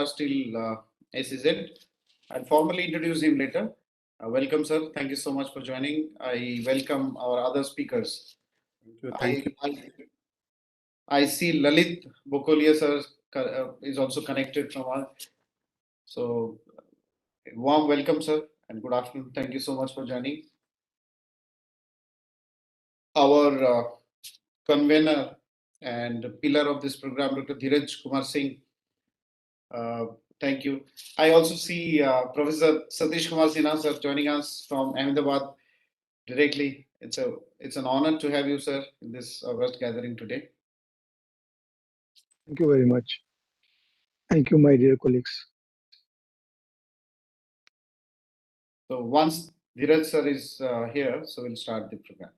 Steel SEZ. I'll formally introduce him later. Welcome, sir. Thank you so much for joining. I welcome our other speakers. Thank you. I see Lalit Bokolia, sir, is also connected from us. So, warm welcome, sir, and good afternoon. Thank you so much for joining. Our convener and pillar of this program, Dr. Dheeraj Kumar Singh. Thank you. I also see Professor Satish Kumar Sinha, sir, joining us from Ahmedabad directly. It's an honor to have you, sir, in this August gathering today. Thank you very much. Thank you, my dear colleagues. So once Dheeraj sir is here, so we'll start the program.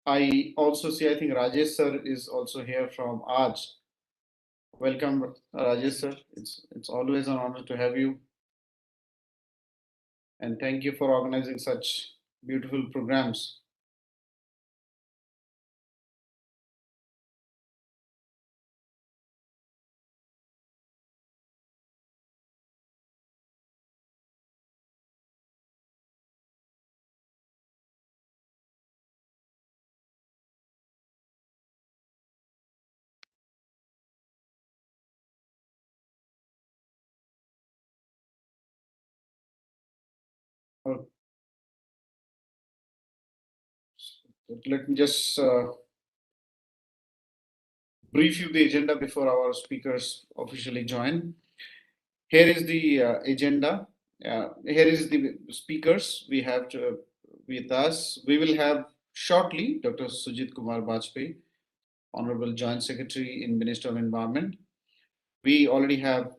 I also see, I think Rajesh sir is also here from AJ. Welcome, Rajesh sir. It's always an honor to have you. And thank you for organizing such beautiful programs. Let me just brief you the agenda before our speakers officially join. Here is the agenda. Here is the speakers we have with us. We will have shortly Dr. Sujit Kumar Bajpayee, Honorable Joint Secretary in Ministry of Environment. We already have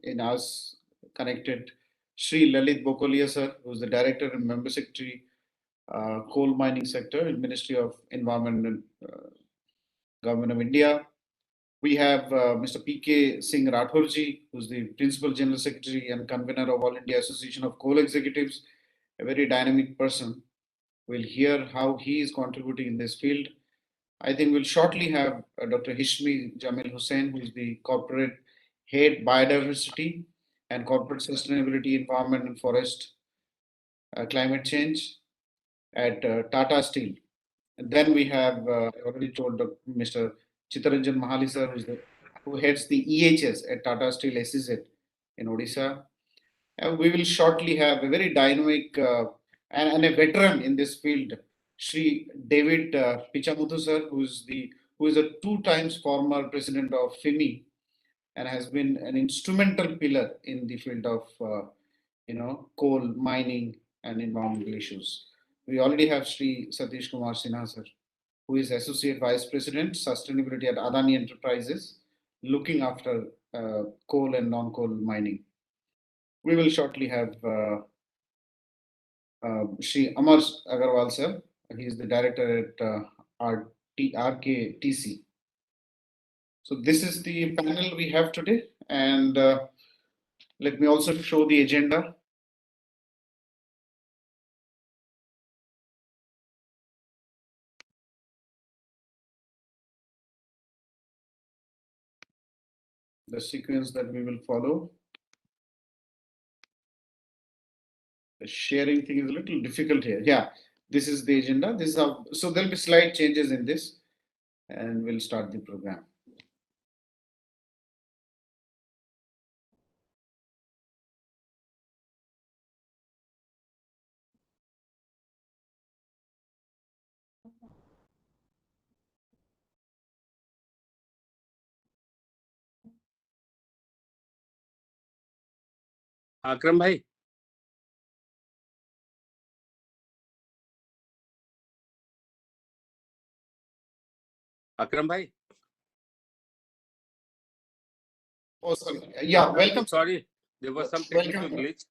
in us connected Sri Lalit Bokolia sir, who is the Director and Member Secretary, Coal Mining Sector in Ministry of Environment and Government of India. We have Mr. P.K. Singh Rathorji, who's the Principal General Secretary and Convener of All India Association of Coal Executives, a very dynamic person. We'll hear how he is contributing in this field. I think we'll shortly have Dr. Hishmi Jamil Hussain, who is the Corporate Head Biodiversity and Corporate Sustainability, Environment and Forest Climate Change at Tata Steel. And then we have, I already told Mr. Chittaranjan Mahali sir, who heads the EHS at Tata Steel SEZ in Odisha. And we will shortly have a very dynamic and a veteran in this field, Sri David Pichamuthu sir, who is a 2 times former president of FIMI and has been an instrumental pillar in the field of coal mining and environmental issues. We already have Sri Satish Kumar Sinha sir, who is Associate Vice President, Sustainability at Adani Enterprises, looking after coal and non-coal mining. We will shortly have Sri Amar Agarwal sir. He is the Director at RKTC. So this is the panel we have today, and let me also show the agenda. The sequence that we will follow. The sharing thing is a little difficult here. Yeah, this is the agenda. This is how, so there'll be slight changes in this, and we'll start the program. Akram bhai. Akram bhai. Oh, sorry. Yeah, welcome. Sorry, there was some technical glitch.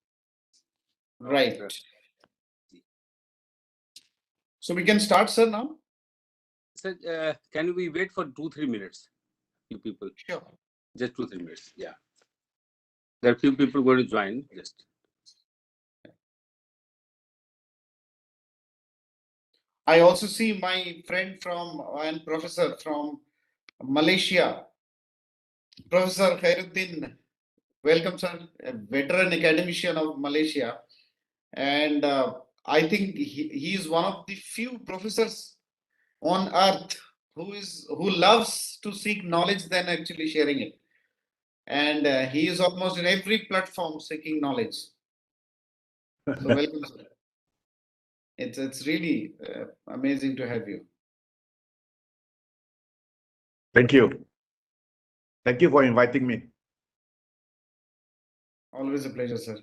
Right. So we can start, sir, now? Sir, can we wait for 2-3 minutes? You people. Sure. Just 2-3 minutes. Yeah. There are few people going to join. Just. I also see my friend and professor from Malaysia, Professor Khairuddin. Welcome, sir, a veteran academician of Malaysia. And I think he is one of the few professors on earth who loves to seek knowledge than actually sharing it. And he is almost in every platform seeking knowledge. So welcome, sir. It's really amazing to have you. Thank you. Thank you for inviting me. Always a pleasure, sir.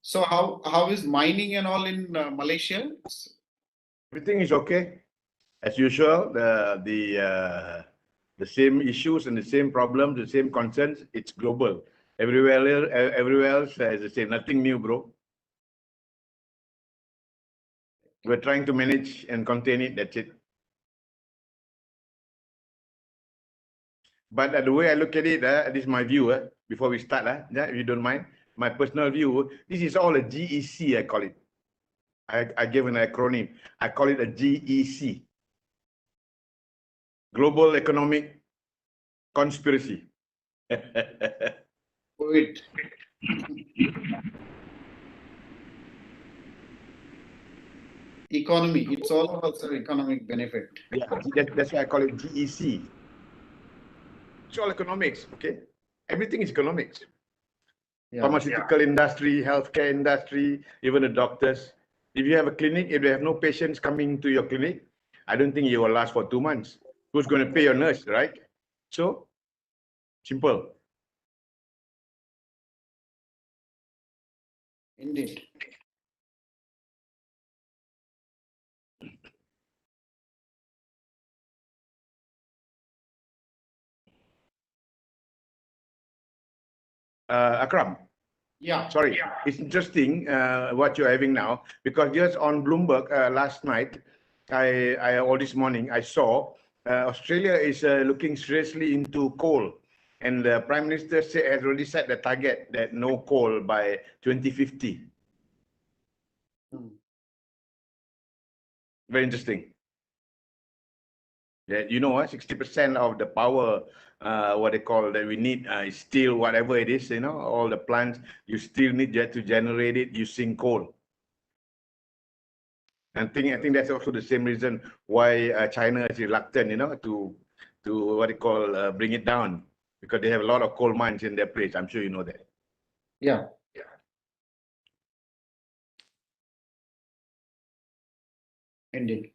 So how is mining and all in Malaysia? Everything is okay as usual. The same issues and the same problems, the same concerns. It's global. Everywhere else is the same. Nothing new, bro. We're trying to manage and contain it. That's it. But the way I look at it, this is my view. Before we start, if you don't mind, my personal view. This is all a GEC. I call it. I gave an acronym. I call it a GEC. Global Economic Conspiracy. Wait. Economy. It's all about the economic benefit. Yeah, that's why I call it GEC. It's all economics, okay? Everything is economics. Yeah. Pharmaceutical industry, healthcare industry, even the doctors. If you have a clinic, if you have no patients coming to your clinic, I don't think you will last for 2 months. Who's going to pay your nurse, right? So, simple. Indeed. Akram. Yeah. Sorry, it's interesting what you're having now, because just on Bloomberg last night, or this morning, I saw Australia is looking seriously into coal. And the Prime Minister has already set the target that no coal by 2050. Very interesting. Yeah, 60% of the power, what they call that we need is still whatever it is, all the plants, you still need to generate it using coal. And I think that's also the same reason why China is reluctant, to what they call bring it down, because they have a lot of coal mines in their place. I'm sure you know that. Yeah. Indeed.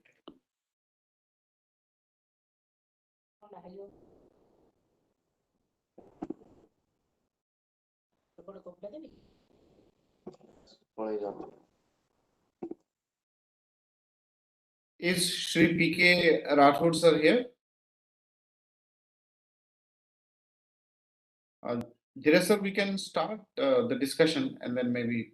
Is Shri P.K. Rathod sir here? Dheeraj sir, we can start the discussion and then maybe.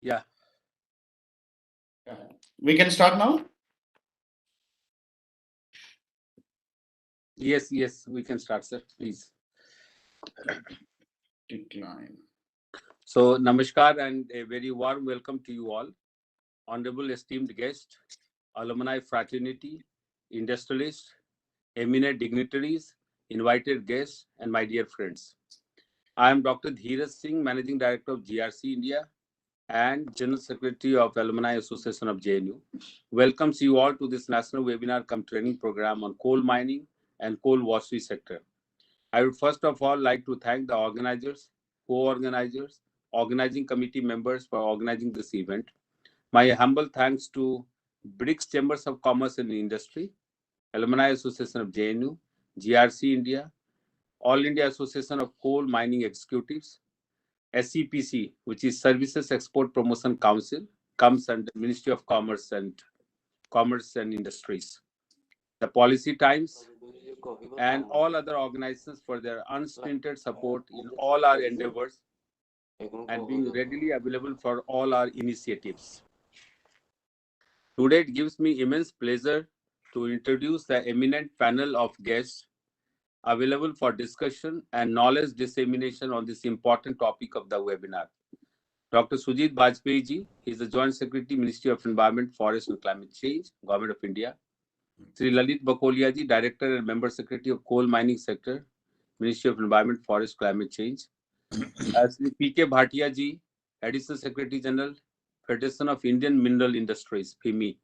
Yeah. We can start now? Yes, we can start, sir. Please. Decline. So, namaskar and a very warm welcome to you all, honorable esteemed guest, alumni fraternity, industrialists, eminent dignitaries, invited guests, and my dear friends. I am Dr. Dheeraj Singh, Managing Director of GRC India and General Secretary of Alumni Association of JNU. Welcomes you all to this national webinar cum training program on coal mining and coal washery sector. I would first of all like to thank the organizers, co-organizers, organizing committee members for organizing this event. My humble thanks to BRICS Chambers of Commerce and Industry, Alumni Association of JNU, GRC India, All India Association of Coal Mining Executives, SEPC, which is Services Export Promotion Council, comes under Ministry of Commerce and Industries, the Policy Times, and all other organizations for their unstinted support in all our endeavors and being readily available for all our initiatives. Today, it gives me immense pleasure to introduce the eminent panel of guests available for discussion and knowledge dissemination on this important topic of the webinar. Dr. Sujit Bajpayee ji is the Joint Secretary, Ministry of Environment, Forest and Climate Change, Government of India. Sri Lalit Bakolia ji, Director and Member Secretary of Coal Mining Sector, Ministry of Environment, Forest, Climate Change. Sri P.K. Bhatia ji, Additional Secretary General, Federation of Indian Mineral Industries, FIMI.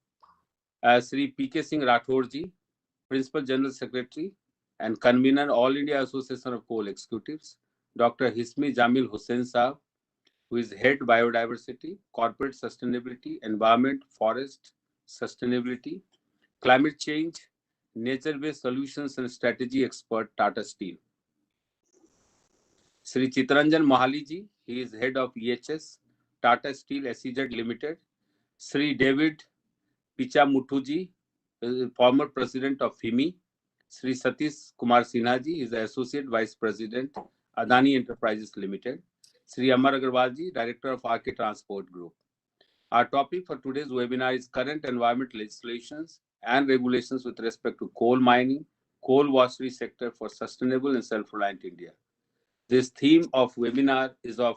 Sri P.K. Singh Rathore ji, Principal General Secretary and Convener, All India Association of Coal Executives. Dr. Hismi Jamil Hussain Saab, who is Head Biodiversity, Corporate Sustainability, Environment, Forest, Sustainability, Climate Change, Nature-Based Solutions and Strategy Expert, Tata Steel. Sri Chitranjan Mahali ji, he is Head of EHS, Tata Steel SEZ Limited. Sri David Pichamuthu ji, former President of FIMI. Sri Satish Kumar Sinha ji is the Associate Vice President, Adani Enterprises Limited. Sri Amar Agarwal ji, Director of RK Transport Group. Our topic for today's webinar is current environment legislations and regulations with respect to coal mining, coal washery sector for sustainable and self-reliant India. This theme of webinar is of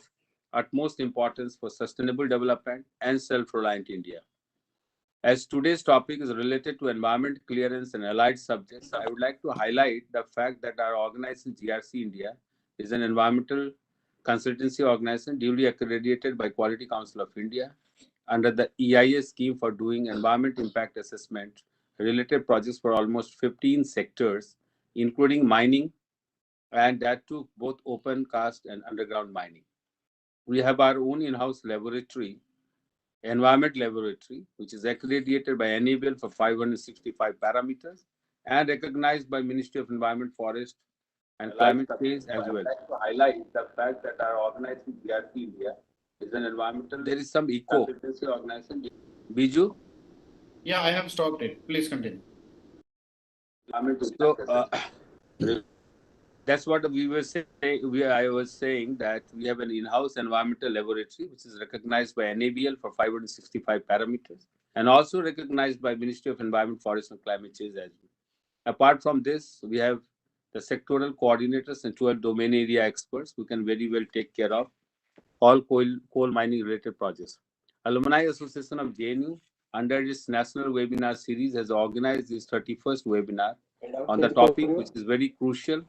utmost importance for sustainable development and self-reliant India. As today's topic is related to environment clearance and allied subjects, I would like to highlight the fact that our organization GRC India is an environmental consultancy organization duly accredited by Quality Council of India under the EIA scheme for doing environment impact assessment related projects for almost 15 sectors, including mining, and that too both open cast and underground mining. We have our own in-house laboratory, environment laboratory, which is accredited by NABL for 565 parameters and recognized by Ministry of Environment, Forest and Climate Change as well. I'd like to highlight the fact that our organization BRT India is an environmental. There is some echo. Organization. Biju? Yeah, I have stopped it. Please continue. So, that's what we were saying. I was saying that we have an in-house environmental laboratory, which is recognized by NABL for 565 parameters and also recognized by Ministry of Environment, Forest and Climate Change as well. Apart from this, we have the sectoral coordinators and 12 domain area experts who can very well take care of all coal mining related projects. Alumni Association of JNU, under its national webinar series, has organized its 31st webinar on the topic, which is very crucial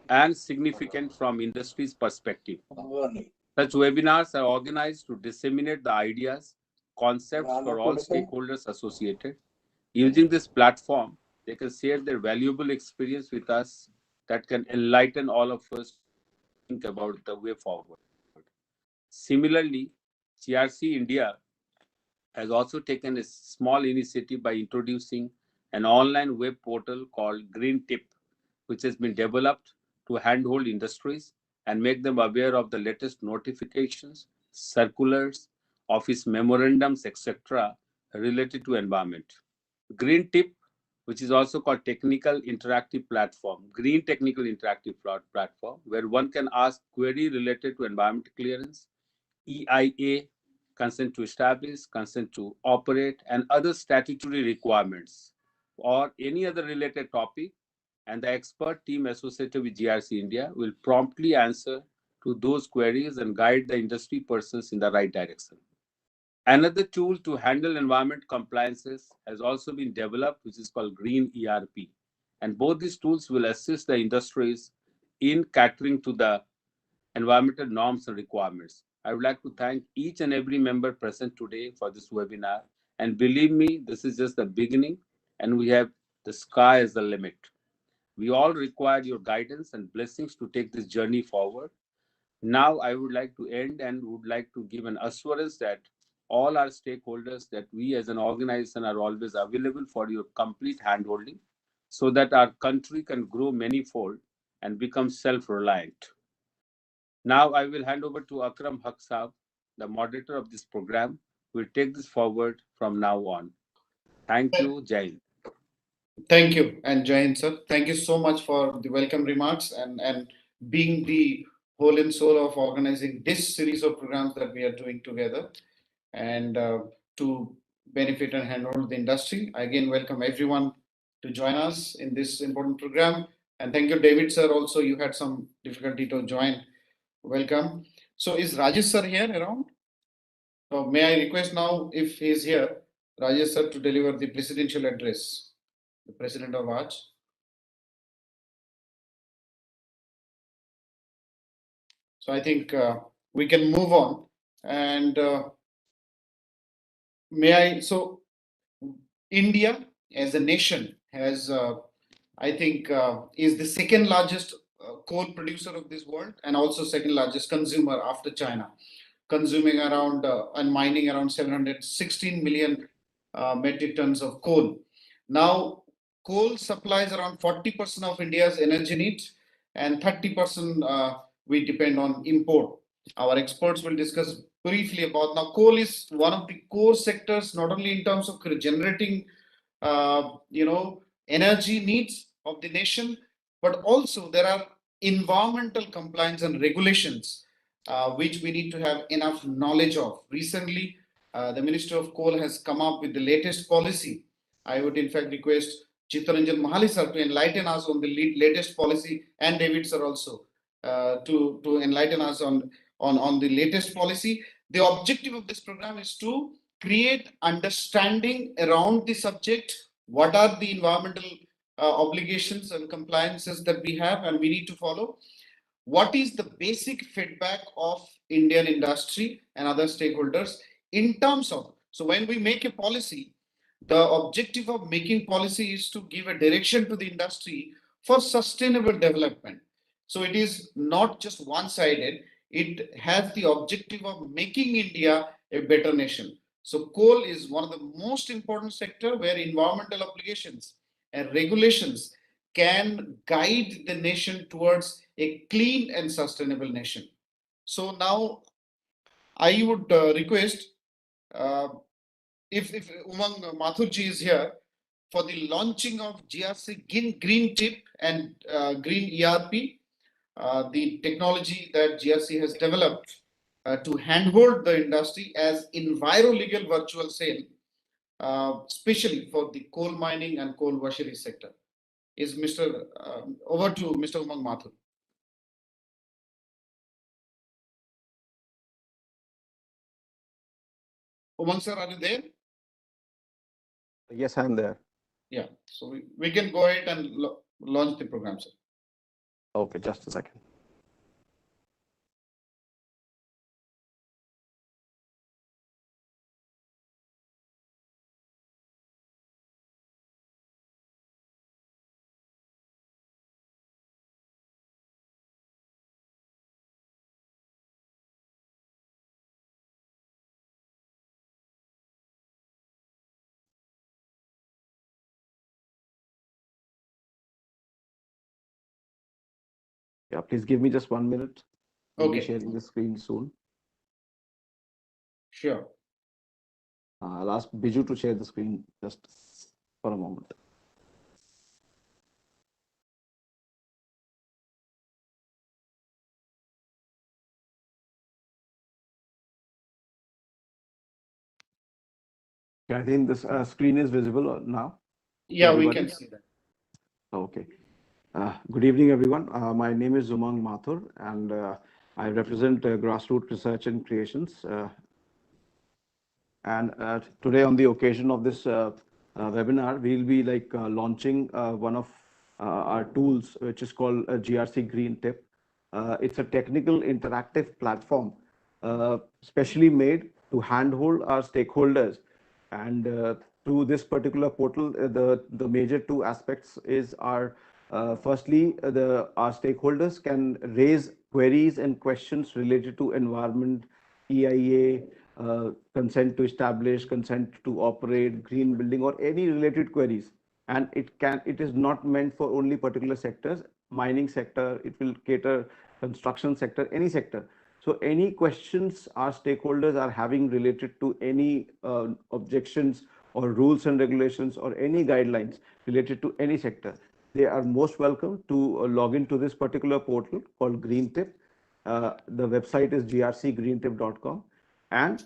and significant from industry's perspective. Such webinars are organized to disseminate the ideas, concepts for all stakeholders associated. Using this platform, they can share their valuable experience with us that can enlighten all of us to think about the way forward. Similarly, GRC India has also taken a small initiative by introducing an online web portal called Green Tip, which has been developed to handhold industries and make them aware of the latest notifications, circulars, office memorandums, etc. related to environment. Green Tip, which is also called Technical Interactive Platform, Green Technical Interactive Platform, where one can ask query related to environment clearance, EIA, consent to establish, consent to operate, and other statutory requirements, or any other related topic, and the expert team associated with GRC India will promptly answer to those queries and guide the industry persons in the right direction. Another tool to handle environment compliances has also been developed, which is called Green ERP. And both these tools will assist the industries in catering to the environmental norms and requirements. I would like to thank each and every member present today for this webinar. And believe me, this is just the beginning, and we have the sky as the limit. We all require your guidance and blessings to take this journey forward. Now, I would like to end and would like to give an assurance that all our stakeholders, that we as an organization are always available for your complete handholding so that our country can grow manifold and become self-reliant. Now, I will hand over to Akram Haq Saab, the moderator of this program, who will take this forward from now on. Thank you, Jain. Thank you, and Jain sir. Thank you so much for the welcome remarks and being the whole and soul of organizing this series of programs that we are doing together. And to benefit and handhold the industry. I again welcome everyone to join us in this important program. And thank you, David, sir. Also, you had some difficulty to join. Welcome. So is Rajesh sir here around? So may I request now, if he is here, Rajesh sir to deliver the presidential address, the president of ARCH. So I think we can move on. And so India as a nation has, I think, is the second largest coal producer of this world and also second largest consumer after China, consuming around and mining around 716 million metric tons of coal. Now, coal supplies around 40% of India's energy needs and 30% we depend on import. Our experts will discuss briefly about now. Coal is one of the core sectors, not only in terms of generating, energy needs of the nation, but also there are environmental compliance and regulations which we need to have enough knowledge of. Recently, the Minister of Coal has come up with the latest policy. I would in fact request Chittaranjan Mahali sir to enlighten us on the latest policy, and David sir also to enlighten us on the latest policy. The objective of this program is to create understanding around the subject. What are the environmental obligations and compliances that we have and we need to follow? What is the basic feedback of Indian industry and other stakeholders in terms of, so when we make a policy, the objective of making policy is to give a direction to the industry for sustainable development. So it is not just one-sided, it has the objective of making India a better nation. So coal is one of the most important sector where environmental obligations and regulations can guide the nation towards a clean and sustainable nation. So now I would request uh, if Umang Mathurji is here for the launching of GRC Green Tip and Green ERP, the technology that GRC has developed to handhold the industry as enviro-legal virtual sale, especially for the coal mining and coal washery sector. Is over to Mr. Umang Mathur. Umang sir, are you there? Yes, I'm there. Yeah, so we can go ahead and launch the program, sir. Okay, just a second. Yeah, please give me just 1 minute. We'll be sharing the screen soon. Sure. I'll ask Biju to share the screen just for a moment. I think this screen is visible now. Yeah, everybody? We can see that. Okay. Good evening, everyone. My name is Umang Mathur, and I represent Grassroots Research and Creations. And today, on the occasion of this webinar, we'll be launching one of our tools, which is called GRC Green Tip. It's a technical interactive platform, specially made to handhold our stakeholders. And through this particular portal, the major two aspects is firstly, our stakeholders can raise queries and questions related to environment, EIA, consent to establish, consent to operate, green building, or any related queries. And it is not meant for only particular sectors, mining sector, it will cater construction sector, any sector. So any questions our stakeholders are having related to any objections or rules and regulations or any guidelines related to any sector, they are most welcome to log into this particular portal called Green Tip. The website is grcgreentip.com. And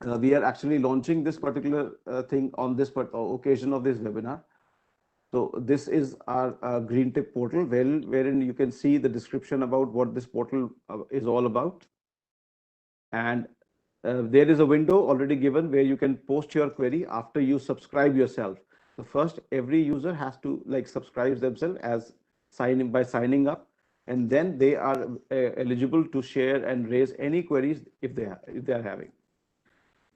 we are actually launching this particular thing on this occasion of this webinar. So this is our green tip portal, wherein you can see the description about what this portal is all about. And there is a window already given where you can post your query after you subscribe yourself. So first, every user has to like subscribe themselves as signing up, and then they are eligible to share and raise any queries if they are having.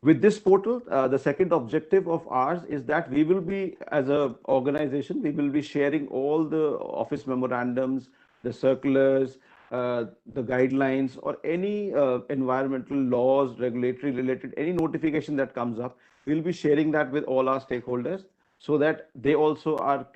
With this portal, the second objective of ours is that we will be, as an organization, we will be sharing all the office memorandums, the circulars, the guidelines, or any environmental laws, regulatory related, any notification that comes up. We'll be sharing that with all our stakeholders so that they also are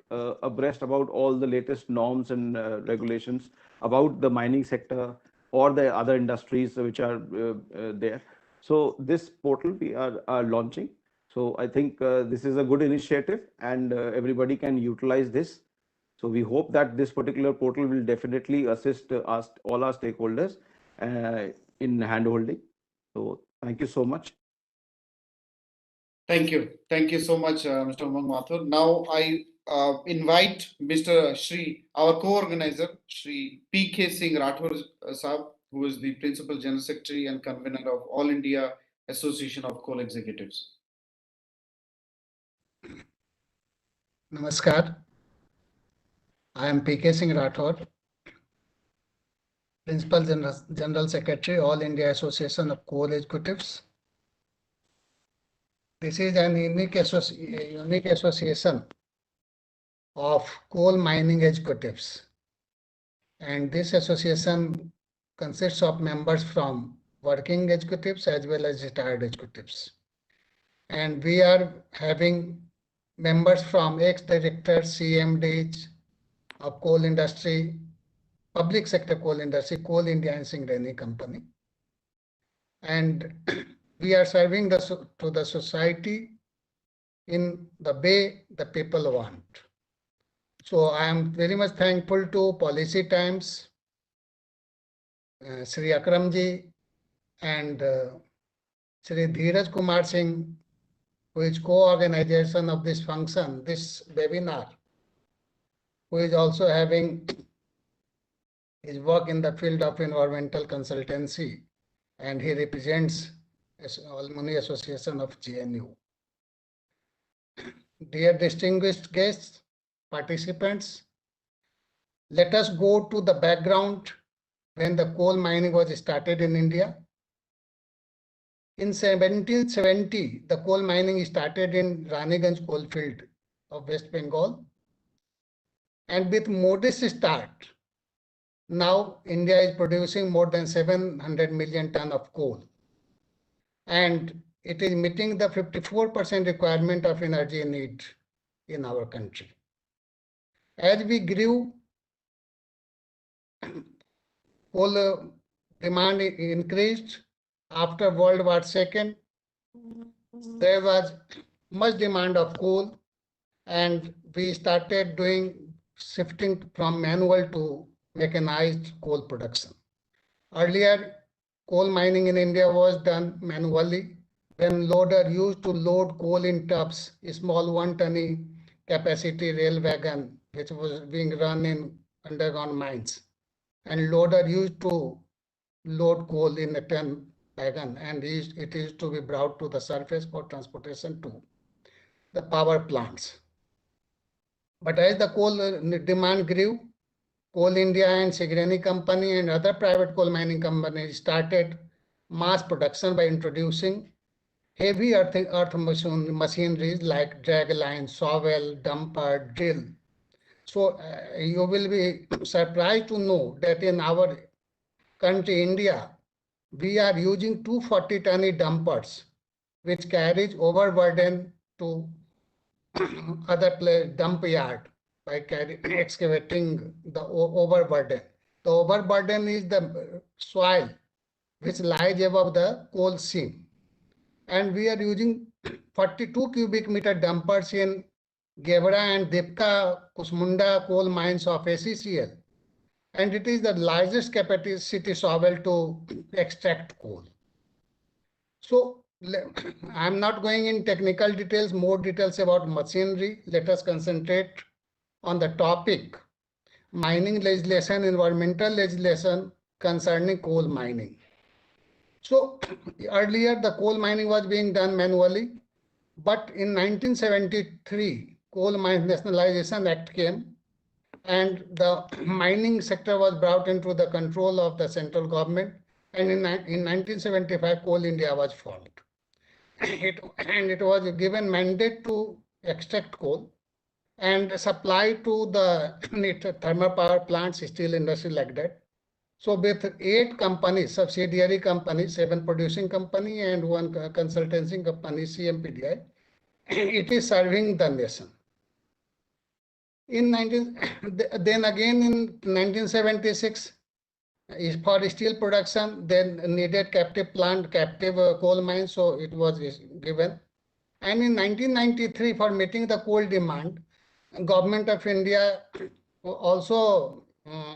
abreast about all the latest norms and regulations about the mining sector or the other industries which are there. So this portal we are launching. So I think this is a good initiative, and everybody can utilize this. So we hope that this particular portal will definitely assist us, all our stakeholders in handholding. So thank you so much. Thank you. Thank you so much, Mr. Umang Mathur. Now I invite Mr. Shri, our co-organizer, Shri P.K. Singh Rathore Sahab, who is the Principal General Secretary and Convener of All India Association of Coal Executives. Namaskar. I am P.K. Singh Rathore, Principal General Secretary, All India Association of Coal Executives. This is an unique association of coal mining executives. And this association consists of members from working executives as well as retired executives. And we are having members from ex-directors, CMDs of coal industry, public sector coal industry, Coal India and Singareni Company. And we are serving to the society in the way the people want. So I am very much thankful to Policy Times, Sri Akramji and Sri Dheeraj Kumar Singh, who is co-organization of this function, this webinar, who is also having his work in the field of environmental consultancy, and he represents Alumni Association of GNU. Dear distinguished guests, participants, let us go to the background when the coal mining was started in India. In 1770, the coal mining started in Raniganj coalfield of West Bengal. And with modest start, now India is producing more than 700 million tons of coal. And it is meeting the 54% requirement of energy need in our country. As we grew, coal demand increased. After World War II, there was much demand of coal, and we started shifting from manual to mechanized coal production. Earlier, coal mining in India was done manually when loader used to load coal in tubs, a small 1-ton capacity rail wagon, which was being run in underground mines. And loader used to load coal in a 10 wagon, and it used to be brought to the surface for transportation to the power plants. But as the coal demand grew, Coal India and Singareni Company and other private coal mining companies started mass production by introducing heavy earth machineries like drag line, shovel, dumper, drill. So you will be surprised to know that in our country, India, we are using 240-ton dumpers, which carries overburden to other place, dump yard by excavating the overburden. The overburden is the soil which lies above the coal seam. And we are using 42 cubic meter dumpers in Gebra and Dipka Kusmunda coal mines of SECL. And it is the largest capacity shovel to extract coal. So I'm not going in technical details, more details about machinery. Let us concentrate on the topic: mining legislation, environmental legislation concerning coal mining. So earlier the coal mining was being done manually, but in 1973, Coal Mines Nationalization Act came, and the mining sector was brought into the control of the central government. And in 1975, Coal India was formed. It was given mandate to extract coal and supply to the thermal power plants, steel industry, like that. So with 8 companies, subsidiary companies, 7 producing company and 1 consultancy company, CMPDI, it is serving the nation. Then again in 1976, for steel production, then needed captive plant, captive coal mine, so it was given. And in 1993, for meeting the coal demand, Government of India also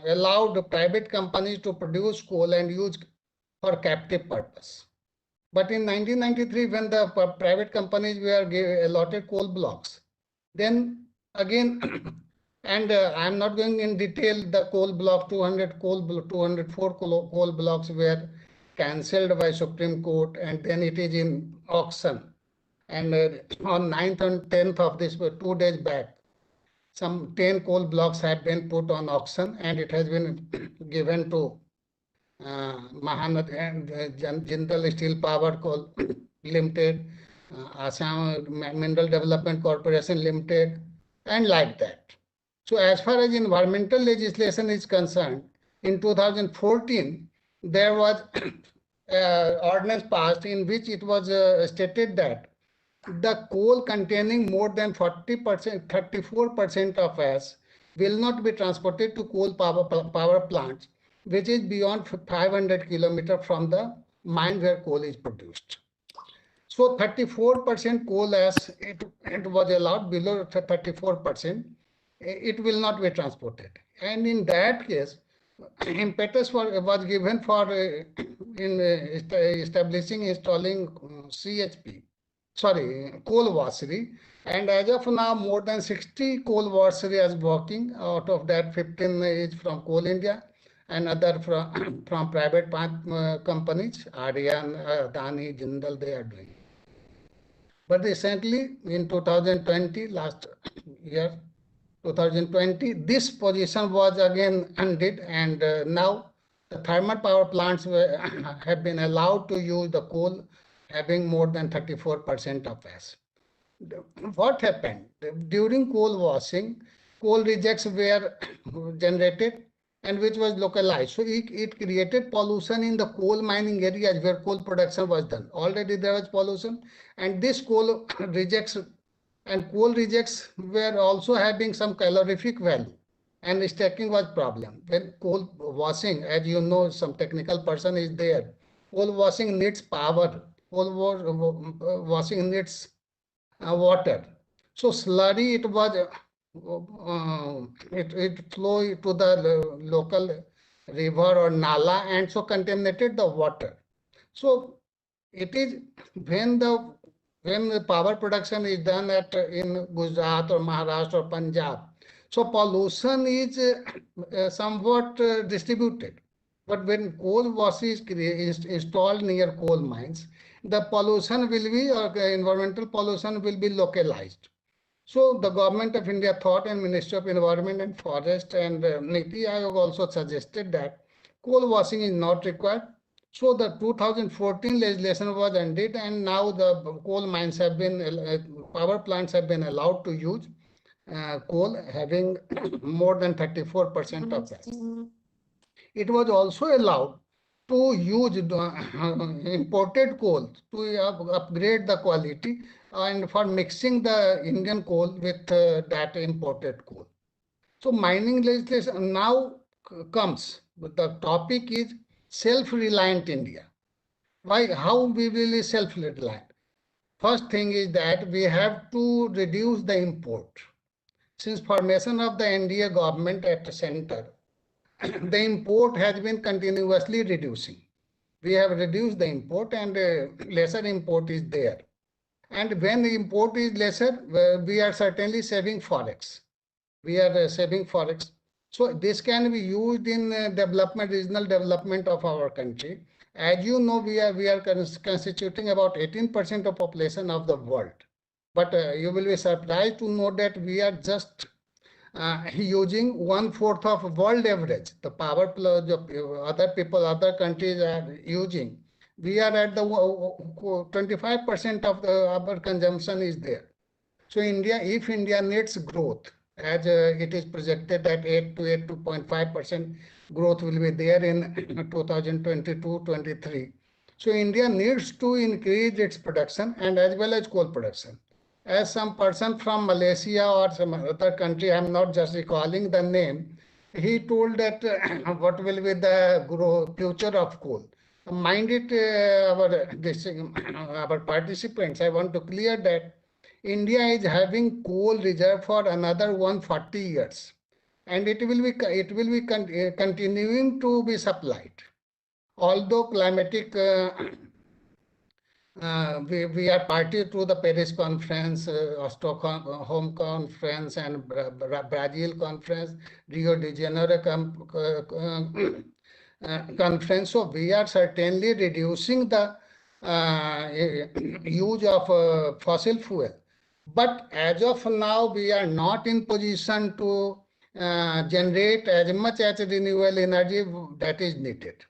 allowed private companies to produce coal and use for captive purpose. But in 1993, when the private companies were allotted coal blocks, then again, and I'm not going in detail, the coal block 204 coal blocks were cancelled by Supreme Court, and then it is in auction. And on 9th and 10th of this, 2 days back, some 10 coal blocks had been put on auction, and it has been given to Mahanad and Jindal Steel Power Coal Limited, Assam Mineral Development Corporation Limited, and like that. So as far as environmental legislation is concerned, in 2014, there was ordinance passed in which it was stated that the coal containing more than 40%, 34% of ash will not be transported to coal power plants, which is beyond 500 kilometers from the mine where coal is produced. So 34% coal ash, it was allowed. Below 34%, it will not be transported. And in that case, impetus was given for establishing, installing CHP, coal washery. And as of now, more than 60 coal washery is working. Out of that, 15 is from Coal India, and other from private companies, Aryan, Adani, Jindal, they are doing. But recently, in 2020, last year, 2020, this position was again undid, and now the thermal power plants have been allowed to use the coal having more than 34% of ash. What happened? During coal washing, coal rejects were generated, and which was localized. So it created pollution in the coal mining areas where coal production was done. Already there was pollution, and this coal rejects were also having some calorific value, and stacking was problem. When coal washing, as you know, some technical person is there. Coal washing needs power. Coal washing needs water. So slurry, it was it flow to the local river or nala, and so contaminated the water. So it is when the power production is done in Gujarat or Maharashtra or Punjab, so pollution is somewhat distributed. But when coal wash is installed near coal mines, the pollution will be, or environmental pollution will be localized. So the Government of India thought, and Ministry of Environment and Forest and Niti Aayog also suggested that coal washing is not required. So the 2014 legislation was ended, and now the coal mines have been, power plants have been allowed to use coal having more than 34% of that. It was also allowed to use imported coal to upgrade the quality and for mixing the Indian coal with that imported coal. So mining legislation now comes, but the topic is self-reliant India. Why? How we will be self-reliant? First thing is that we have to reduce the import. Since formation of the NDA government at the center, the import has been continuously reducing. we have reduced the import and lesser import is there. And when the import is lesser, we are certainly saving forex. We are saving forex. So this can be used in development, regional development of our country. As you know, we are constituting about 18% of population of the world. But you will be surprised to know that we are just using 1/4 of world average. The power plus other people, other countries are using. We are at the 25% of our consumption is there. So India, if India needs growth, as it is projected that 8 to 8.5% growth will be there in 2022-23. So India needs to increase its production and as well as coal production. As some person from Malaysia or some other country, I'm not just recalling the name, he told that what will be the future of coal. Mind it, our participants, I want to clear that India is having coal reserve for another 140 years, and it will be continuing to be supplied. Although climatic, we are party to the Paris conference, Stockholm conference, and Brazil conference, Rio de Janeiro conference. So we are certainly reducing the use of fossil fuel. But as of now, we are not in position to generate as much as renewable energy that is needed.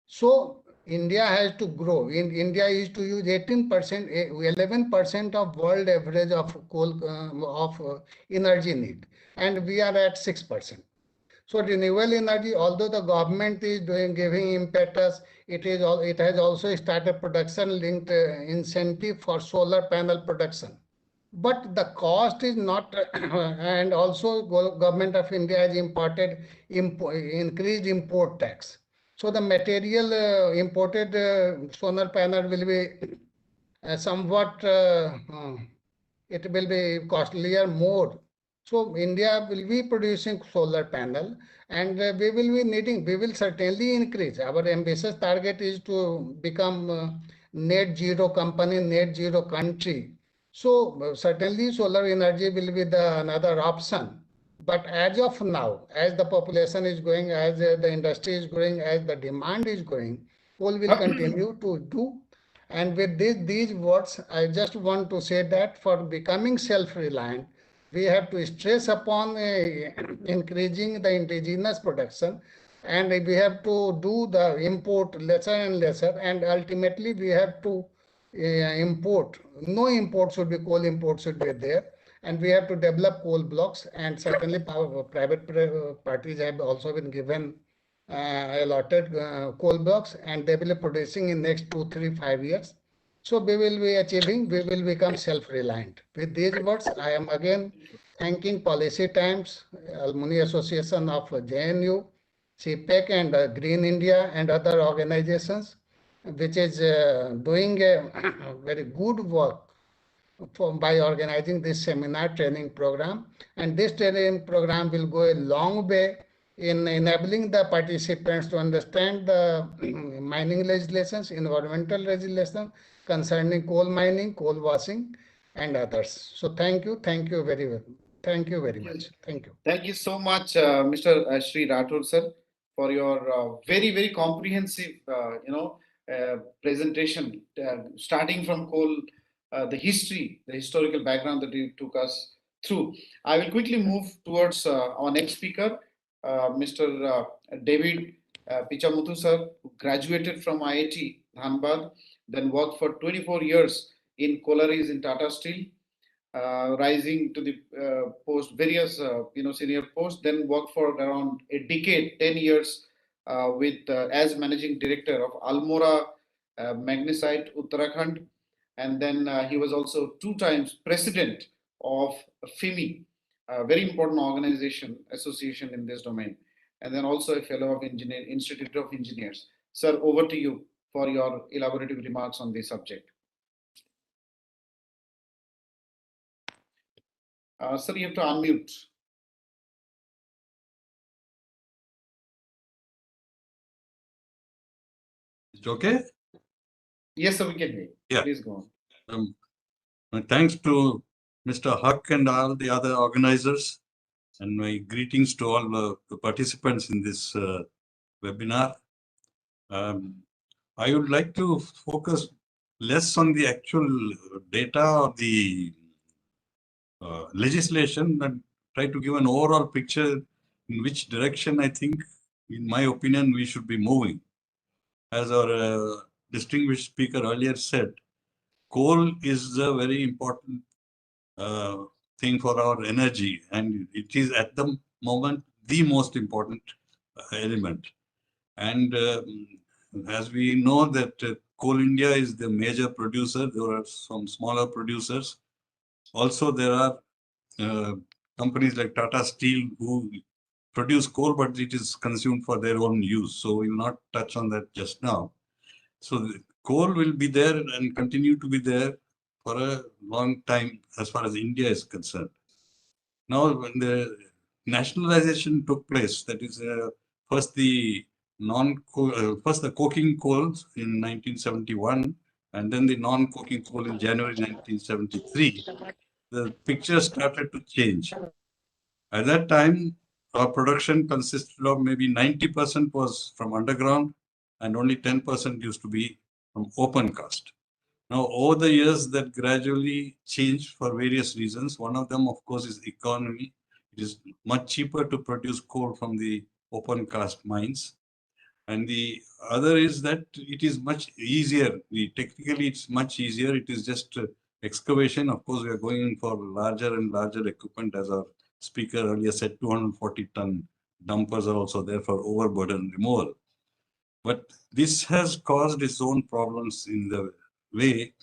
So India has to grow. India is to use 18%, 11% of world average of coal energy need, and we are at 6%. So renewable energy, although the government is giving impetus, it has also started production linked incentive for solar panel production. But the cost is not, and also government of India has increased import tax. So the material imported solar panel will be somewhat, it will be costlier more. So India will be producing solar panel, and we will certainly increase. Our ambitious target is to become net zero company, net zero country. So certainly solar energy will be another option. But as of now, as the population is growing, as the industry is growing, as the demand is growing, coal will continue to do. And with these words, I just want to say that for becoming self-reliant, we have to stress upon increasing the indigenous production, and we have to do the import lesser and lesser, and ultimately we have to import. No import should be, coal import should be there. And we have to develop coal blocks, and certainly private parties have also been given allotted coal blocks, and they will be producing in next 2, 3, 5 years. So we will become self-reliant. With these words, I am again thanking Policy Times, Alumni Association of JNU, CPEC, and Green India, and other organizations, which is doing a very good work by organizing this seminar training program. And this training program will go a long way in enabling the participants to understand the mining legislations, environmental legislation concerning coal mining, coal washing, and others. So thank you very well. Thank you very much. Thank you. Thank you so much, Mr. Sri Rathod, sir, for your very comprehensive, presentation, starting from coal, the historical background that you took us through. I will quickly move towards our next speaker, Mr. David Pichamuthu, sir, who graduated from IIT Dhanbad, then worked for 24 years in Collieries in Tata Steel, rising to the various senior posts, then worked for around a decade, 10 years as managing director of Almora Magnesite, Uttarakhand. And then he was also 2 times president of FIMI, a very important association in this domain. And then also a fellow of Institute of Engineers. Sir, over to you for your elaborative remarks on this subject. Sir, you have to unmute. It's okay? Yes, sir, we can hear you. Yeah. Please go on. Thanks to Mr. Huck and all the other organizers, and my greetings to all the participants in this webinar. I would like to focus less on the actual data or the legislation and try to give an overall picture in which direction I think, in my opinion, we should be moving. As our distinguished speaker earlier said, coal is a very important thing for our energy, and it is at the moment the most important element. And as we know that Coal India is the major producer, there are some smaller producers. Also, there are companies like Tata Steel who produce coal, but it is consumed for their own use. So we will not touch on that just now. So the coal will be there and continue to be there for a long time as far as India is concerned. Now, when the nationalization took place, that is first the first the coking coals in 1971, and then the non-coking coal in January 1973, the picture started to change. At that time, our production consisted of maybe 90% was from underground and only 10% used to be from open cast. Now, over the years, that gradually changed for various reasons. One of them, of course, is economy. It is much cheaper to produce coal from the open cast mines. And the other is that it is much easier. Technically, it's much easier. It is just excavation. Of course, we are going in for larger and larger equipment, as our speaker earlier said, 240-ton dumpers are also there for overburden removal. But this has caused its own problems in the way,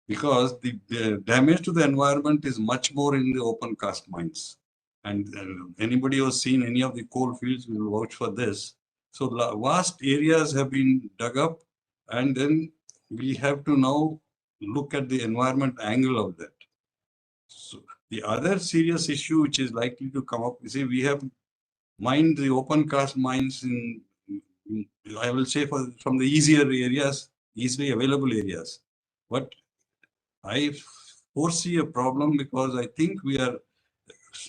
because the damage to the environment is much more in the open cast mines. And anybody who has seen any of the coal fields will vouch for this. So vast areas have been dug up, and then we have to now look at the environment angle of that. So the other serious issue which is likely to come up, you see, we have mined the open cast mines in I will say from the easier areas, easily available areas. But I foresee a problem because I think we are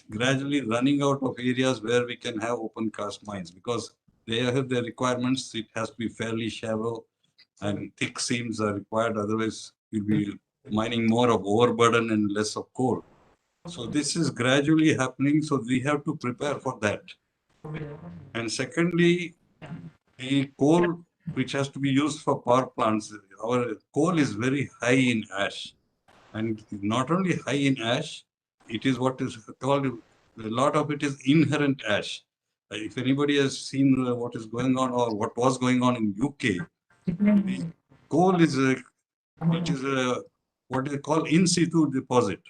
gradually running out of areas where we can have open cast mines, because they have the requirements. It has to be fairly shallow and thick seams are required. Otherwise, we'll be mining more of overburden and less of coal. So this is gradually happening. So we have to prepare for that. And secondly, the coal which has to be used for power plants, our coal is very high in ash. And not only high in ash, it is what is called, a lot of it is inherent ash. If anybody has seen what is going on or what was going on in UK, the coal is it is what they call in situ deposit.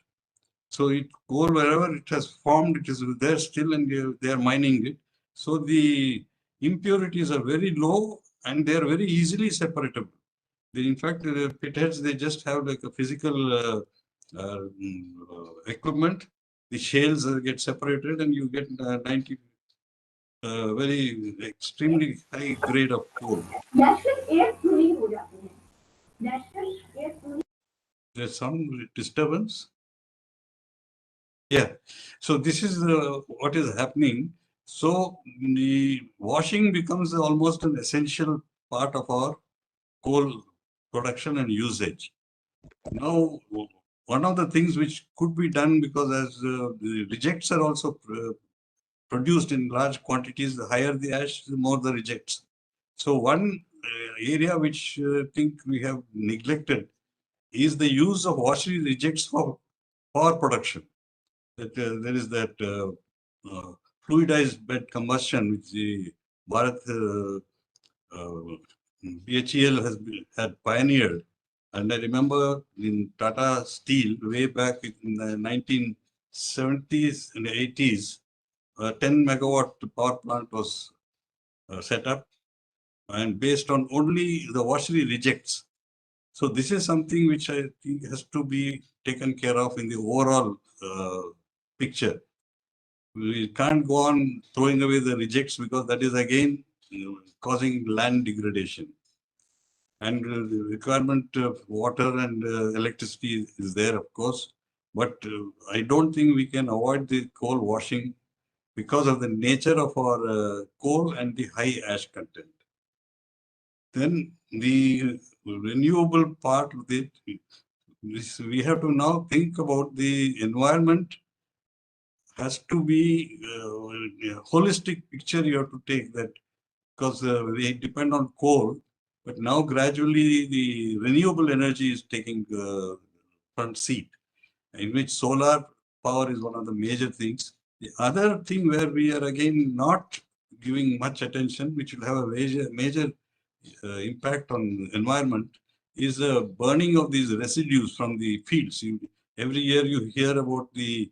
So coal, wherever it has formed, it is there still, and they are mining it. So the impurities are very low and they are very easily separatable. In fact, the pitheads, they just have like a physical equipment. The shales get separated and you get 90 very extremely high grade of coal. There's some disturbance. Yeah. So this is what is happening. So the washing becomes almost an essential part of our coal production and usage. Now, one of the things which could be done, because as the rejects are also produced in large quantities, the higher the ash, the more the rejects. So one area which I think we have neglected is the use of washery rejects for power production. That there is that fluidized bed combustion which the BRICS-CCI BHEL had pioneered. And I remember in Tata Steel, way back in the 1970s and 80s, a 10 megawatt power plant was set up, and based on only the washery rejects. So this is something which I think has to be taken care of in the overall picture. We can't go on throwing away the rejects, because that is again causing land degradation. and the requirement of water and electricity is there, of course. But I don't think we can avoid the coal washing because of the nature of our coal and the high ash content. Then the renewable part of it, we have to now think about the environment has to be a holistic picture you have to take that because we depend on coal, but now gradually the renewable energy is taking front seat, in which solar power is one of the major things. The other thing where we are again not giving much attention, which will have a major impact on environment, is the burning of these residues from the fields. Every year you hear about the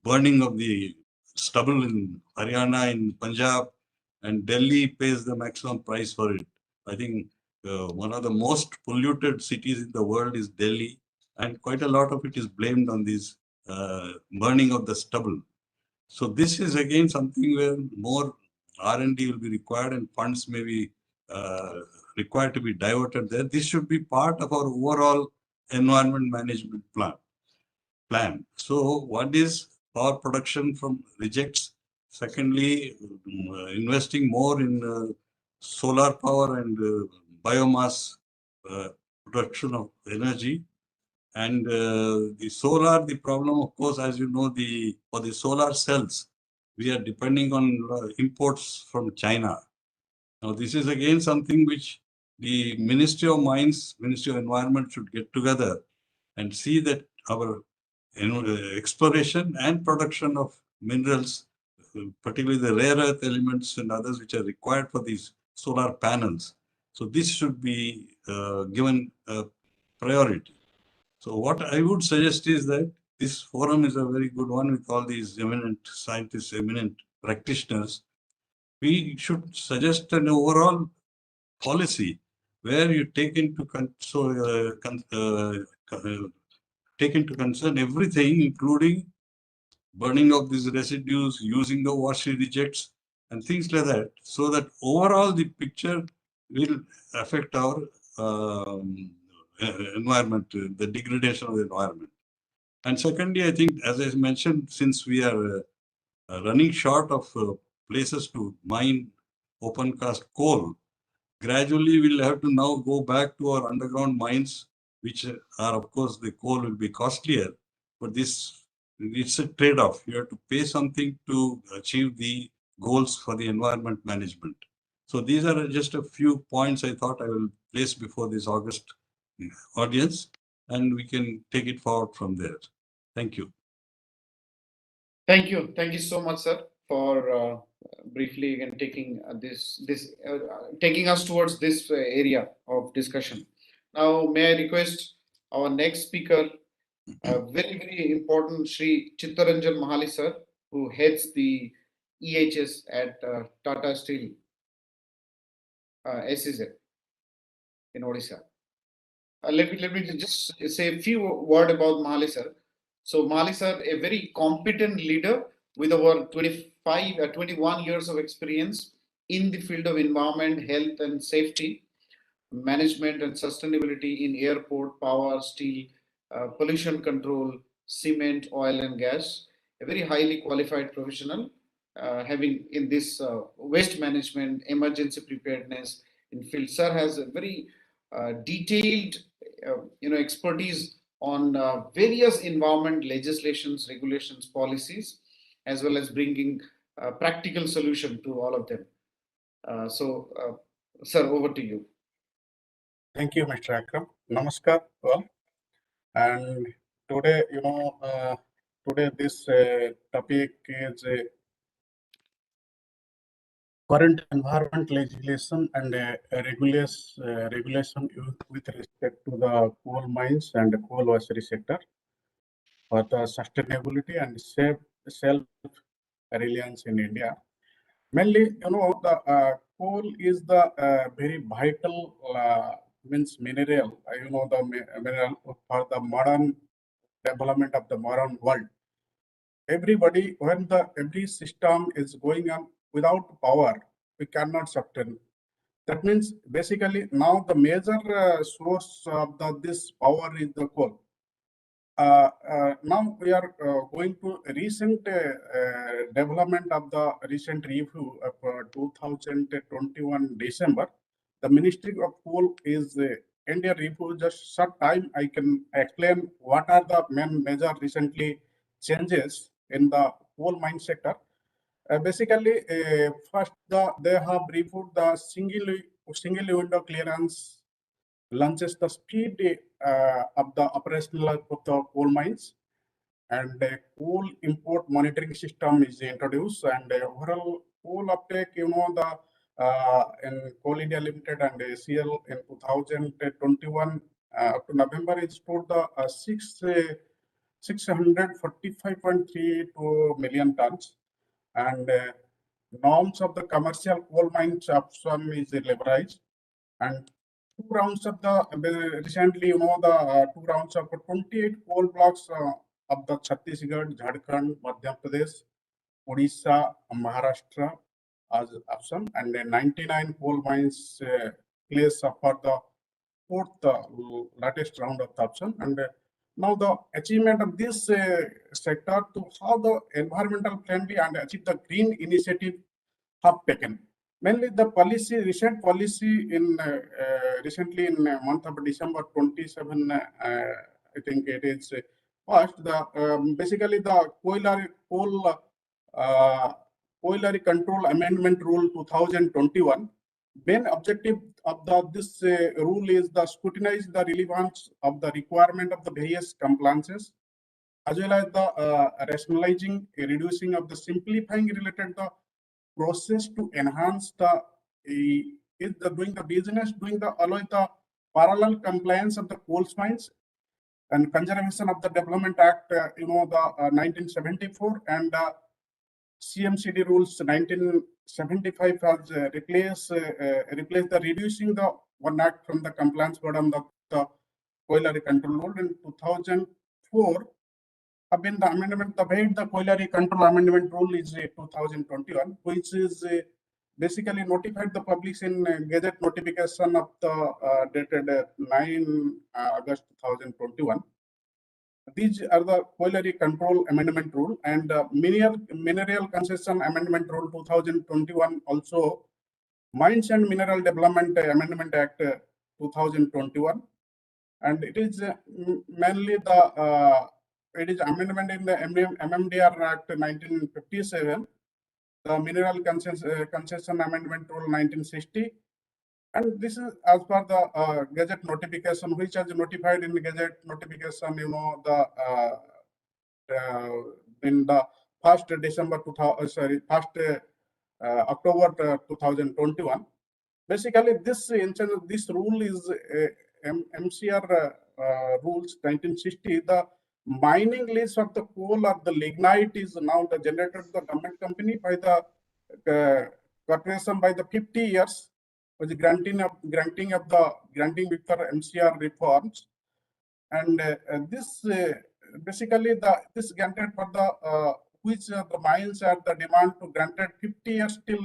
burning of the stubble in Haryana, in Punjab, and Delhi pays the maximum price for it. I think one of the most polluted cities in the world is Delhi, and quite a lot of it is blamed on this burning of the stubble. So this is again something where more R&D will be required and funds may be required to be diverted there. This should be part of our overall environment management plan. So what is power production from rejects? Secondly, investing more in solar power and biomass production of energy. And the solar, the problem, of course, as you know, for the solar cells, we are depending on imports from China. Now, this is again something which the Ministry of Mines, Ministry of Environment should get together and see that our exploration and production of minerals, particularly the rare earth elements and others which are required for these solar panels. So this should be given priority. So what I would suggest is that this forum is a very good one with all these eminent scientists, eminent practitioners. We should suggest an overall policy where you take into take into concern everything, including burning of these residues, using the washery rejects, and things like that, so that overall the picture will affect our environment, the degradation of the environment. And secondly, I think, as I mentioned, since we are running short of places to mine open cast coal, gradually we'll have to now go back to our underground mines, which are, of course, the coal will be costlier, but it's a trade-off. You have to pay something to achieve the goals for the environment management. So these are just a few points I thought I will place before this August audience, and we can take it forward from there. Thank you. Thank you. Thank you so much, sir, for briefly again taking taking us towards this area of discussion. Now, may I request our next speaker, very important Shri Chittaranjan Mahali, sir, who heads the EHS at Tata Steel SEZ in Odisha. Let me just say a few words about Mahali, sir. So Mahali, sir, a very competent leader with over 21 years of experience in the field of environment, health and safety, management and sustainability in airport, power, steel, pollution control, cement, oil and gas. A very highly qualified professional, having in this waste management, emergency preparedness in field. Sir has a very detailed, expertise on various environment legislations, regulations, policies, as well as bringing practical solution to all of them. Sir, over to you. Thank you, Mr. Akram. Namaskar, all. And today, today this topic is current environment legislation and regulation with respect to the coal mines and coal washery sector for the sustainability and self-reliance in India. Mainly, the coal is the very vital mineral, the mineral for the modern development of the modern world. Everybody, when every system is going on without power, we cannot sustain. That means basically now the major source of this power is the coal. Now we are going to recent development of the recent review of 2021 December. The Ministry of Coal is India review. Just short time I can explain what are the main major recently changes in the coal mine sector. Basically, first they have reviewed the single window clearance launches the speed of the operational of the coal mines, and a coal import monitoring system is introduced, and overall coal uptake, the in Coal India Limited and ACL in 2021 up to November is stood the 645.32 million tons, and norms of the commercial coal mines absorption is liberalized, and two rounds of the recently, the 2 rounds of 28 coal blocks of the Chhattisgarh, Jharkhand, Madhya Pradesh, Odisha, Maharashtra as option, and 99 coal mines placed for the fourth latest round of the option. And now the achievement of this sector to how the environmental friendly and achieve the green initiative have taken. Mainly the policy, recent policy in recently in month of December 27, I think it is passed. The basically the Colliery Control Amendment Rule 2021. Main objective of this rule is the scrutinize the relevance of the requirement of the various compliances, as well as the rationalizing, reducing of the simplifying related the process to enhance the doing the business, doing the allow the parallel compliance of the coal mines and conservation of the Development Act, the 1974 and CMCD rules 1975 has replaced the reducing the one act from the compliance burden of the Colliery Control Rule in 2004. Have been the amendment, the Colliery Control Amendment Rule is 2021, which is basically notified the public in Gazette notification of the dated 9 August 2021. These are the Colliery Control Amendment Rule and Mineral Concession Amendment Rule 2021, also Mines and Mineral Development Amendment Act 2021, and it is mainly the it is amendment in the MMDR Act 1957, the Mineral Concession Amendment Rule 1960, and this is as per the Gazette notification, which has notified in the Gazette notification, in the 1st December 2000, 1st October 2021. Basically, this rule is MCR rules 1960. The mining lease of the coal or the lignite is now the generated the government company by the corporation by the 50 years, with the granting with the MCR reforms, and this basically this granted for the which the mines are the demand to granted 50 years till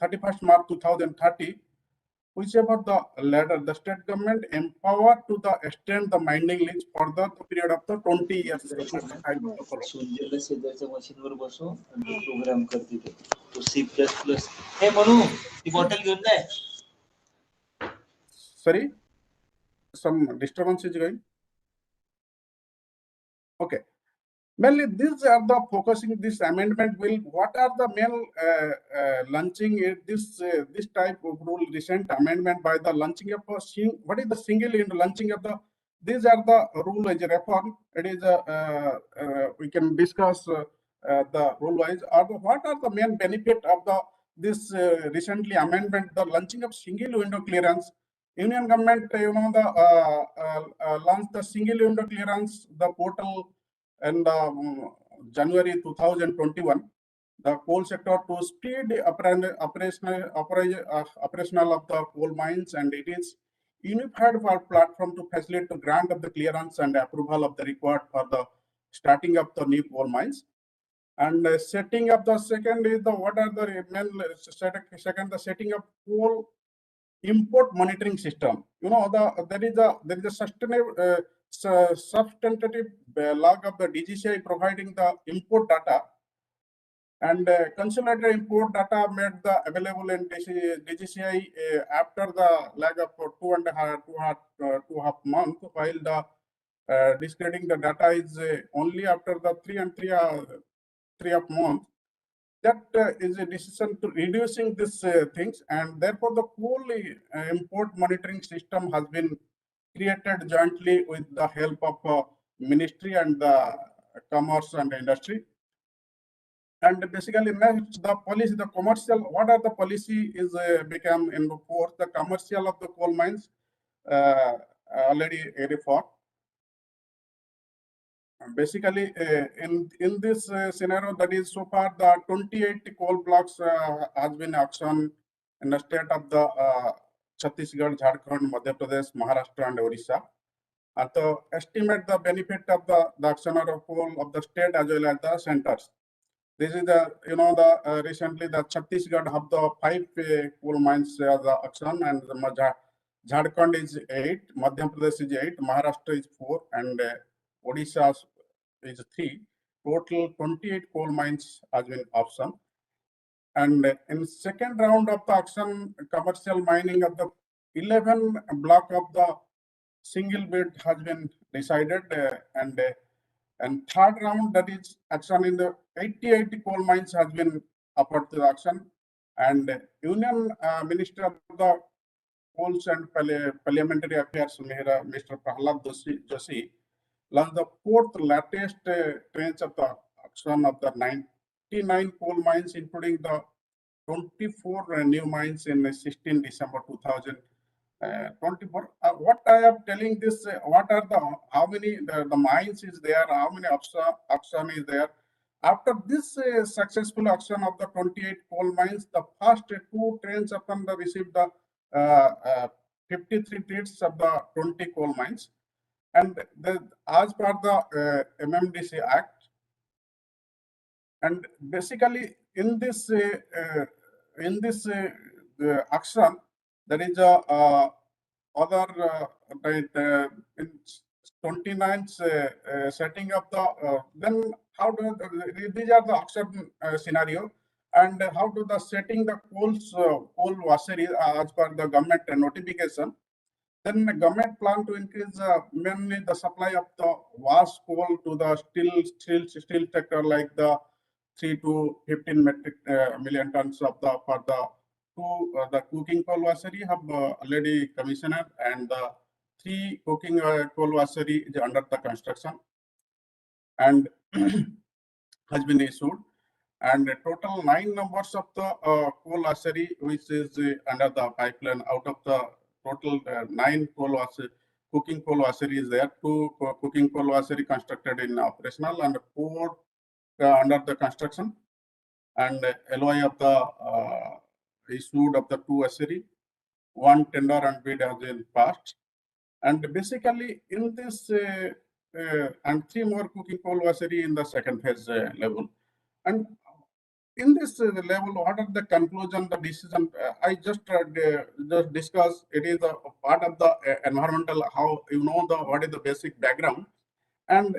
31st March 2030. Whichever the latter, the state government empowered to the extend the mining lease for the period of the 20 years. सूर्याला शेजारच्या मशीनवर बसव आणि programme करते तो C++. हे म्हणू ती bottle घेऊन जाय. Sorry, some disturbance is going. Okay. Mainly, these are the focusing this amendment will. What are the main launching this type of rule? Recent amendment by the launching of what is the single in launching of the. These are the rule as a reform. It is we can discuss the rule wise. What are the main benefit of this recently amendment? The launching of single window clearance. Union government, launched the single window clearance, the portal. And January 2021, the coal sector to speed operational of the coal mines, and it is unified for platform to facilitate the grant of the clearance and approval of the required for the starting of the new coal mines. And setting up the second is the what are the main second the setting up coal import monitoring system. You know there is a sustainable substantive log of the DGCI providing the import data, and consolidated import data made the available in DGCI after the lag of 2.5 months, while the discrediting the data is only after the 3 months. That is a decision to reducing these things, and therefore the whole import monitoring system has been created jointly with the help of ministry and the commerce and industry. And basically next the policy, the commercial, what are the policy is become in force, the commercial of the coal mines already referred. Basically, in this scenario, that is so far the 28 coal blocks has been auctioned in the state of the Chhattisgarh, Jharkhand, Madhya Pradesh, Maharashtra, and Odisha. And to estimate the benefit of the auctioner of coal of the state as well as the centers. This is the recently the Chhattisgarh have the 5 coal mines the auction, and the Jharkhand is 8, Madhya Pradesh is 8, Maharashtra is 4, and Odisha is 3. Total 28 coal mines has been auctioned. And in second round of the auction, commercial mining of the 11 block of the single bid has been decided, and third round, that is auction in the 88 coal mines has been offered to the auction, and Union Minister of the Coals and Parliamentary Affairs, Mr. Prahlad Joshi, launched the fourth latest tranche of the auction of the 99 coal mines, including the 24 new mines in 16 December 2024. What I am telling this, what are how many the mines is there, how many auction is there. After this successful auction of the 28 coal mines, the first 2 trains upon the received the 53 bids of the 20 coal mines, and as per the MMDC Act. And basically in this auction, there is a other in 29th setting up the then how do these are the auction scenario, and how do the setting the coal washery as per the government notification. Then the government plan to increase mainly the supply of the wash coal to the steel sector, like the 3 to 15 metric million tons of the for the cooking coal washery have already commissioned, and the 3 cooking coal washery is under the construction and has been issued, and total 9 numbers of the coal washery which is under the pipeline. Out of the total 9 cooking coal washery is there. 2 cooking coal washery constructed in operational, and 4 under the construction, and LOI of the issued of the 2 washery. 1 tender and bid has been passed, and basically in this and 3 more cooking coal washery in the second phase level. And in this level, what are the conclusion, the decision? I just discussed. It is a part of the environmental, how what is the basic background, and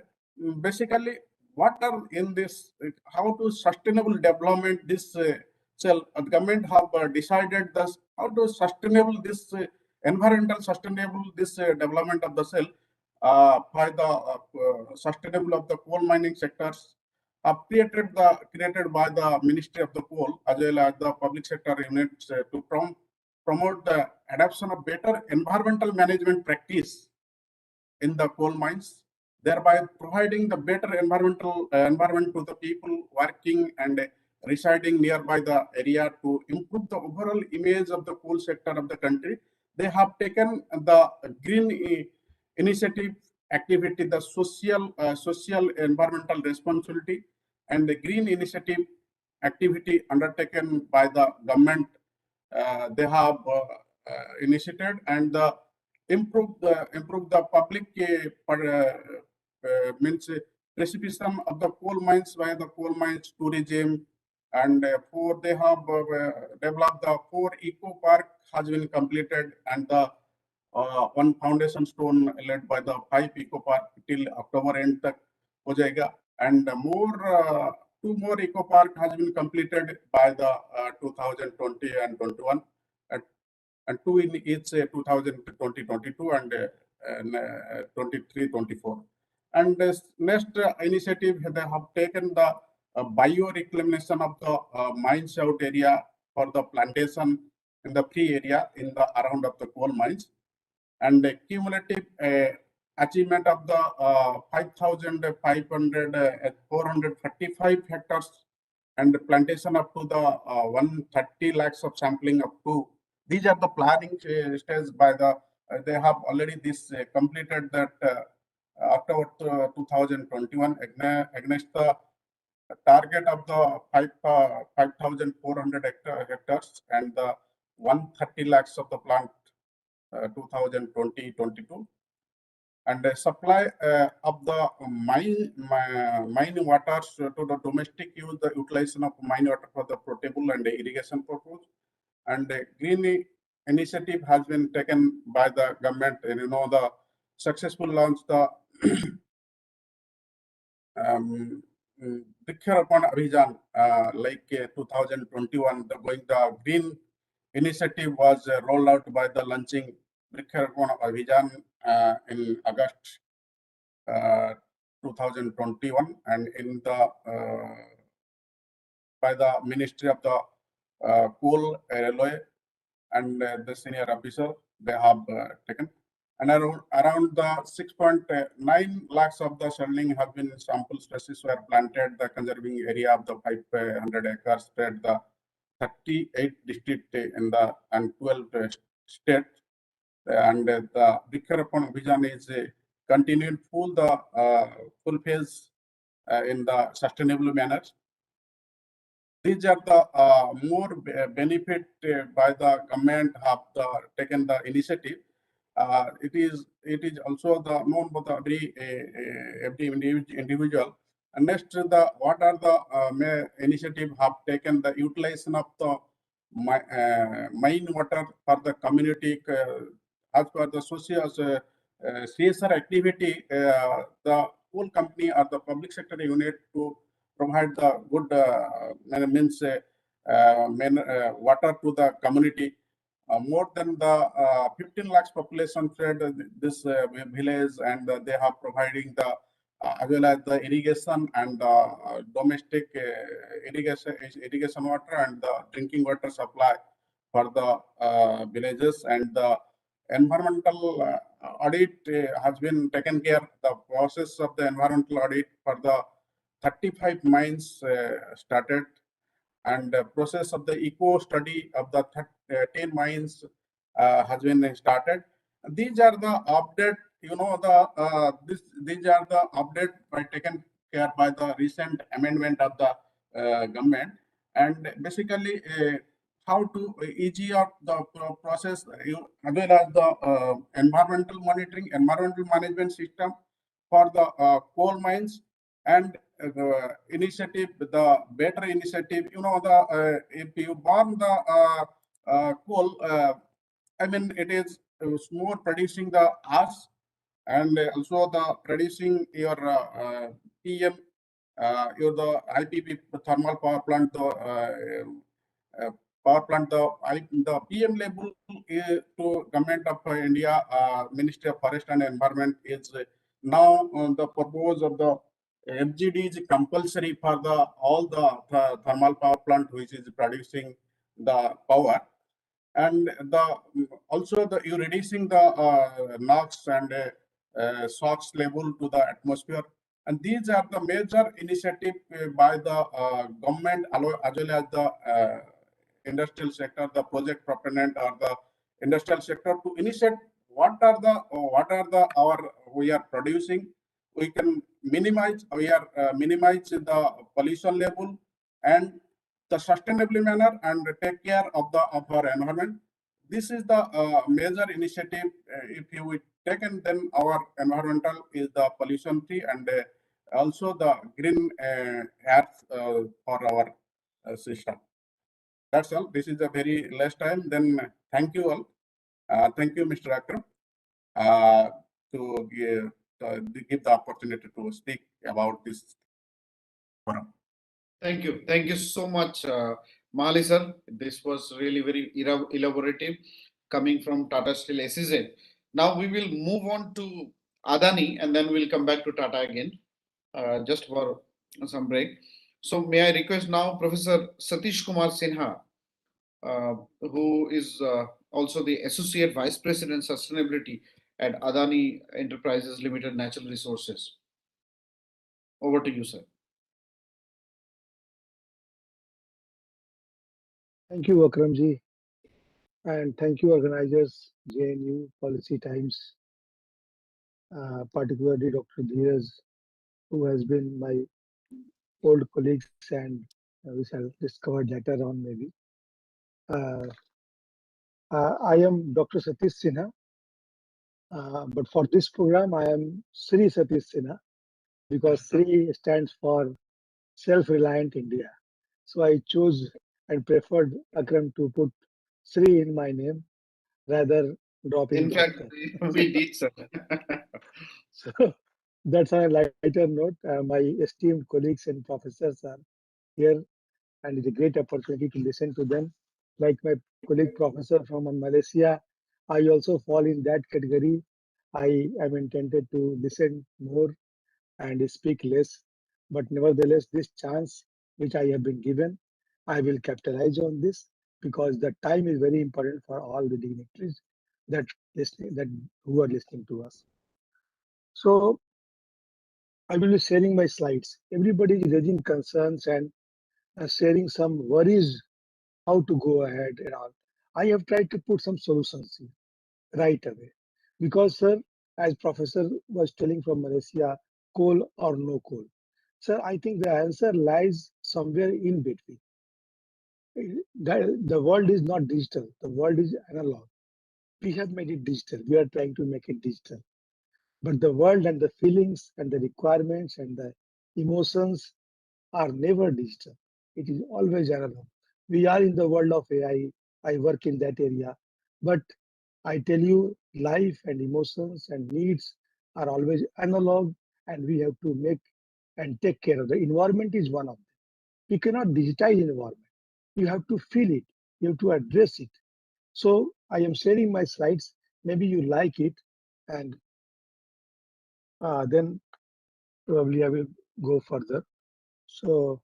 basically what are in this, how to sustainable development this cell. Government have decided this how to sustainable this environmental sustainable this development of the cell by the sustainable of the coal mining sectors created by the Ministry of the Coal as well as the public sector units to promote the adoption of better environmental management practice in the coal mines, thereby providing the better environment to the people working and residing nearby the area to improve the overall image of the coal sector of the country. They have taken the green initiative activity, the social environmental responsibility, and the green initiative activity undertaken by the government. They have initiated, and improve the public means precipitation of the coal mines by the coal mines tourism, and four they have developed the 4 eco park has been completed, and the one foundation stone laid by the 5 eco park till October end tak ho jayega, and two more eco park has been completed by the 2020 and 21, and two in each 2020-22 and 23-24. And this next initiative, they have taken the bio reclamation of the mines out area for the plantation in the free area in the around of the coal mines, and the cumulative achievement of the 435 hectares and the plantation up to the 130 lakhs of sampling up to. These are the planning stage by the, they have already this completed that October 2021 against the target of the 5,400 hectares and the 130 lakhs of the plant 2020-22, and the supply of the mine waters to the domestic use, the utilization of mine water for the potable and the irrigation purpose, and the green initiative has been taken by the government, and the successful launch the Vriksharopan Abhijan like 2021, the green initiative was rolled out by the launching Vriksharopan Abhijan in August 2021, and in the by the Ministry of the Coal, Railway, and the senior officer they have taken. And around the 6.9 lakhs of the seedling have been sample species were planted. The conserving area of the 500 acres spread the 38 districts in the and 12 states. And the Vriksharopan Abhijan is continued full phase in the sustainable manner. These are the more benefit by the government have taken the initiative. It is also the known by the every individual. And next, what are the initiative have taken the utilization of the mine water for the community as per the social CSR activity. The whole company or the public sector unit to provide the good water to the community. More than the 15 lakhs population spread this village, and they have providing the as well as the irrigation and domestic irrigation water and the drinking water supply for the villages, and the environmental audit has been taken care. The process of the environmental audit for the 35 mines started, and the process of the eco study of the 10 mines has been started. These are the update, these are the update by taken care by the recent amendment of the government, and basically how to easy up the process, as well as the environmental monitoring, environmental management system for the coal mines, and the initiative, the better initiative, if you burn the coal, I mean, it is more producing the ash, and also the producing your PM, your the IPP thermal power plant, the PM level to government of India, Ministry of Forest and Environment is now on the purpose of the FGD is compulsory for the all the thermal power plant which is producing the power, and the also the you reducing the NOx and SOx level to the atmosphere. And these are the major initiative by the government as well as the industrial sector, the project proponent or the industrial sector to initiate what are the our we are producing. We can minimize the pollution level and the sustainable manner, and take care of our environment. This is the major initiative. If you taken, then our environmental is the pollution free, and also the green hats for our system. That's all. This is a very last time. Then thank you all. Thank you, Mr. Akram, to give the opportunity to speak about this forum. Thank you. Thank you so much, Mahali sir. This was really very elaborative coming from Tata Steel SEZ. Now we will move on to Adani and then we'll come back to Tata again, just for some break. So may I request now Professor Satish Kumar Sinha, who is also the Associate Vice President Sustainability at Adani Enterprises Limited Natural Resources. Over to you, sir. Thank you, Akramji. And thank you, organizers, JNU, Policy Times, particularly Dr. Dheeraj, who has been my old colleagues and we shall discover later on maybe. I am Dr. Satish Sinha, but for this program, I am Sri Satish Sinha because Sri stands for Self-Reliant India. So I chose and preferred Akram to put Sri in my name rather dropping In fact, doctor. we did, sir. So that's on a lighter note. My esteemed colleagues and professors are here, and it's a great opportunity to listen to them. Like my colleague professor from Malaysia, I also fall in that category. I am intended to listen more and speak less, but nevertheless, this chance which I have been given, I will capitalize on this because the time is very important for all the dignitaries that listening, that who are listening to us. So I will be sharing my slides. Everybody is raising concerns and sharing some worries how to go ahead and all. I have tried to put some solutions here right away. Because, sir, as Professor was telling from Malaysia, coal or no coal. Sir, I think the answer lies somewhere in between. The world is not digital, the world is analog. We have made it digital, we are trying to make it digital. But the world and the feelings and the requirements and the emotions are never digital. It is always analog. We are in the world of AI. I work in that area. But I tell you, life and emotions and needs are always analog, and we have to make and take care of. The environment is one of them. You cannot digitize environment. You have to feel it. You have to address it. So I am sharing my slides. Maybe you like it, and then probably I will go further. So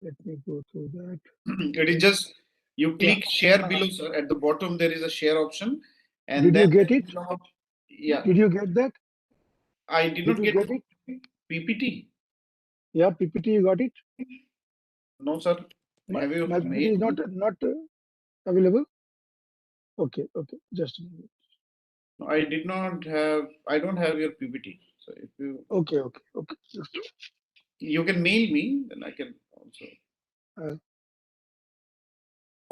let me go through that. It is just you Yeah. click share below, sir. At the bottom, there is a share option. And Did then you get it? Yeah. Did you get that? I did Did not you get get it? PPT. Yeah, PPT, you got it? No, sir. Have you My PPT made? is not available. Okay, just a minute. I did not have. I don't have your PPT. So if you Okay. you can mail me, then I can also. Uh,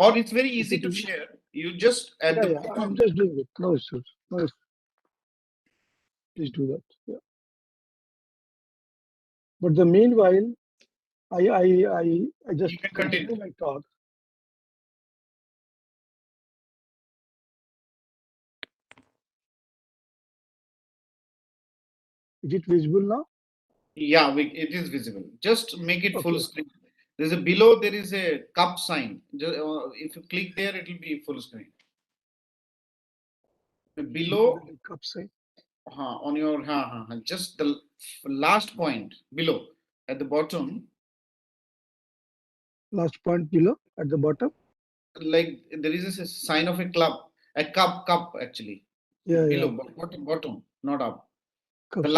Or it's very easy to PPT. share. You just at the Yeah, I'm bottom. just doing it. No issues. No issues. Please do that. Yeah. But the meanwhile, I just You can continue continue. my talk. Is it visible now? Yeah, it is visible. Just make it full Okay. screen. There's a below. There is a cup sign. If you click there, it will be full screen. Below Cup side. on your just the last point below at the bottom, Last point below at the bottom. like there is a sign of a club, a cup actually Yeah. below, bottom, not up. Cup The sign.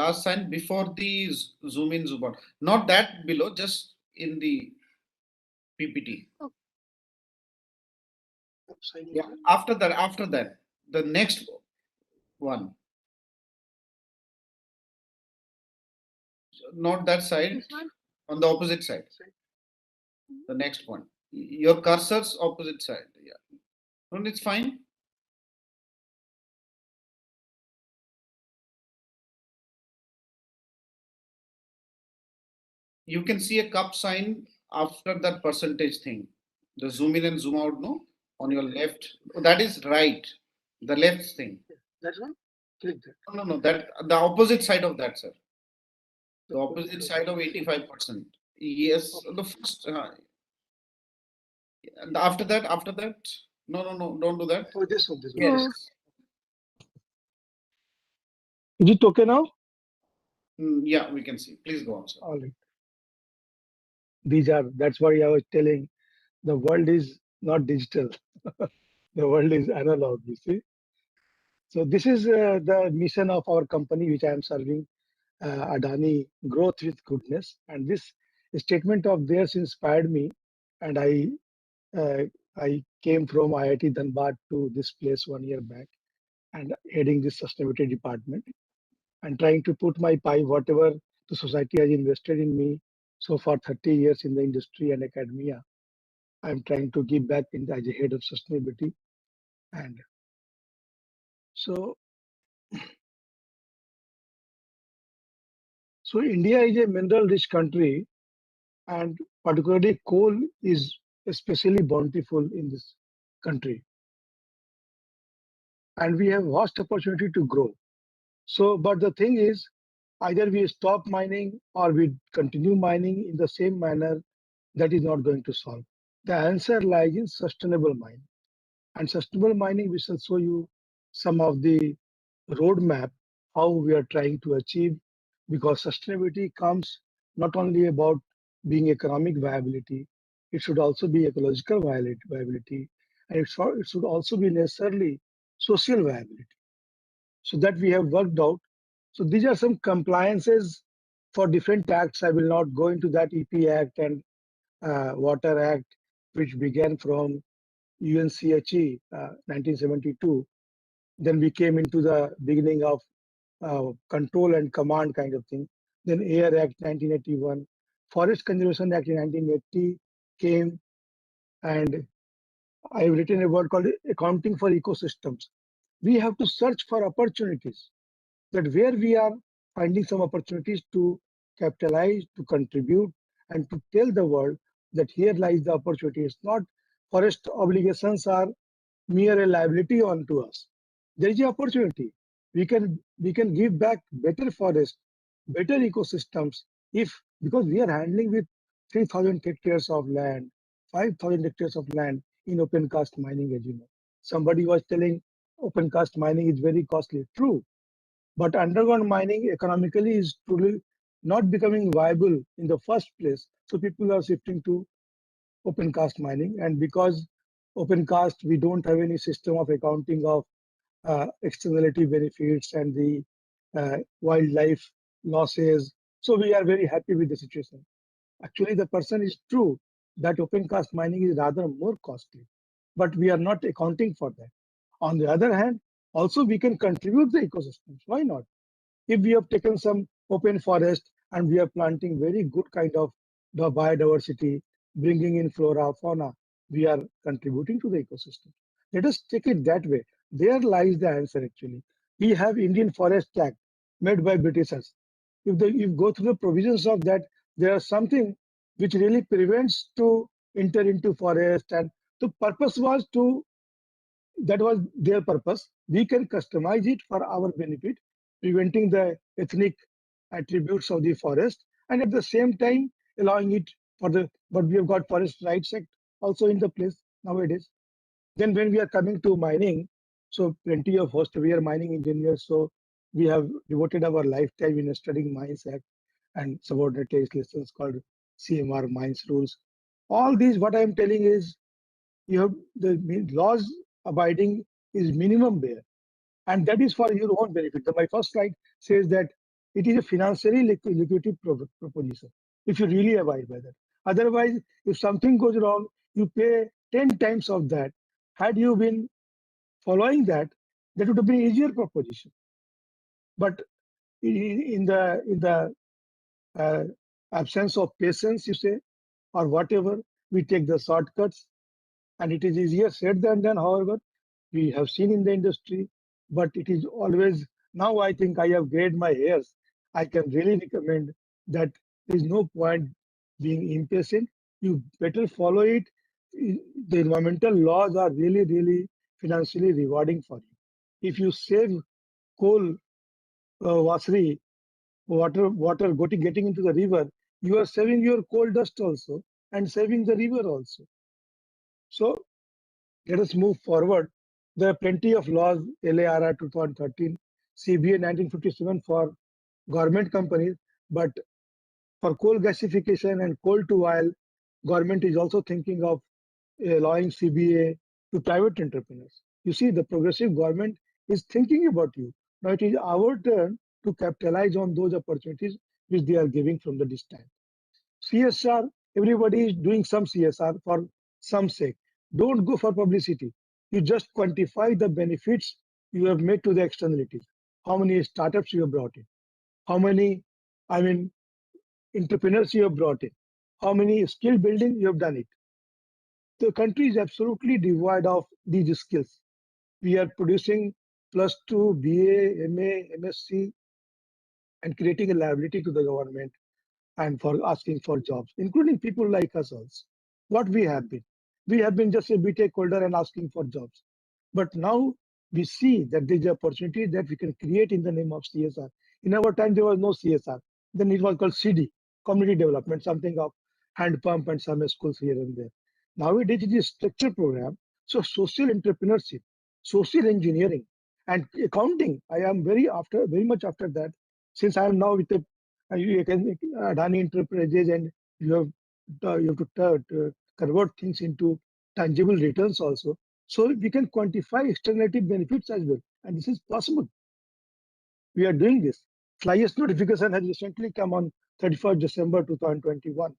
last sign before the zoom in zoom out, not that below, just in the PPT. Cup sign. Yeah. After that, the next one, not that side, This one. on the opposite side, the next one. Your cursor's opposite side. Yeah. No, it's fine. You can see a cup sign after that percentage thing. The zoom in and zoom out, no? On your left. That is right. The left thing. That's one. Click that. No. That the opposite side of that, sir. The opposite side of 85%. Yes. The first. After that. No. Don't do that. Oh, this one. Yes. Is it okay now? Yeah, we can see. Please go on, sir. All right. That's why I was telling, the world is not digital. The world is analog, you see. So this is the mission of our company, which I am serving, Adani Growth with Goodness. And this statement of theirs inspired me. And uh, I came from IIT Dhanbad to this place 1 year back and heading this sustainability department and trying to put my pie, whatever the society has invested in me so far 30 years in the industry and academia. I'm trying to give back as a head of sustainability. And so India is a mineral-rich country, and particularly coal is especially bountiful in this country. And we have vast opportunity to grow. So, but the thing is, either we stop mining or we continue mining in the same manner, that is not going to solve. The answer lies in sustainable mining. And sustainable mining, we shall show you some of the roadmap, how we are trying to achieve, because sustainability comes not only about being economic viability, it should also be ecological viability, and it should also be necessarily social viability. So that we have worked out. So these are some compliances for different acts. I will not go into that. EP Act and Water Act, which began from UNCHE 1972. Then we came into the beginning of control and command kind of thing. Then Air Act 1981, Forest Conservation Act in 1980 came, and I've written a word called accounting for ecosystems. We have to search for opportunities, that where we are finding some opportunities to capitalize, to contribute, and to tell the world that here lies the opportunity. It's not forest obligations are mere a liability onto us. There is an opportunity. We can give back better forest, better ecosystems, if because we are handling with 3,000 hectares of land, 5,000 hectares of land in open cast mining, as you know. Somebody was telling open cast mining is very costly. True, but underground mining economically is truly not becoming viable in the first place. So people are shifting to open cast mining, and because open cast, we don't have any system of accounting of externality benefits and the wildlife losses. So we are very happy with the situation. Actually, the person is true that open cast mining is rather more costly, but we are not accounting for that. On the other hand, also we can contribute the ecosystems. Why not? If we have taken some open forest and we are planting very good kind of the biodiversity, bringing in flora, fauna, we are contributing to the ecosystem. Let us take it that way. There lies the answer actually. We have Indian Forest Act made by Britishers. If you go through the provisions of that, there is something which really prevents to enter into forest, and the purpose was to, that was their purpose. We can customize it for our benefit, preventing the ethnic attributes of the forest, and at the same time allowing it for the. But we have got Forest Rights Act also in the place nowadays. Then when we are coming to mining, so plenty of us, we are mining engineers, so we have devoted our lifetime in studying Mines Act and subordinate lessons called CMR Mines Rules. All these, what I am telling is, you have the laws abiding is minimum there, and that is for your own benefit. My first slide says that it is a financially lucrative proposition if you really abide by that. Otherwise, if something goes wrong, you pay 10 times of that. Had you been following that, that would have been easier proposition. But in the absence of patience, you say, or whatever, we take the shortcuts, and it is easier said than done. However, we have seen in the industry, but it is always now. I think I have grayed my hairs. I can really recommend that there is no point being impatient. You better follow it. The environmental laws are really, really financially rewarding for you. If you save coal, Washery, water getting into the river, you are saving your coal dust also and saving the river also. So let us move forward. There are plenty of laws, LARR 2013, CBA 1957 for government companies, but for coal gasification and coal to oil, government is also thinking of allowing CBA to private entrepreneurs. You see, the progressive government is thinking about you. Now it is our turn to capitalize on those opportunities which they are giving from the distance. CSR, everybody is doing some CSR for some sake. Don't go for publicity. You just quantify the benefits you have made to the externalities. How many startups you have brought in? How many, entrepreneurs you have brought in? How many skill building you have done it? The country is absolutely devoid of these skills. We are producing +2, BA, MA, MSc, and creating a liability to the government and for asking for jobs, including people like us also. What we have been. We have been just a BTech holder and asking for jobs. But now we see that there is an opportunity that we can create in the name of CSR. In our time, there was no CSR. Then it was called CD, community development, something of hand pump and some schools here and there. Nowadays, it is a structure program. So social entrepreneurship, social engineering, and accounting. I am very much after that, since I am now with a you can Adani Enterprises, and you have to convert things into tangible returns also. So we can quantify externality benefits as well, and this is possible. We are doing this. Flyest notification has recently come on 31st December 2021,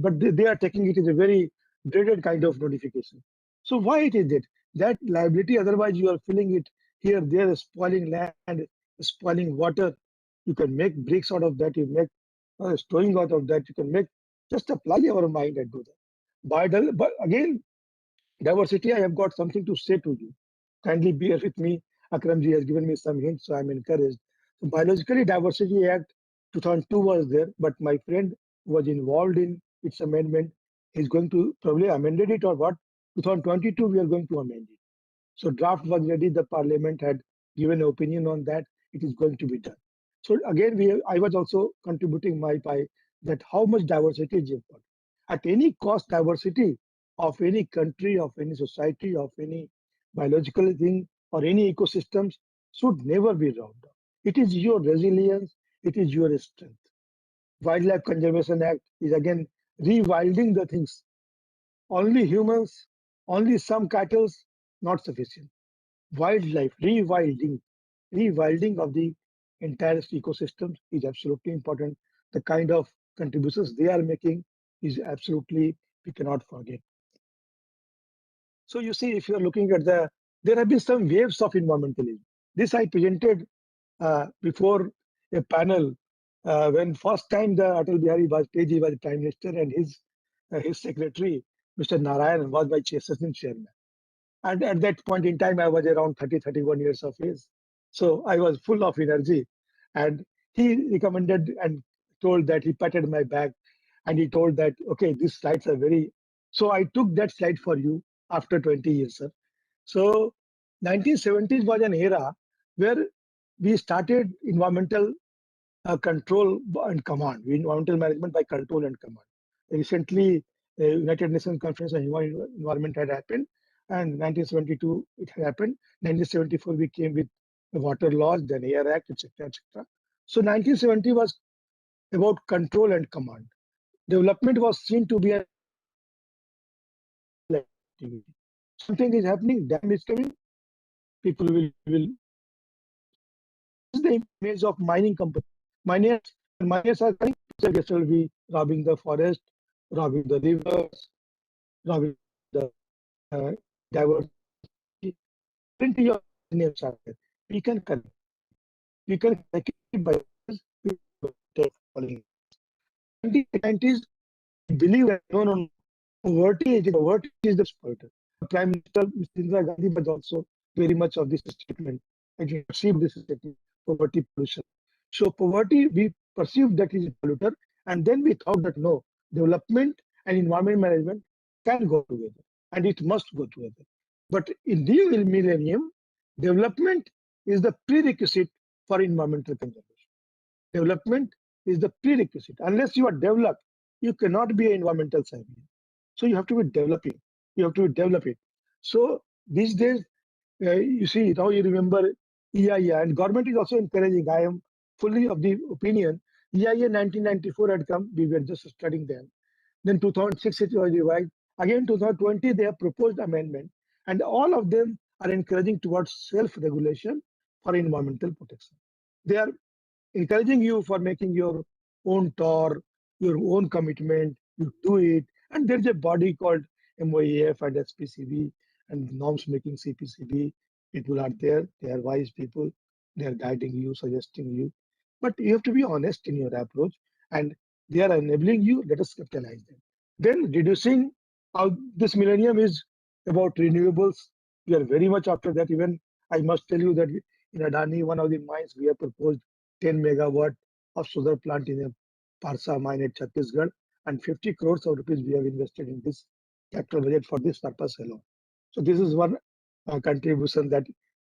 but they are taking it as a very dreaded kind of notification. So why it is that liability? Otherwise, you are filling it here, there, spoiling land, spoiling water. You can make bricks out of that. You make stowing out of that. You can make, just apply our mind and do that. But again, diversity, I have got something to say to you. Kindly bear with me. Akramji has given me some hints, so I'm encouraged. So Biologically Diversity Act 2002 was there, but my friend was involved in its amendment. He's going to probably amended it, or what? 2022, we are going to amend it. So draft was ready. The parliament had given an opinion on that. It is going to be done. So again, I was also contributing my pie that how much diversity is important. At any cost, diversity of any country, of any society, of any biological thing, or any ecosystems should never be robbed. It is your resilience. It is your strength. Wildlife Conservation Act is again rewilding the things. Only humans, only some cattle, not sufficient. Wildlife, rewilding of the entire ecosystem is absolutely important. The kind of contributions they are making is absolutely, we cannot forget. So you see, if you are looking at there have been some waves of environmentalism. This I presented before a panel when first time the Atal Bihari Vajpayee was the Prime Minister, and his secretary, Mr. Narayan, was my assistant chairman. And at that point in time, I was around 30, 31 years of age. So I was full of energy. And he recommended and told that he patted my back and he told that, okay, these slides are very. So I took that slide for you after 20 years, sir. So 1970s was an era where we started environmental control and command, environmental management by control and command. Recently, United Nations Conference on Environment had happened, and 1972 it happened. 1974 we came with the water laws, then Air Act, etc., etc. So 1970 was about control and command. Development was seen to be an activity. Something is happening, dam is coming, people will. This is the image of mining company. Miners are coming, they will be robbing the forest, robbing the rivers, robbing the diversity. Plenty of names are there. We can correct. We can correct it by following. 1990s, we believe that no, Poverty is the polluter. Prime Minister Mr. Indira Gandhi was also very much of this statement. And he perceived this statement, poverty pollution. So poverty, we perceived that is a polluter, and then we thought that no, development and environment management can go together, and it must go together. But in the new millennium, development is the prerequisite for environmental conservation. Development is the prerequisite. Unless you are developed, you cannot be an environmental scientist. So you have to be developing. You have to develop it. So these days, you see, now you remember EIA, and government is also encouraging. I am fully of the opinion. EIA 1994 had come. We were just studying then 2006 it was revised. Again 2020 they have proposed amendment, and all of them are encouraging towards self-regulation for environmental protection. They are encouraging you for making your own tour, your own commitment, you do it. And there's a body called MOEF and SPCB and norms making CPCB. People are there, they are wise people, they are guiding you, suggesting you. But you have to be honest in your approach, and they are enabling you, let us capitalize them. Then reducing this millennium is about renewables. We are very much after that. Even I must tell you that in Adani, one of the mines, we have proposed 10 megawatt of solar plant in a Parsa mine at Chhattisgarh, and 50 crores of rupees we have invested in this capital budget for this purpose alone. So this is one contribution that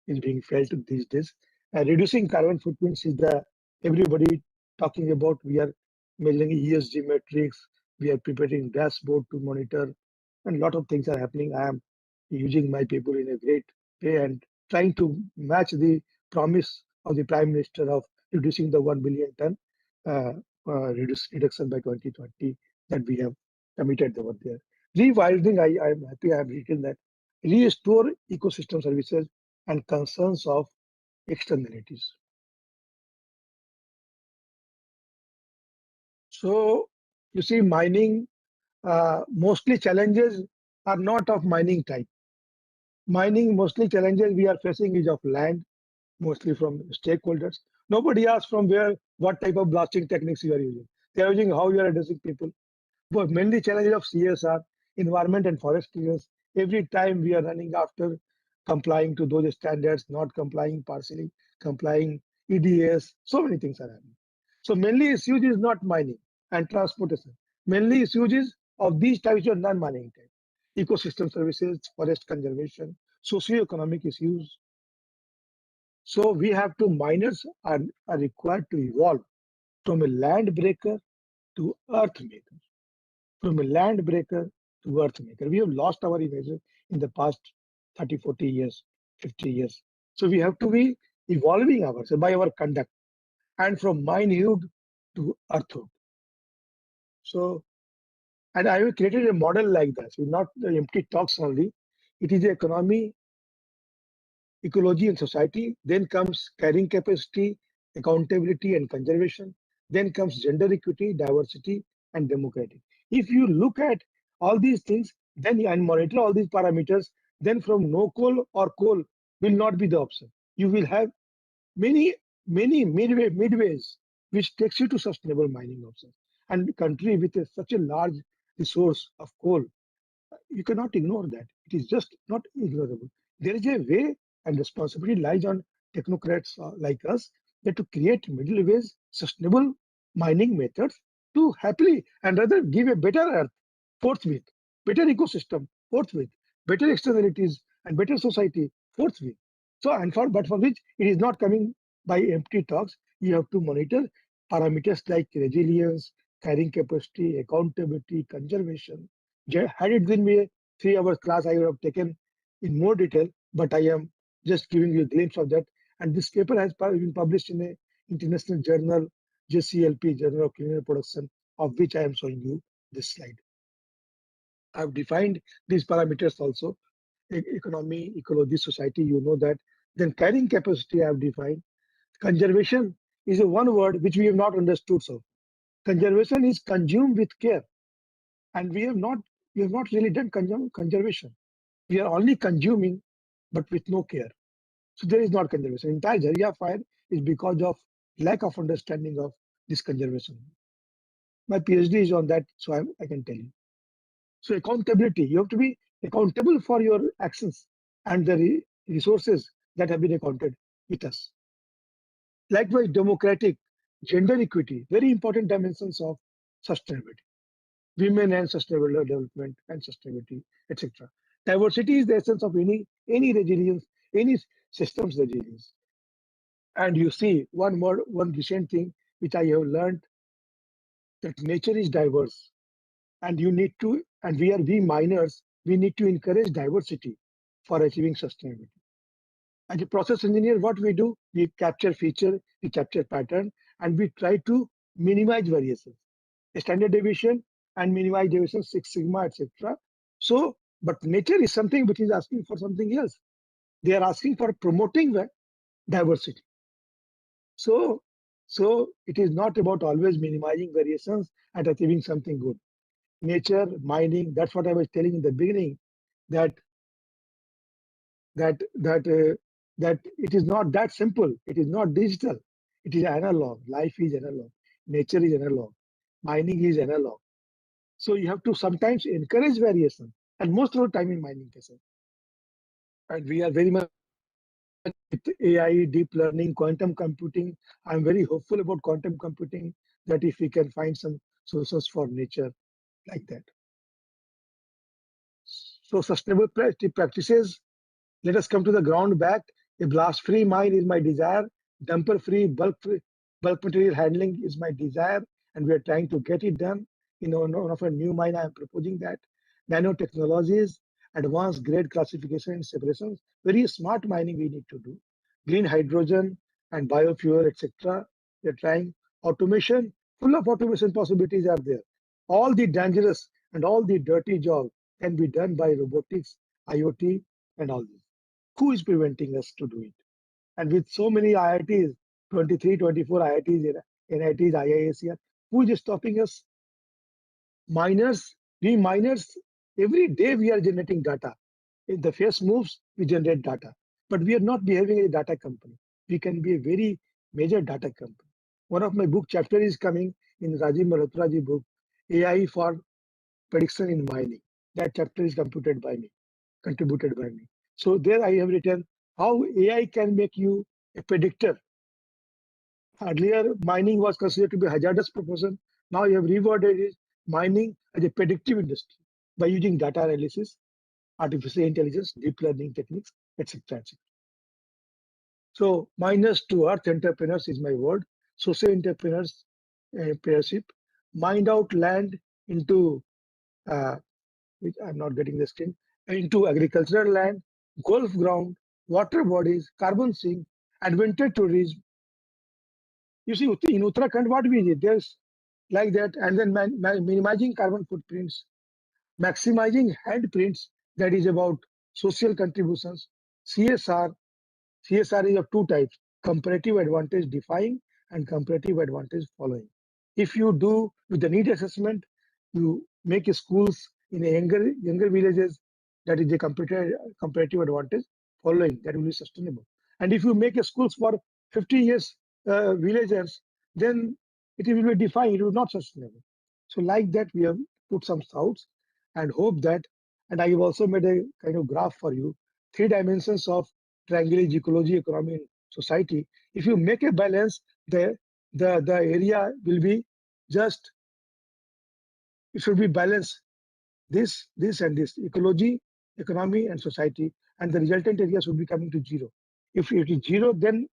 is being felt these days. Reducing carbon footprints is the everybody talking about. We are measuring ESG metrics. We are preparing dashboard to monitor, and a lot of things are happening. I am using my people in a great way and trying to match the promise of the Prime Minister of reducing the 1 billion ton reduction by 2020 that we have committed over there. Rewilding, I am happy I have written that. Restore ecosystem services and concerns of externalities. So you see, mining, mostly challenges are not of mining type. Mining, mostly challenges we are facing is of land, mostly from stakeholders. Nobody asks from where, what type of blasting techniques you are using. They are using how you are addressing people. But mainly challenges of CSR, environment and forest clearance. Every time we are running after complying to those standards, not complying partially, complying EDS, so many things are happening. So mainly issues is not mining and transportation. Mainly issues is of these types of non-mining type. Ecosystem services, forest conservation, socio-economic issues. So we have to, miners are required to evolve from a land breaker to earth maker. From a land breaker to earth maker. We have lost our image in the past 30, 40 years, 50 years. So we have to be evolving ourselves by our conduct, and from minehood to earthhood. So, and I have created a model like that. So not the empty talks only. It is the economy, ecology and society. Then comes carrying capacity, accountability and conservation. Then comes gender equity, diversity and democratic. If you look at all these things, then and monitor all these parameters, then from no coal or coal will not be the option. You will have many midways which takes you to sustainable mining options. And country with such a large resource of coal, you cannot ignore that. It is just not ignorable. There is a way, and responsibility lies on technocrats like us that to create middle ways, sustainable mining methods to happily and rather give a better earth forthwith, better ecosystem forthwith, better externalities and better society forthwith. So, and for but for which it is not coming by empty talks. You have to monitor parameters like resilience, carrying capacity, accountability, conservation. Had it been me a 3 hours class, I would have taken in more detail, but I am just giving you a glimpse of that. And this paper has been published in a international journal, JCLP, Journal of Criminal Production, of which I am showing you this slide. I have defined these parameters also. Economy, ecology, society, you know that. Then carrying capacity I have defined. Conservation is a one word which we have not understood so. Conservation is consumed with care. And we have not really done conservation. We are only consuming, but with no care. So there is not conservation. Entire Jharia fire is because of lack of understanding of this conservation. My PhD is on that, so I can tell you. So accountability, you have to be accountable for your actions and the resources that have been accounted with us. Likewise, democratic, gender equity, very important dimensions of sustainability. Women and sustainable development and sustainability, etc. Diversity is the essence of any resilience, any system's resilience. And you see one recent thing which I have learned, that nature is diverse, and you need to, and we miners, we need to encourage diversity for achieving sustainability. As a process engineer, what we do, we capture feature, we capture pattern, and we try to minimize variations, standard deviation and minimize deviation, Six Sigma, etc. So, but nature is something which is asking for something else. They are asking for promoting the diversity. So it is not about always minimizing variations and achieving something good. Nature, mining, that's what I was telling in the beginning, that it is not that simple. It is not digital. It is analog. Life is analog. Nature is analog. Mining is analog. So you have to sometimes encourage variation, and most of the time in mining cases. And we are very much with AI, deep learning, quantum computing. I'm very hopeful about quantum computing, that if we can find some sources for nature like that. So sustainable practices, let us come to the ground back. A blast-free mine is my desire. Dumper-free, bulk material handling is my desire, and we are trying to get it done. In one of a new mine, I am proposing that. Nanotechnologies, advanced grade classification and separations, very smart mining we need to do. Green hydrogen and biofuel, etc. We are trying automation. Full of automation possibilities are there. All the dangerous and all the dirty jobs can be done by robotics, IoT, and all this. Who is preventing us to do it? And with so many IITs, 23, 24 IITs, NITs, IIS here, who is stopping us? Miners, every day we are generating data. If the face moves, we generate data. But we are not behaving as a data company. We can be a very major data company. One of my book chapter is coming in Rajiv Malhotra's book, AI for Prediction in Mining. That chapter is contributed by me. So there I have written how AI can make you a predictor. Earlier, mining was considered to be a hazardous profession. Now you have reworded it, mining as a predictive industry by using data analysis, artificial intelligence, deep learning techniques, etc. So miners to earth entrepreneurs is my word. Social entrepreneurship, mined out land into which I'm not getting the screen, into agricultural land, golf ground, water bodies, carbon sink, adventure tourism. You see, in Uttarakhand, what we did, there's like that, and then minimizing carbon footprints, maximizing handprints, that is about social contributions. CSR is of two types, comparative advantage defying and comparative advantage following. If you do with the need assessment, you make schools in a younger villages, that is the comparative advantage following, that will be sustainable. And if you make a schools for 50 years villagers, then it will be defined, it will not sustainable. So like that, we have put some thoughts and hope that, and I have also made a kind of graph for you, 3 dimensions of triangular ecology, economy, and society. If you make a balance, the area will be just, it should be balanced, this and this, ecology, economy, and society, and the resultant area should be coming to 0. If it is 0, then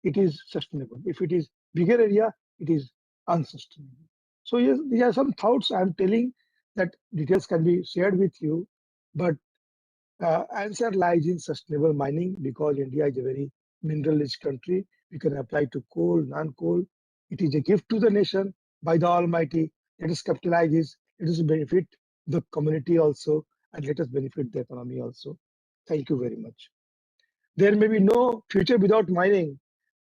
it is sustainable. If it is bigger area, it is unsustainable. So yes, these are some thoughts I'm telling, that details can be shared with you, but answer lies in sustainable mining, because India is a very mineral-rich country. We can apply to coal, non-coal. It is a gift to the nation by the Almighty. Let us capitalize this. Let us benefit the community also, and let us benefit the economy also. Thank you very much. There may be no future without mining,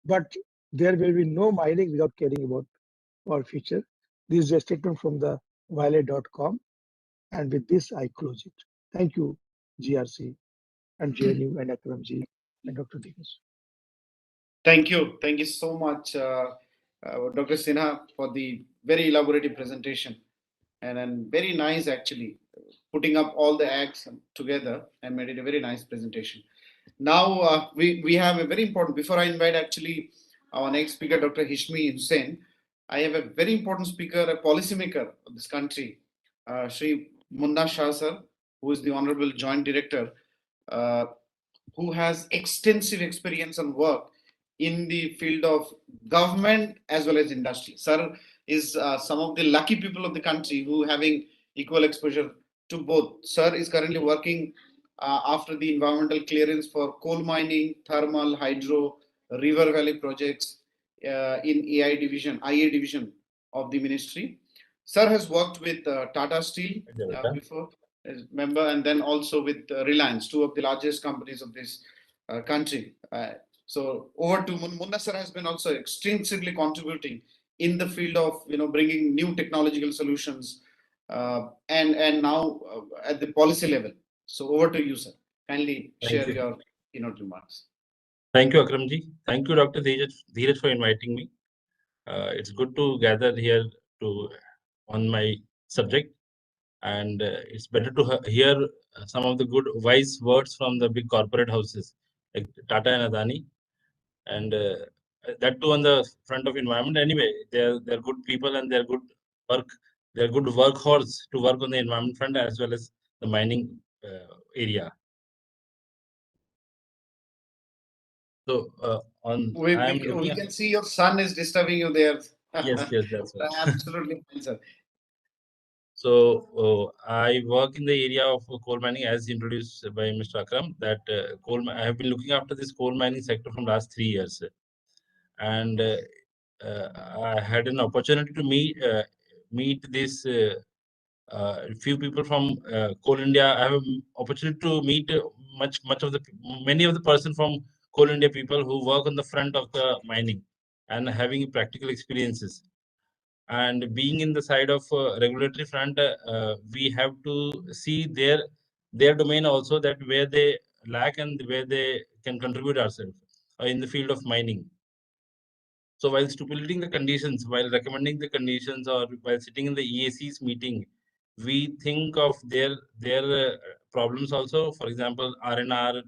but there will be no mining without caring about our future. This is a statement from the violet.com, and with this I close it. Thank you, GRC and JNU and Akramji and Dr. Dinesh. Thank you. Thank you so much, Dr. Sinha, for the very elaborative presentation, and very nice actually. putting up all the acts together and made it a very nice presentation. Now we have a very important, before I invite actually our next speaker, Dr. Hishmi Hussain, I have a very important speaker, a policymaker of this country, Sri Munna Shah sir, who is the Honorable Joint Director, who has extensive experience and work in the field of government as well as industry. Sir is some of the lucky people of the country who having equal exposure to both. Sir is currently working after the environmental clearance for coal mining, thermal, hydro, river valley projects in IA division of the ministry. Sir has worked with Tata Steel before as member, and then also with Reliance, two of the largest companies of this country. So over to Munna sir has been also extensively contributing in the field of bringing new technological solutions and now at the policy level. So over to you, sir. Kindly share your keynote remarks. Thank you, Akramji. Thank you, Dr. Dheeraj, for inviting me. It's good to gather here on my subject, and it's better to hear some of the good, wise words from the big corporate houses like Tata and Adani, and that too on the front of environment. Anyway, they're good people and they're good work. They're good workhorse to work on the environment front as well as the mining area. So we can see your son is disturbing you there. Yes, that's right. Absolutely fine, sir. So I work in the area of coal mining, as introduced by Mr. Akram. That I have been looking after this coal mining sector from last 3 years, and I had an opportunity to meet this few people from Coal India. I have an opportunity to meet many of the person from Coal India people who work on the front of the mining and having practical experiences. And being in the side of regulatory front, we have to see their domain also, that where they lack and where they can contribute ourselves in the field of mining. So while stipulating the conditions, while recommending the conditions, or while sitting in the EAC's meeting, we think of their problems also. For example, R&R,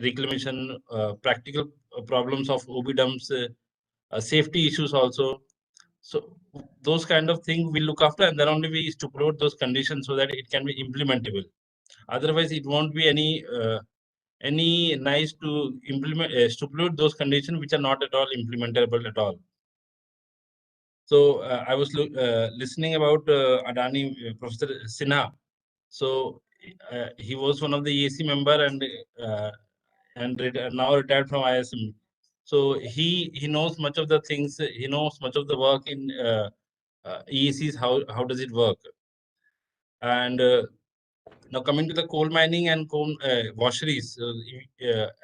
reclamation, practical problems of OB dumps, safety issues also. So those kind of things we look after, and then only we stipulate those conditions so that it can be implementable. Otherwise, it won't be any nice to implement stipulate those conditions which are not at all implementable at all. So I was listening about Adani, Professor Sinha. So he was one of the EAC member and now retired from ISM. So he knows much of the things. He knows much of the work in EACs. How does it work? And now coming to the coal mining and coal washeries,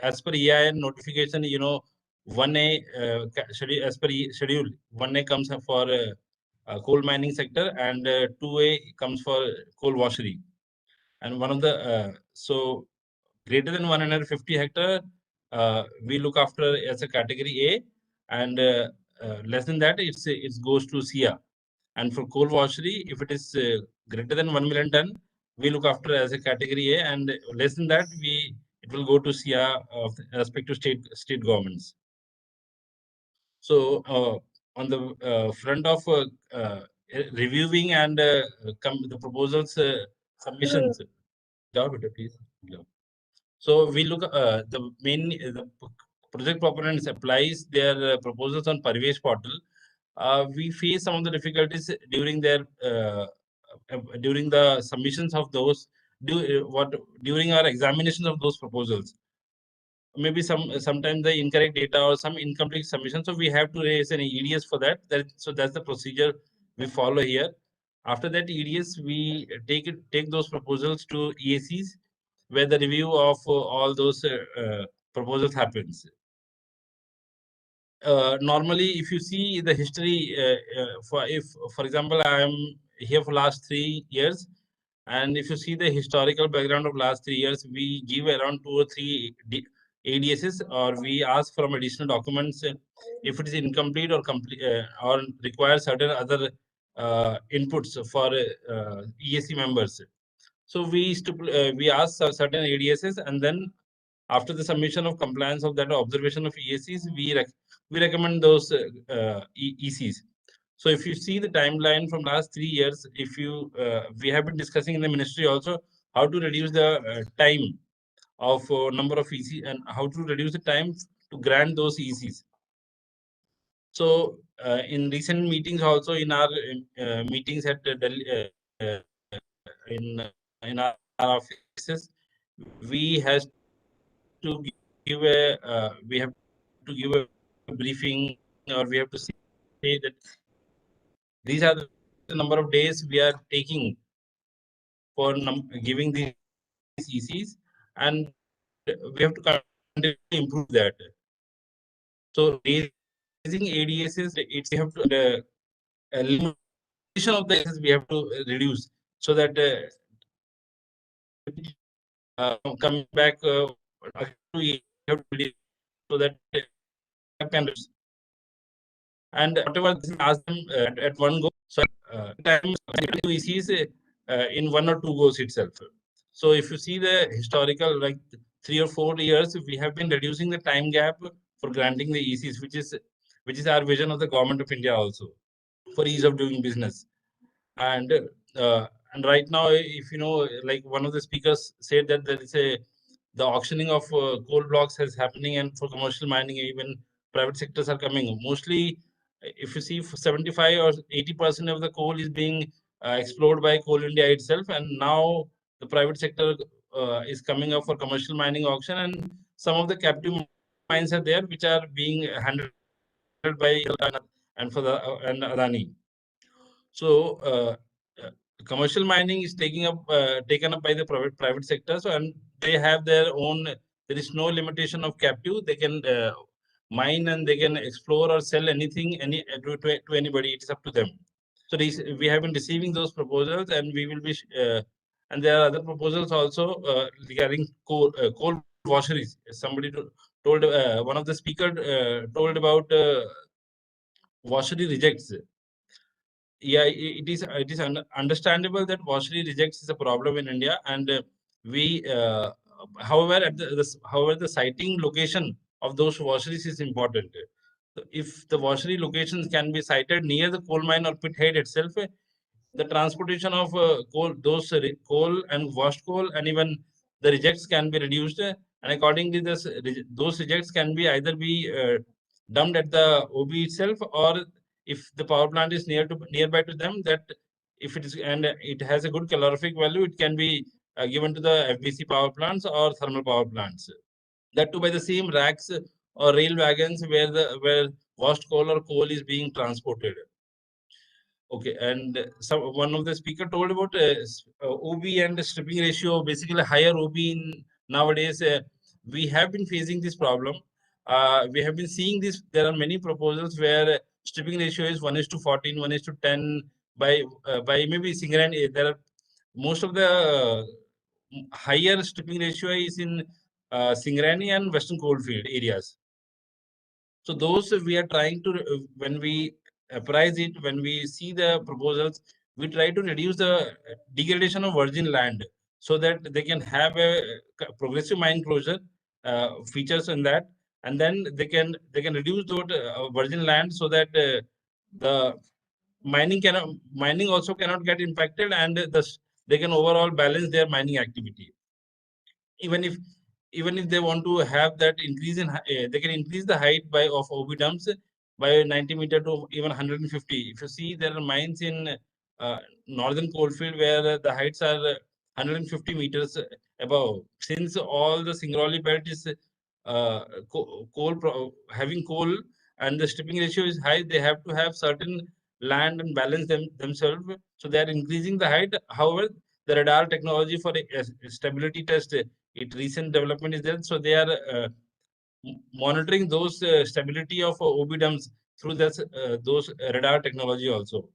as per EIN notification, 1A schedule, as per schedule, 1A comes for coal mining sector, and 2A comes for coal washery. And one of the so greater than 150 hectare, we look after as a category A, and less than that, it goes to SIA. And for coal washery, if it is greater than 1 million ton, we look after as a category A, and less than that, it will go to SIA of respective state governments. So on the front of reviewing and the proposals submissions, please. So we look the project proponents applies their proposals on Parivesh portal. We face some of the difficulties during during the submissions of those during our examinations of those proposals. Maybe sometimes the incorrect data or some incomplete submission. So we have to raise an EDS for that. So that's the procedure we follow here. After that EDS, we take those proposals to EACs, where the review of all those proposals happens. Normally, if you see the history, for example, I am here for last 3 years, and if you see the historical background of last 3 years, we give around 2 or 3 ADSs, or we ask from additional documents if it is incomplete or complete or requires certain other inputs for EAC members. So we asked certain ADSs, and then after the submission of compliance of that observation of EACs, we recommend those ECs. So if you see the timeline from last 3 years, we have been discussing in the ministry also how to reduce the time of number of ECs and how to reduce the time to grant those ECs. So in recent meetings also, in our meetings at Delhi, in our offices, we have to give a briefing, or we have to say that these are the number of days we are taking for giving these ECs, and we have to continue to improve that. So raising ADSs, we have to limitation of the ADSs we have to reduce, so that coming back we have to reduce, so that can reduce. And whatever ask them at one go, so time ECs in 1 or 2 goes itself. So if you see the historical, like 3 or 4 years, we have been reducing the time gap for granting the ECs, which is our vision of the government of India also, for ease of doing business. And right now, if you know, like one of the speakers said that there is the auctioning of coal blocks is happening, and for commercial mining, even private sectors are coming. Mostly, if you see, 75 or 80% of the coal is being explored by Coal India itself, and now the private sector is coming up for commercial mining auction, and some of the captive mines are there which are being handled by and Adani. So commercial mining is taken up by the private sector, so, and they have their own. There is no limitation of captive. They can mine, and they can explore or sell anything to anybody. It is up to them. So we have been receiving those proposals, and we will be. And there are other proposals also regarding coal washeries. Somebody told one of the speaker told about washery rejects. Yeah, it is understandable that washery rejects is a problem in India, and however, the siting location of those washeries is important. So if the washery locations can be sited near the coal mine or pit head itself, the transportation of coal and washed coal, and even the rejects can be reduced, and accordingly, those rejects can be either be dumped at the OB itself, or if the power plant is nearby to them, that if it is and it has a good calorific value, it can be given to the FBC power plants or thermal power plants. That too by the same racks or rail wagons where washed coal or coal is being transported. Okay, and one of the speaker told about OB and stripping ratio, basically higher OB in nowadays. We have been facing this problem. We have been seeing this. There are many proposals where stripping ratio is 1:14, 1:10 by maybe Sinha. There are most of the higher stripping ratio is in Singarani and Western Coalfield areas. So those we are trying to, when we appraise it, when we see the proposals, we try to reduce the degradation of virgin land, so that they can have a progressive mine closure features in that, and then they can reduce those virgin land, so that the mining also cannot get impacted, and they can overall balance their mining activity. Even if they want to have that increase in, they can increase the height of OB dumps by 90 meter to even 150. If you see, there are mines in northern coalfield where the heights are 150 meters above. Since all the Singrauli belt is having coal, and the stripping ratio is high, they have to have certain land and balance themselves. So they are increasing the height. However, the radar technology for a stability test, recent development is there. So they are monitoring those stability of OB dumps through those radar technology also.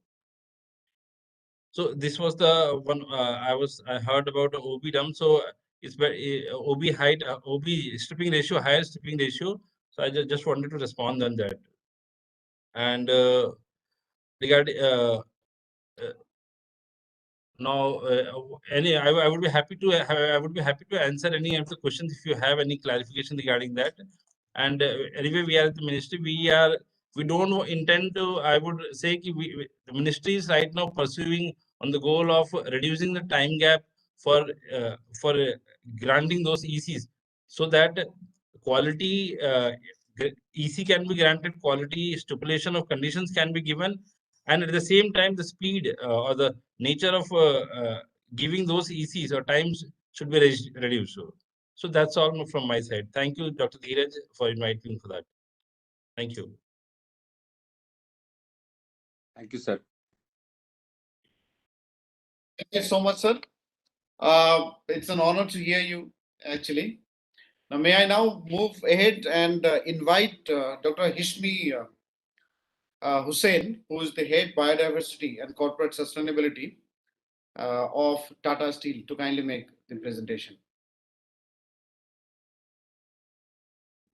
So this was the one I heard about OB dump. So it's OB height, OB stripping ratio, higher stripping ratio. So I just wanted to respond on that. And regarding now, I would be happy to answer any of the questions if you have any clarification regarding that. And anyway, we are at the ministry. We don't intend to. I would say the ministry is right now pursuing on the goal of reducing the time gap for granting those ECs, so that quality EC can be granted, quality stipulation of conditions can be given, and at the same time the speed or the nature of giving those ECs or times should be reduced. So that's all from my side. Thank you, Dr. Dheeraj, for inviting me for that. Thank you. Thank you, sir. Thank you so much, sir. It's an honor to hear you, actually. Now, may I now move ahead and invite Dr. Hishmi Hussain, who is the head biodiversity and corporate sustainability of Tata Steel, to kindly make the presentation.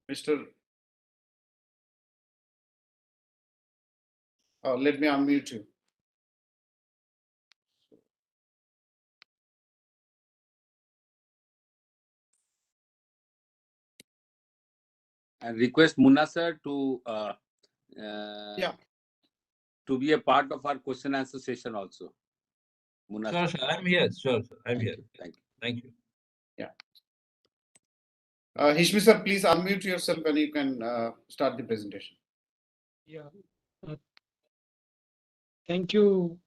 Mr. Let me unmute you. And request Munna sir to to be a part of our question answer session also. Munna Sure, sir. sure. I'm here. Sure, sir. I'm here. Thank you. Thank you. Yeah. Hishmi sir, please unmute yourself and you can start the presentation. Yeah. Thank you,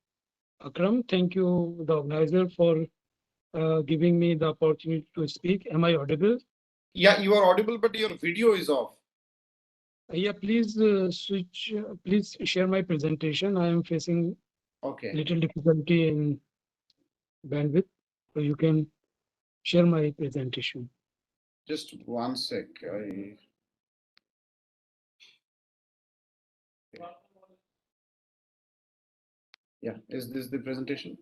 Akram. Thank you, the organizer, for giving me the opportunity to speak. Am I audible? Yeah, you are audible, but your video is off. Yeah, please switch. Please share my presentation. I am facing little difficulty in bandwidth, so you can share my presentation. Just one sec. Yeah, is this the presentation?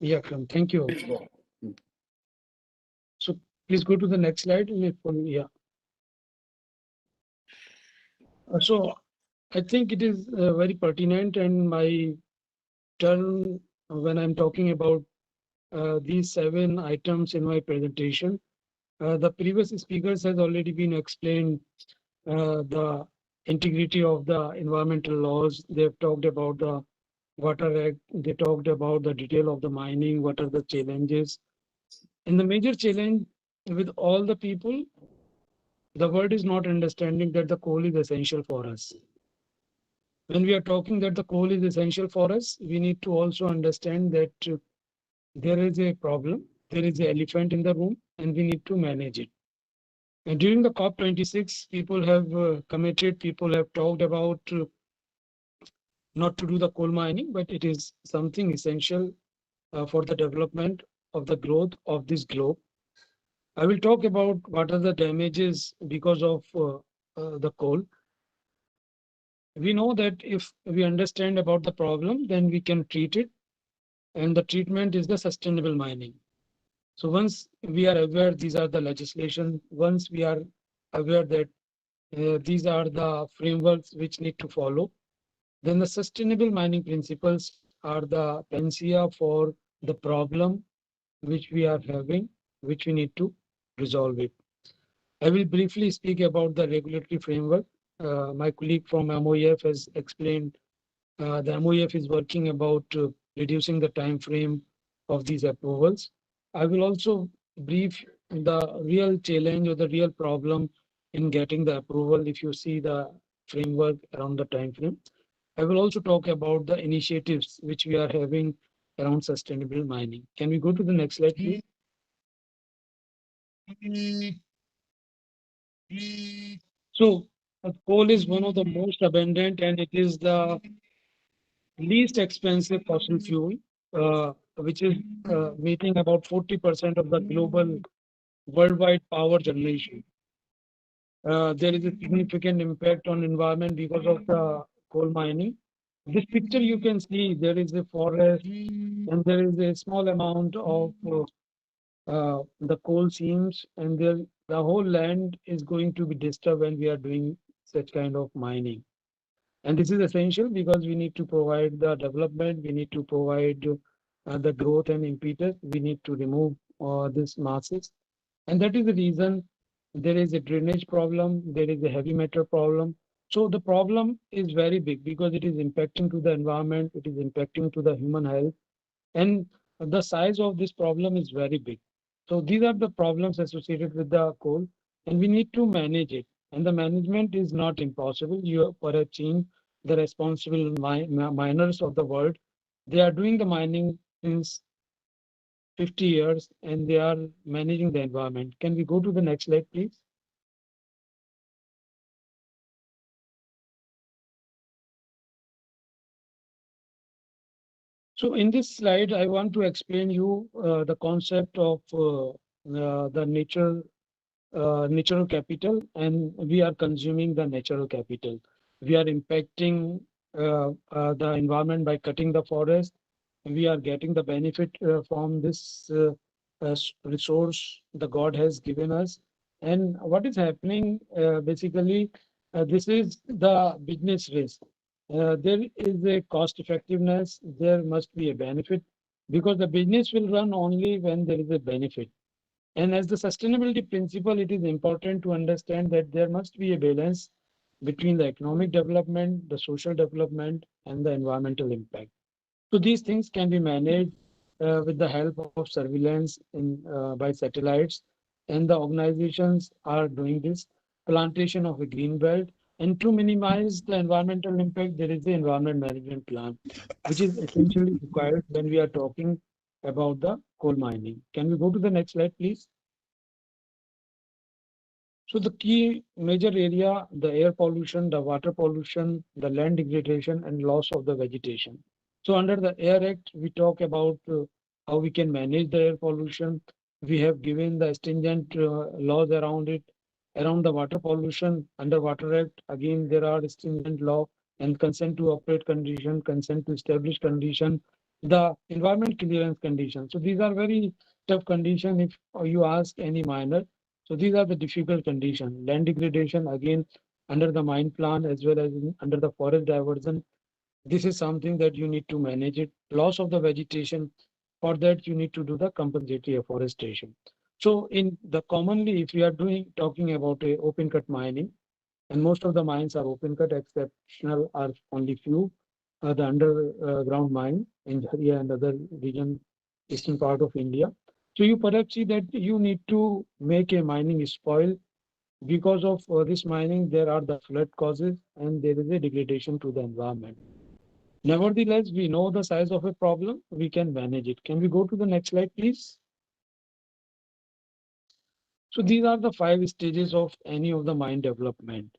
Yeah, Akram. Thank you. Please go. So please go to the next slide. Yeah. So I think it is very pertinent, and my turn when I'm talking about these 7 items in my presentation. The previous speakers has already been explained the integrity of the environmental laws. They've talked about the Water Act. They talked about the detail of the mining. What are the challenges? And the major challenge with all the people, the world is not understanding that the coal is essential for us. When we are talking that the coal is essential for us, we need to also understand that there is a problem, there is an elephant in the room, and we need to manage it. And during the COP26, people have committed, people have talked about not to do the coal mining, but it is something essential for the development of the growth of this globe. I will talk about what are the damages because of the coal. We know that if we understand about the problem, then we can treat it. And the treatment is the sustainable mining. So once we are aware these are the legislation, once we are aware that these are the frameworks which need to follow, then the sustainable mining principles are the panacea for the problem which we are having, which we need to resolve it. I will briefly speak about the regulatory framework. My colleague from MOEF has explained the MOEF is working about reducing the time frame of these approvals. I will also brief the real challenge or the real problem in getting the approval if you see the framework around the time frame. I will also talk about the initiatives which we are having around sustainable mining. Can we go to the next slide, please? So coal is one of the most abundant and it is the least expensive fossil fuel, which is meeting about 40% of the global worldwide power generation. There is a significant impact on environment because of the coal mining. This picture you can see there is a forest and there is a small amount of the coal seams and the whole land is going to be disturbed when we are doing such kind of mining. And this is essential because we need to provide the development, we need to provide the growth and impetus, we need to remove these masses. And that is the reason there is a drainage problem, there is a heavy metal problem. So the problem is very big because it is impacting to the environment, it is impacting to the human health, and the size of this problem is very big. So these are the problems associated with the coal, and we need to manage it. And the management is not impossible. You have perhaps seen the responsible miners of the world. They are doing the mining since 50 years and they are managing the environment. Can we go to the next slide, please? So in this slide, I want to explain you the concept of the natural capital, and we are consuming the natural capital. We are impacting the environment by cutting the forest. We are getting the benefit from this resource the God has given us. And what is happening basically, this is the business risk. There is a cost effectiveness, there must be a benefit because the business will run only when there is a benefit. And as the sustainability principle, it is important to understand that there must be a balance between the economic development, the social development, and the environmental impact. So these things can be managed with the help of surveillance by satellites, and the organizations are doing this plantation of a green belt. And to minimize the environmental impact, there is the environment management plan, which is essentially required when we are talking about the coal mining. Can we go to the next slide, please? So the key major area, the air pollution, the water pollution, the land degradation, and loss of the vegetation. So under the Air Act, we talk about how we can manage the air pollution. We have given the stringent laws around it. Around the water pollution, under Water Act, again, there are stringent law and consent to operate condition, consent to establish condition, the environment clearance condition. So these are very tough condition if you ask any miner. So these are the difficult conditions. Land degradation, again, under the mine plan as well as under the forest diversion. This is something that you need to manage it. Loss of the vegetation. For that, you need to do the compensatory afforestation. So in the commonly, if we are talking about a open cut mining, and most of the mines are open cut, exceptional are only few. The underground mine in Jharia and other region, eastern part of India. So you perhaps see that you need to make a mining spoil. Because of this mining, there are the flood causes and there is a degradation to the environment. Nevertheless, we know the size of a problem, we can manage it. Can we go to the next slide, please? So these are the 5 stages of any of the mine development.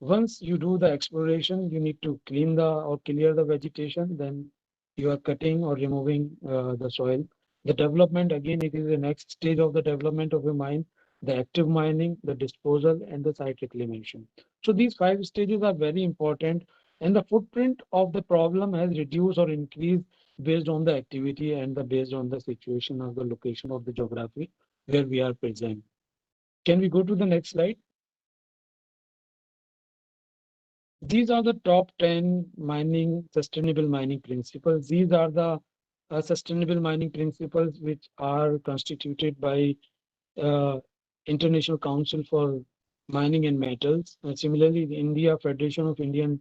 Once you do the exploration, you need to clean or clear the vegetation, then you are cutting or removing the soil. The development, again, it is the next stage of the development of a mine, the active mining, the disposal, and the site reclamation. So these 5 stages are very important, and the footprint of the problem has reduced or increased based on the activity and based on the situation of the location of the geography where we are present. Can we go to the next slide? These are the top 10 sustainable mining principles. These are the sustainable mining principles which are constituted by International Council for Mining and Metals. Similarly, the India Federation of Indian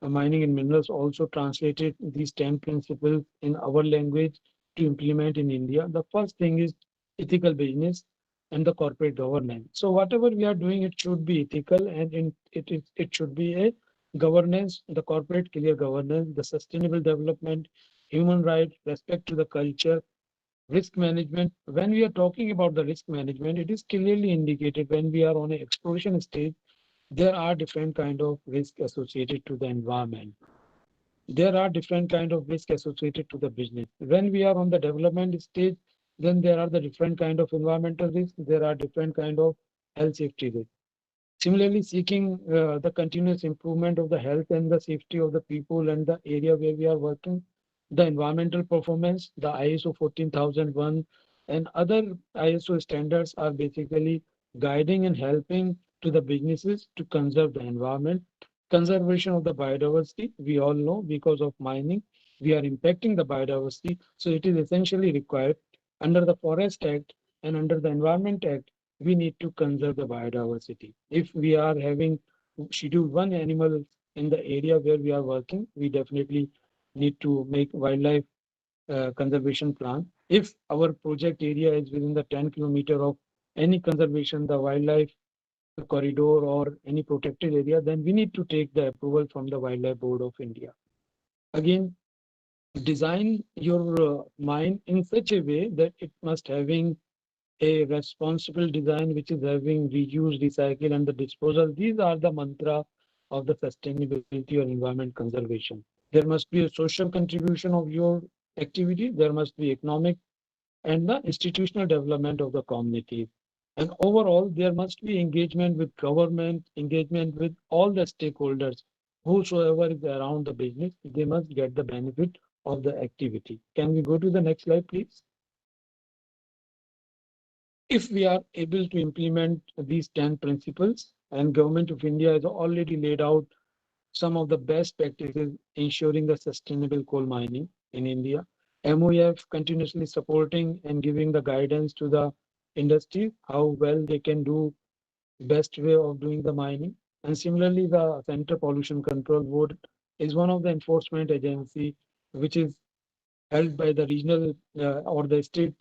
Mining and Minerals also translated these 10 principles in our language to implement in India. The first thing is ethical business and the corporate governance. So whatever we are doing, it should be ethical and it should be a governance, the corporate clear governance, the sustainable development, human rights, respect to the culture, risk management. When we are talking about the risk management, it is clearly indicated when we are on an exploration stage, there are different kind of risk associated to the environment. There are different kind of risk associated to the business. When we are on the development stage, then there are the different kind of environmental risks. There are different kind of health safety risks. Similarly, seeking the continuous improvement of the health and the safety of the people and the area where we are working, the environmental performance, the ISO 14001 and other ISO standards are basically guiding and helping to the businesses to conserve the environment. Conservation of the biodiversity, we all know because of mining, we are impacting the biodiversity. So it is essentially required under the Forest Act and under the Environment Act, we need to conserve the biodiversity. If we are having scheduled one animal in the area where we are working, we definitely need to make wildlife conservation plan. If our project area is within the 10 km of any conservation, the wildlife corridor or any protected area, then we need to take the approval from the Wildlife Board of India. Again, design your mine in such a way that it must having a responsible design which is having reuse, recycle, and the disposal. These are the mantra of the sustainability or environment conservation. There must be a social contribution of your activity. There must be economic and the institutional development of the community. And overall, there must be engagement with government, engagement with all the stakeholders. Whosoever is around the business, they must get the benefit of the activity. Can we go to the next slide, please? If we are able to implement these 10 principles, and Government of India has already laid out some of the best practices ensuring the sustainable coal mining in India. MOF continuously supporting and giving the guidance to the industry, how well they can do best way of doing the mining. And similarly, the Center Pollution Control Board is one of the enforcement agency which is held by the regional or the state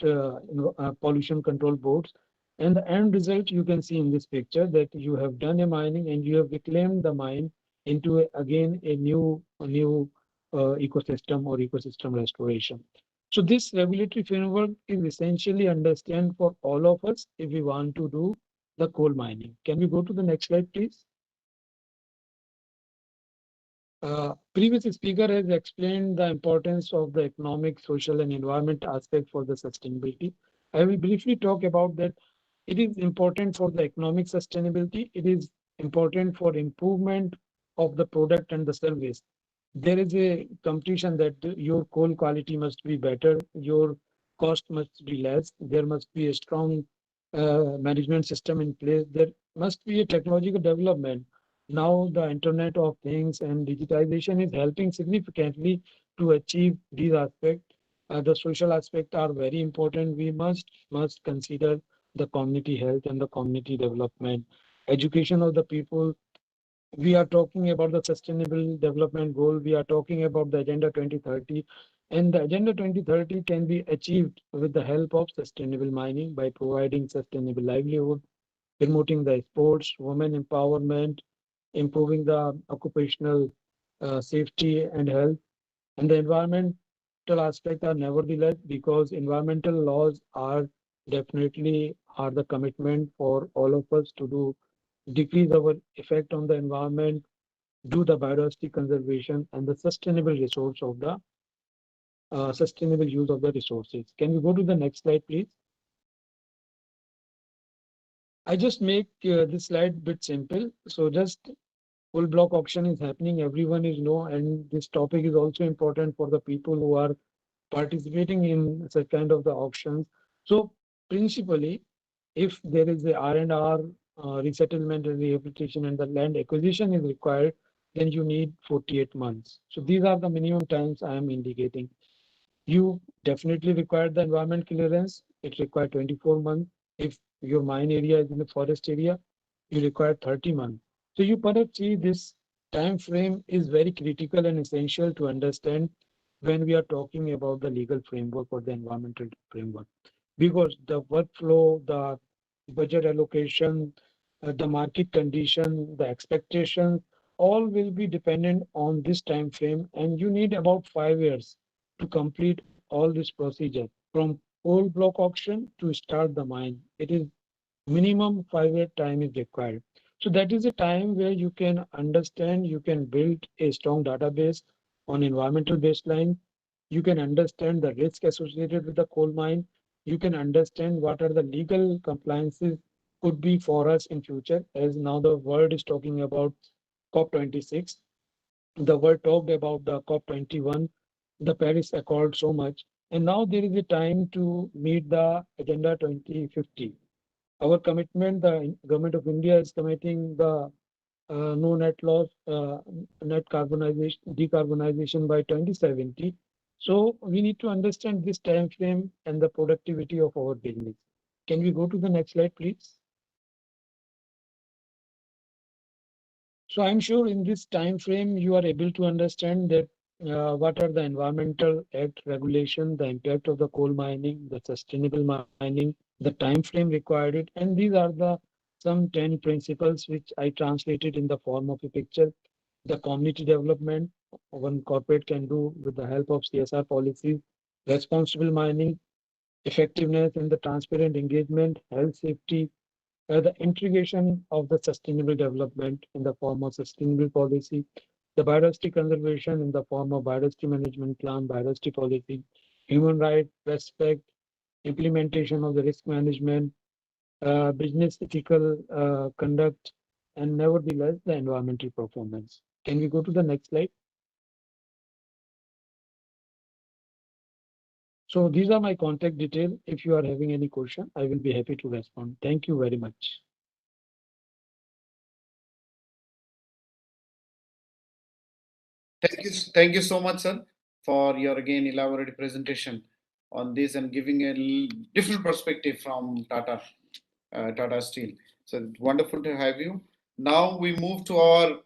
pollution control boards. And the end result you can see in this picture that you have done a mining and you have reclaimed the mine into again a new ecosystem or ecosystem restoration. So this regulatory framework is essentially understand for all of us if we want to do the coal mining. Can we go to the next slide, please? Previous speaker has explained the importance of the economic, social, and environment aspect for the sustainability. I will briefly talk about that. It is important for the economic sustainability. It is important for improvement of the product and the service. There is a competition that your coal quality must be better, your cost must be less, there must be a strong management system in place, there must be a technological development. Now the Internet of Things and digitization is helping significantly to achieve these aspects. The social aspects are very important. We must consider the community health and the community development, education of the people. We are talking about the sustainable development goal. We are talking about the Agenda 2030. And the Agenda 2030 can be achieved with the help of sustainable mining by providing sustainable livelihood, promoting the sports, women empowerment, improving the occupational safety and health. And the environmental aspect are nevertheless because environmental laws are definitely are the commitment for all of us to do decrease our effect on the environment, do the biodiversity conservation and the sustainable resource of the sustainable use of the resources. Can we go to the next slide, please? I just make this slide bit simple. So just full block auction is happening. Everyone is know, and this topic is also important for the people who are participating in such kind of the auctions. So principally, if there is a R&R, resettlement and rehabilitation and the land acquisition is required, then you need 48 months. So these are the minimum times I am indicating. You definitely require the environment clearance. It requires 24 months. If your mine area is in the forest area, you require 30 months. So you perhaps see this time frame is very critical and essential to understand when we are talking about the legal framework or the environmental framework. Because the workflow, the budget allocation, the market condition, the expectations, all will be dependent on this time frame, and you need about 5 years to complete all this procedure from whole block auction to start the mine. It is minimum 5 year time is required. So that is a time where you can understand, you can build a strong database on environmental baseline. You can understand the risk associated with the coal mine. You can understand what are the legal compliances could be for us in future, as now the world is talking about COP26. The world talked about the COP21, the Paris Accord so much. And now there is a time to meet the Agenda 2050. Our commitment, the Government of India is committing the no net loss, net decarbonization by 2070. So we need to understand this time frame and the productivity of our business. Can we go to the next slide, please? So I'm sure in this time frame you are able to understand that what are the environmental act regulation, the impact of the coal mining, the sustainable mining, the time frame required, and these are the some 10 principles which I translated in the form of a picture. The community development one corporate can do with the help of CSR policies, responsible mining, effectiveness and the transparent engagement, health safety, the integration of the sustainable development in the form of sustainable policy, the biodiversity conservation in the form of biodiversity management plan, biodiversity policy, human rights, respect, implementation of the risk management, business ethical conduct, and nevertheless the environmental performance. Can we go to the next slide? So these are my contact details. If you are having any question, I will be happy to respond. Thank you very much. Thank you so much, sir, for your again elaborate presentation on this and giving a different perspective from Tata Steel. So it's wonderful to have you. Now we move to our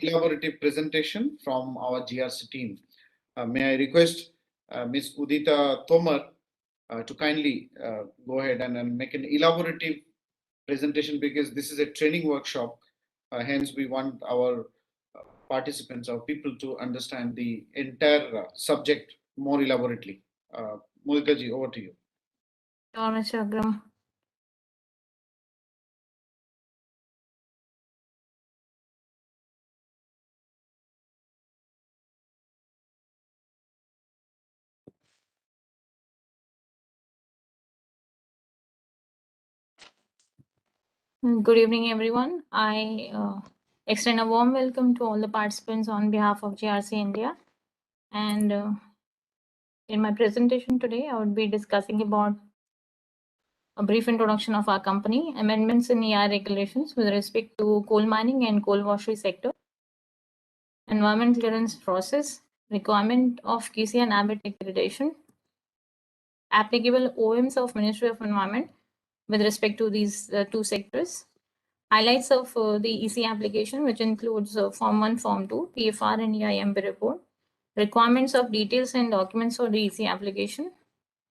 elaborative presentation from our GRC team. May I request Ms. Udita Tomar to kindly go ahead and make an elaborative presentation, because this is a training workshop. Hence, we want our participants or people to understand the entire subject more elaborately. Mudita ji, over to you. Sure, Mr. Agram. Good evening, everyone. I extend a warm welcome to all the participants on behalf of GRC India. And in my presentation today, I would be discussing about a brief introduction of our company, amendments in EI regulations with respect to coal mining and coal washery sector, environment clearance process, requirement of QC and ABIT accreditation, applicable OMs of Ministry of Environment with respect to these two sectors, highlights of the EC application, which includes Form 1, Form 2, TFR and EIMB report, requirements of details and documents for the EC application,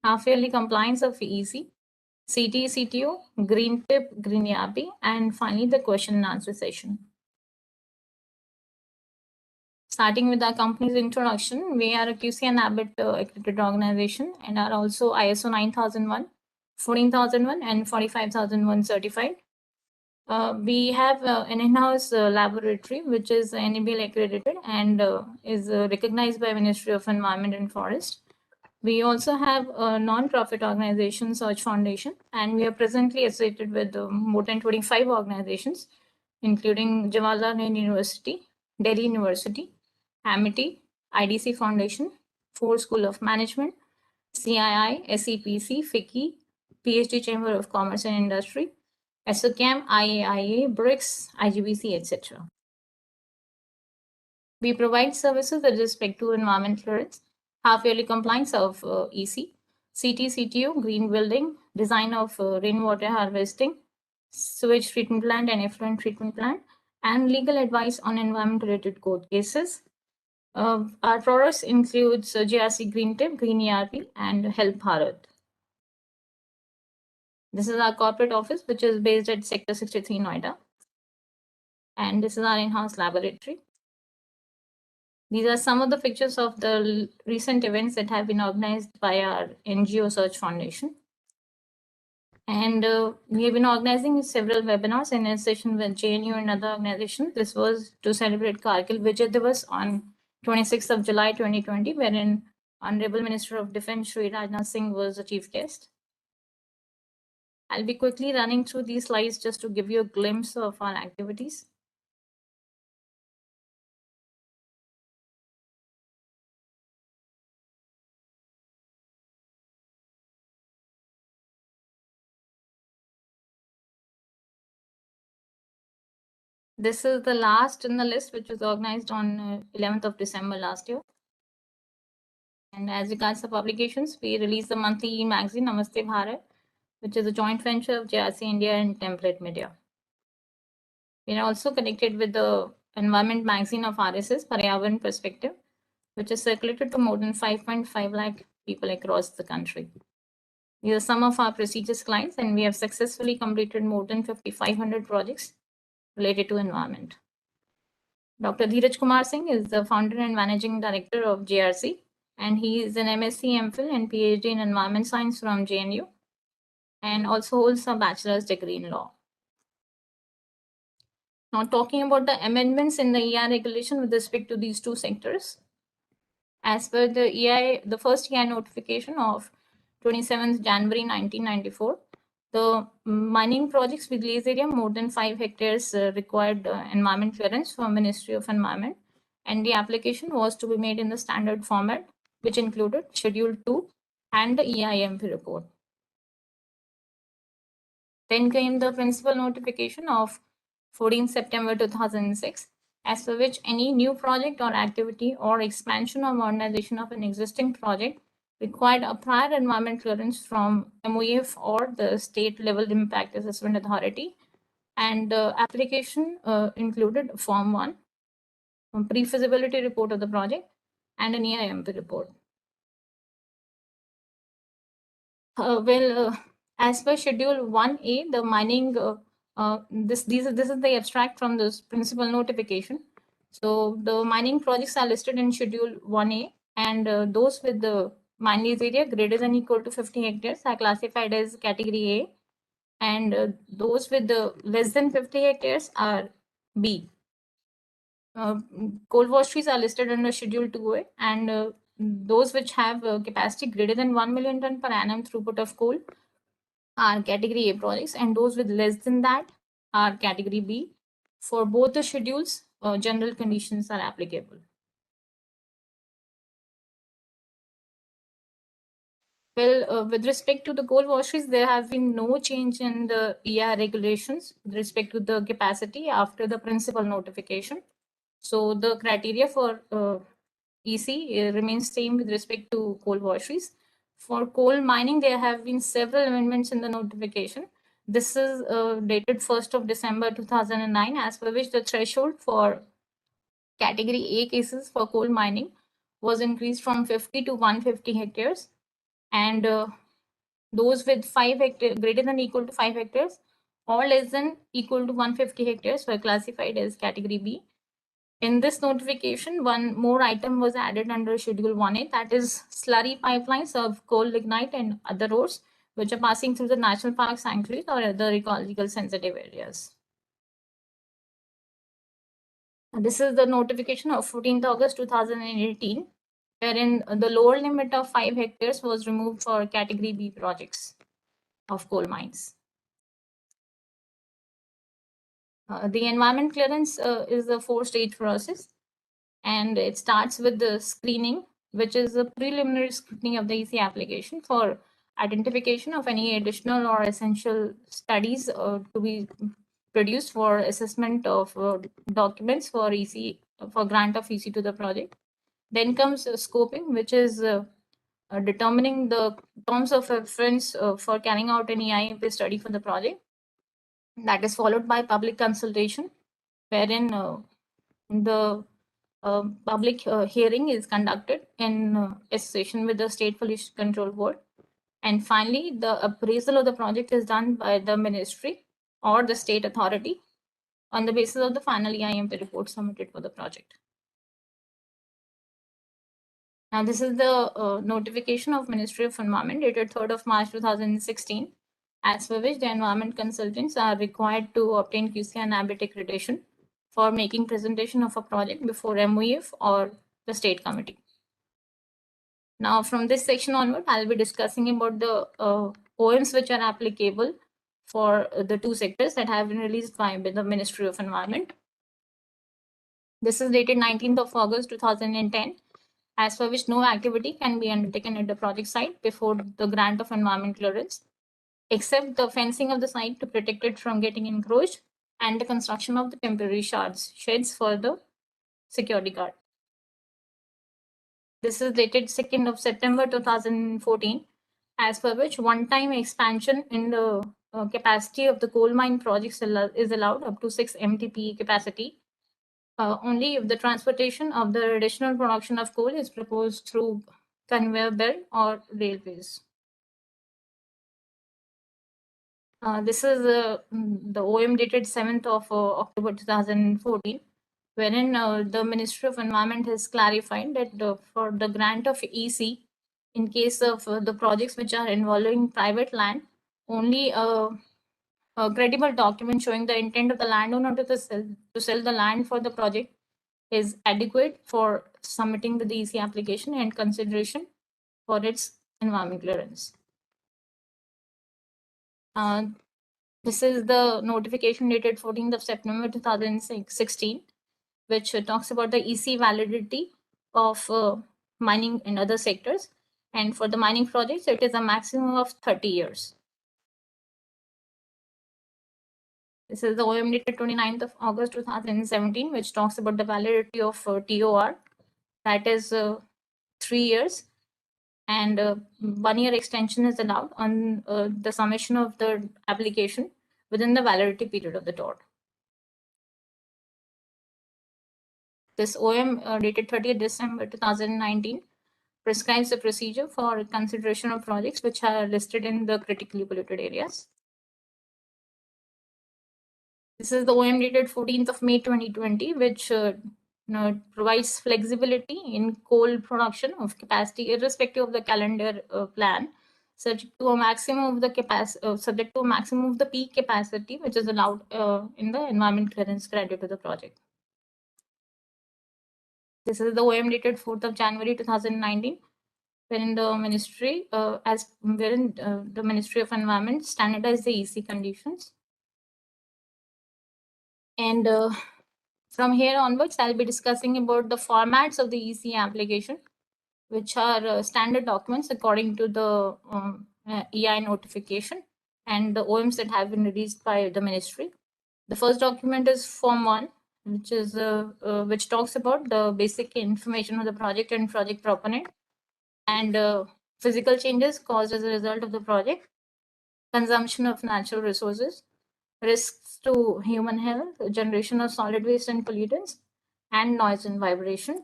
half-yearly compliance of EC, CT, CTO, green tip, green YAPI, and finally the question and answer session. Starting with our company's introduction, we are a QC and ABIT accredited organization and are also ISO 9001, 14001, and 45001 certified. We have an in-house laboratory which is NABL accredited and is recognized by Ministry of Environment and Forest. We also have a non-profit organization, Search Foundation, and we are presently associated with more than 25 organizations, including Jawaharlal Nehru University, Delhi University, Amity, IDC Foundation, Ford School of Management, CII, SEPC, FICCI, PhD Chamber of Commerce and Industry, SOCAM, IAIA, BRICS, IGBC, etc. We provide services with respect to environment clearance, half-yearly compliance of EC, CT, CTO, green building, design of rainwater harvesting, sewage treatment plant and effluent treatment plant, and legal advice on environment-related court cases. Our products includes GRC Green Tip, Green ERP, and Help Bharat. This is our corporate office, which is based at Sector 63, Noida. And this is our in-house laboratory. These are some of the pictures of the recent events that have been organized by our NGO Search Foundation. And we have been organizing several webinars in association with JNU and other organizations. This was to celebrate Kargil Vijay Divas on 26th of July 2020, wherein Honorable Minister of Defense Shri Rajnath Singh was the chief guest. I'll be quickly running through these slides just to give you a glimpse of our activities. This is the last in the list, which was organized on 11th of December last year. And as regards the publications, we released the monthly e-magazine Namaste Bharat, which is a joint venture of JRC India and Template Media. We are also connected with the environment magazine of RSS, Paryavarn Perspective, which is circulated to more than 5.5 lakh people across the country. These are some of our prestigious clients, and we have successfully completed more than 5,500 projects related to environment. Dr. Dheeraj Kumar Singh is the founder and managing director of JRC, and he is an MSc, MPhil, and PhD in environment science from JNU, and also holds a bachelor's degree in law. Now, talking about the amendments in the EI regulation with respect to these two sectors. As per the EI, the first EI notification of 27th January 1994, the mining projects with lease area more than 5 hectares required environment clearance from Ministry of Environment, and the application was to be made in the standard format, which included Schedule 2 and the EIMP report. Then came the principal notification of 14 September 2006, as per which any new project or activity or expansion or modernization of an existing project required a prior environment clearance from MOEF or the state level impact assessment authority, and the application included Form 1, a pre-feasibility report of the project, and an EIMP report. As per Schedule 1A, the mining, this is the abstract from this principal notification. So the mining projects are listed in Schedule 1A, and those with the mine lease area greater than or equal to 50 hectares are classified as Category A, and those with the less than 50 hectares are B. Coal washeries are listed under Schedule 2A, and those which have capacity greater than 1 million ton per annum throughput of coal are Category A projects, and those with less than that are Category B. For both the schedules, general conditions are applicable. Well, with respect to the coal washeries, there have been no change in the EIR regulations with respect to the capacity after the principal notification. So the criteria for EC remains same with respect to coal washeries. For coal mining, there have been several amendments in the notification. This is dated 1st of December 2009, as per which the threshold for Category A cases for coal mining was increased from 50 to 150 hectares, and those with 5 hectares greater than or equal to 5 hectares or less than or equal to 150 hectares were classified as Category B. In this notification, one more item was added under Schedule 1A, that is slurry pipelines of coal, lignite, and other ores which are passing through the national park sanctuaries or other ecological sensitive areas. And this is the notification of 14th August 2018, wherein the lower limit of 5 hectares was removed for Category B projects of coal mines. The environment clearance is a 4-stage process, and it starts with the screening, which is a preliminary scrutiny of the EC application for identification of any additional or essential studies to be produced for assessment of documents for EC, for grant of EC to the project. Then comes scoping, which is determining the terms of reference for carrying out an EIMP study for the project. That is followed by public consultation, wherein the public hearing is conducted in association with the State Pollution Control Board. And finally, the appraisal of the project is done by the ministry or the state authority on the basis of the final EIMP report submitted for the project. Now, this is the notification of Ministry of Environment dated 3rd of March 2016, as per which the environment consultants are required to obtain QC and NABIT accreditation for making presentation of a project before MOEF or the state committee. Now, from this section onward, I'll be discussing about the OMs which are applicable for the two sectors that have been released by the Ministry of Environment. This is dated 19th of August 2010, as per which no activity can be undertaken at the project site before the grant of environment clearance, except the fencing of the site to protect it from getting encroached and the construction of the temporary sheds for the security guard. This is dated 2nd of September 2014, as per which one-time expansion in the capacity of the coal mine projects is allowed up to 6 MTPA capacity, only if the transportation of the additional production of coal is proposed through conveyor belt or railways. This is the OM dated 7th of October 2014, wherein the Ministry of Environment has clarified that for the grant of EC, in case of the projects which are involving private land, only a credible document showing the intent of the landowner to sell the land for the project is adequate for submitting the EC application and consideration for its environment clearance. This is the notification dated 14th of September 2016, which talks about the EC validity of mining in other sectors. And for the mining projects, it is a maximum of 30 years. This is the OM dated 29th of August 2017, which talks about the validity of TOR. That is 3 years. And 1 year extension is allowed on the submission of the application within the validity period of the TOR. This OM dated 30th December 2019 prescribes the procedure for consideration of projects which are listed in the critically polluted areas. This is the OM dated 14th of May 2020, which provides flexibility in coal production of capacity irrespective of the calendar plan, subject to a maximum of the peak capacity which is allowed in the environment clearance granted to the project. This is the OM dated 4th of January 2019, wherein the Ministry the Ministry of Environment standardized the EC conditions. And from here onwards, I'll be discussing about the formats of the EC application, which are standard documents according to the EI notification and the OMs that have been released by the Ministry. The first document is Form 1, which talks about the basic information of the project and project proponent, and physical changes caused as a result of the project, consumption of natural resources, risks to human health, generation of solid waste and pollutants, and noise and vibration,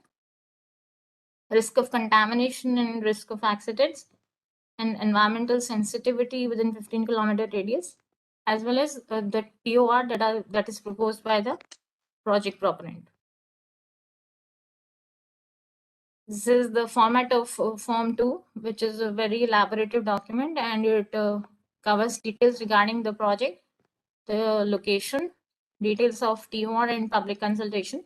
risk of contamination and risk of accidents, and environmental sensitivity within 15-kilometer radius, as well as the TOR that is proposed by the project proponent. This is the format of Form 2, which is a very elaborative document, and it covers details regarding the project, the location, details of TOR and public consultation,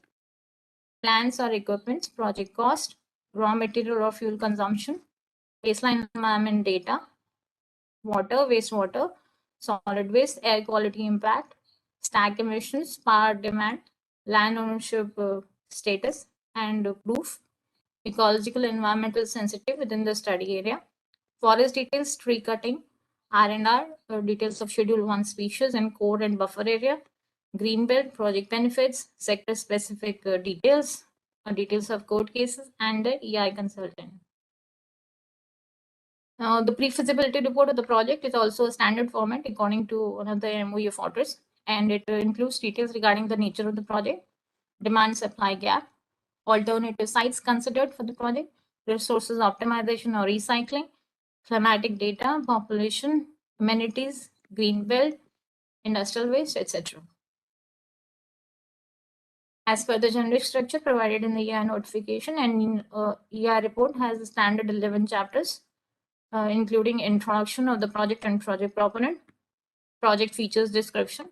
plans or equipments, project cost, raw material or fuel consumption, baseline environment data, water, wastewater, solid waste, air quality impact, stack emissions, power demand, land ownership status, and proof, ecological environmental sensitive within the study area, forest details, tree cutting, R&R, details of Schedule 1 species and core and buffer area, green belt, project benefits, sector specific details, details of court cases, and the EI consultant. The pre-feasibility report of the project is also a standard format according to one of the MOU of orders, and it includes details regarding the nature of the project, demand supply gap, alternative sites considered for the project, resources optimization or recycling, climatic data, population, amenities, green belt, industrial waste, etc. As per the generic structure provided in the EI notification, and EI report has a standard 11 chapters, including introduction of the project and project proponent, project features description,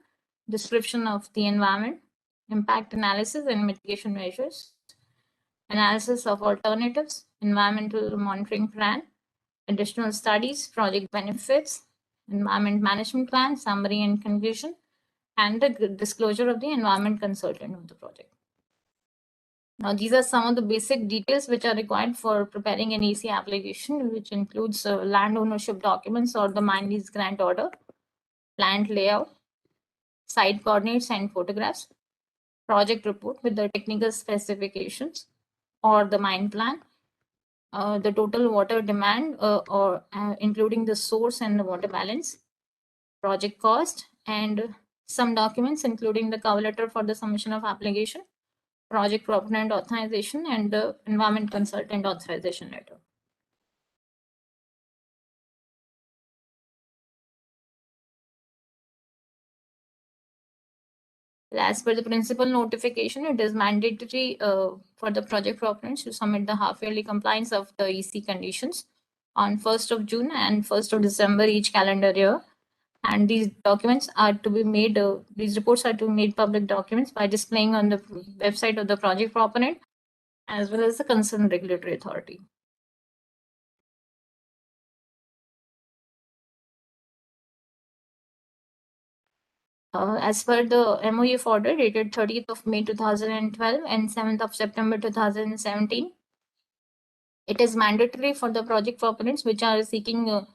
description of the environment, impact analysis and mitigation measures, analysis of alternatives, environmental monitoring plan, additional studies, project benefits, environment management plan, summary and conclusion, and the disclosure of the environment consultant of the project. Now, these are some of the basic details which are required for preparing an EC application, which includes land ownership documents or the mine lease grant order, plant layout, site coordinates and photographs, project report with the technical specifications or the mine plan, the total water demand or including the source and the water balance, project cost, and some documents including the cover letter for the submission of application, project proponent authorization, and the environment consultant authorization letter. As per the principal notification, it is mandatory for the project proponents to submit the half-yearly compliance of the EC conditions on 1st of June and 1st of December each calendar year. And these documents are to be made, these reports are to be made public documents by displaying on the website of the project proponent as well as the concerned regulatory authority. As per the MOF order dated 30th of May 2012 and 7th of September 2017, it is mandatory for the project proponents which are seeking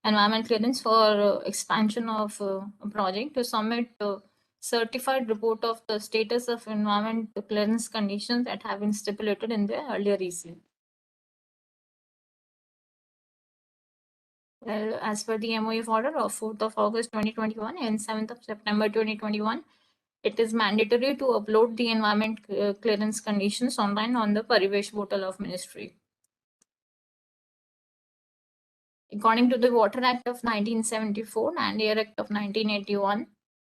environment clearance for expansion of a project to submit a certified report of the status of environment clearance conditions that have been stipulated in the earlier EC. Well, as per the MOF order of 4th of August 2021 and 7th of September 2021, it is mandatory to upload the environment clearance conditions online on the Parivesh portal of Ministry. According to the Water Act of 1974 and Air Act of 1981,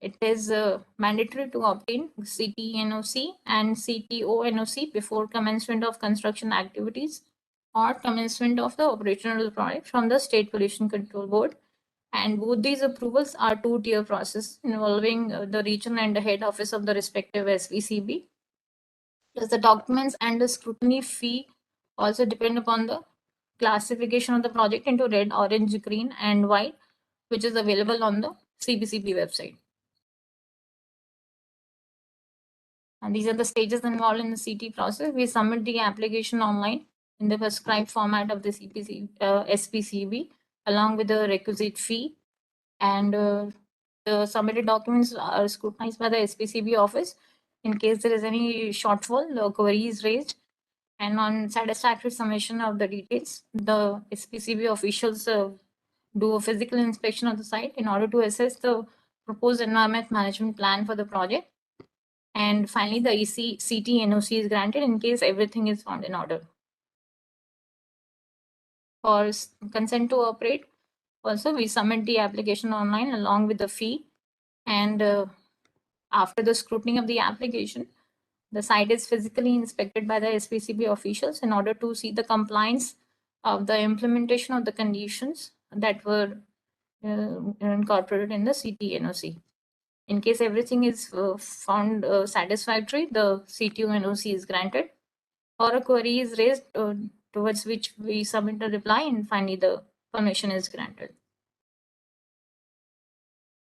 it is mandatory to obtain CTNOC and CTONOC before commencement of construction activities or commencement of the operational project from the State Pollution Control Board. And both these approvals are two-tier process involving the regional and the head office of the respective SPCB. Plus the documents and the scrutiny fee also depend upon the classification of the project into red, orange, green, and white, which is available on the CPCB website. And these are the stages involved in the CT process. We submit the application online in the prescribed format of the SPCB along with the requisite fee. And the submitted documents are scrutinized by the SPCB office. In case there is any shortfall, the query is raised. And on satisfactory submission of the details, the SPCB officials do a physical inspection of the site in order to assess the proposed environment management plan for the project. And finally, the CT NOC is granted in case everything is found in order. For consent to operate, also we submit the application online along with the fee. And after the scrutiny of the application, the site is physically inspected by the SPCB officials in order to see the compliance of the implementation of the conditions that were incorporated in the CT NOC. In case everything is found satisfactory, the CTO NOC is granted, or a query is raised towards which we submit a reply, and finally the permission is granted.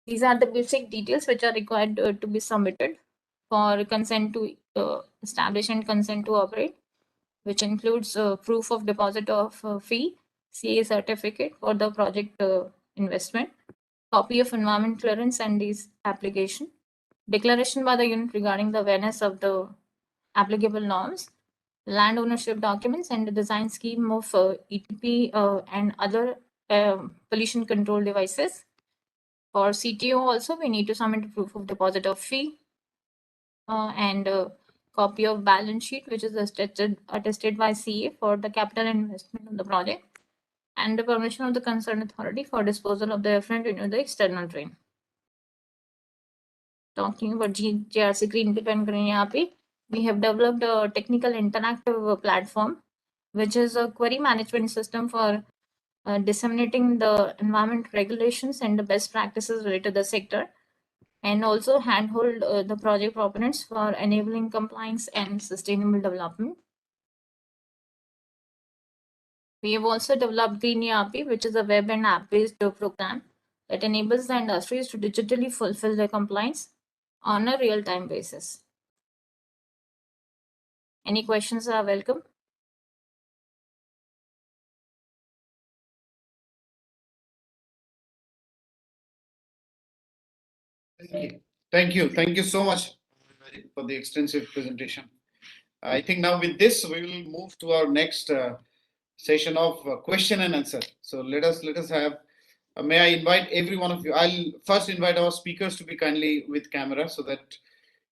These are the basic details which are required to be submitted for consent to establish and consent to operate, which includes proof of deposit of fee, CA certificate for the project investment, copy of environment clearance and these application, declaration by the unit regarding the awareness of the applicable norms, land ownership documents, and the design scheme of ETP and other pollution control devices. For CTO also, we need to submit a proof of deposit of fee and a copy of balance sheet, which is attested by CA for the capital investment of the project, and the permission of the concerned authority for disposal of the effluent into the external drain. Talking about JRC Green Tip and Green ERP, we have developed a technical interactive platform, which is a query management system for disseminating the environment regulations and the best practices related to the sector, and also handhold the project proponents for enabling compliance and sustainable development. We have also developed Green ERP, which is a web and app-based program that enables the industries to digitally fulfill their compliance on a real-time basis. Any questions are welcome. Thank you. Thank you so much for the extensive presentation. I think now with this we will move to our next session of question and answer. So let us have. May I invite every one of you? I'll first invite our speakers to be kindly with camera so that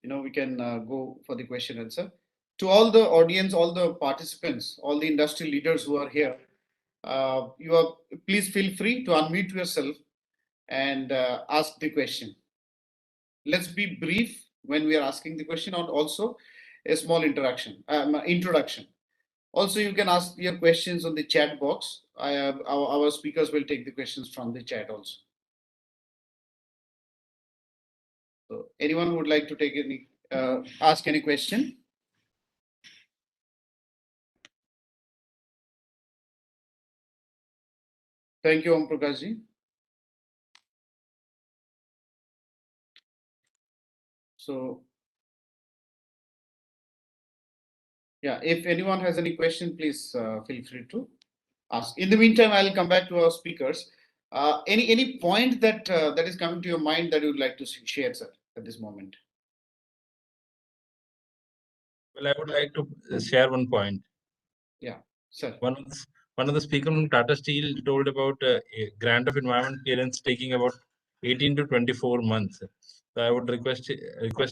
we can go for the question and answer. To all the audience, all the participants, all the industry leaders who are here, please feel free to unmute yourself and ask the question. Let's be brief when we are asking the question, and also a small introduction. Also, you can ask your questions on the chat box. Our speakers will take the questions from the chat also. So, anyone would like to take any ask any question? Thank you, Om Prakash ji. So, yeah, if anyone has any question, please feel free to ask. In the meantime, I'll come back to our speakers. Any point that is coming to your mind that you would like to share, sir, at this moment? Well, I would like to share one point. Yeah, sir. One of the speakers from Tata Steel told about a grant of environment clearance taking about 18 to 24 months. So I would request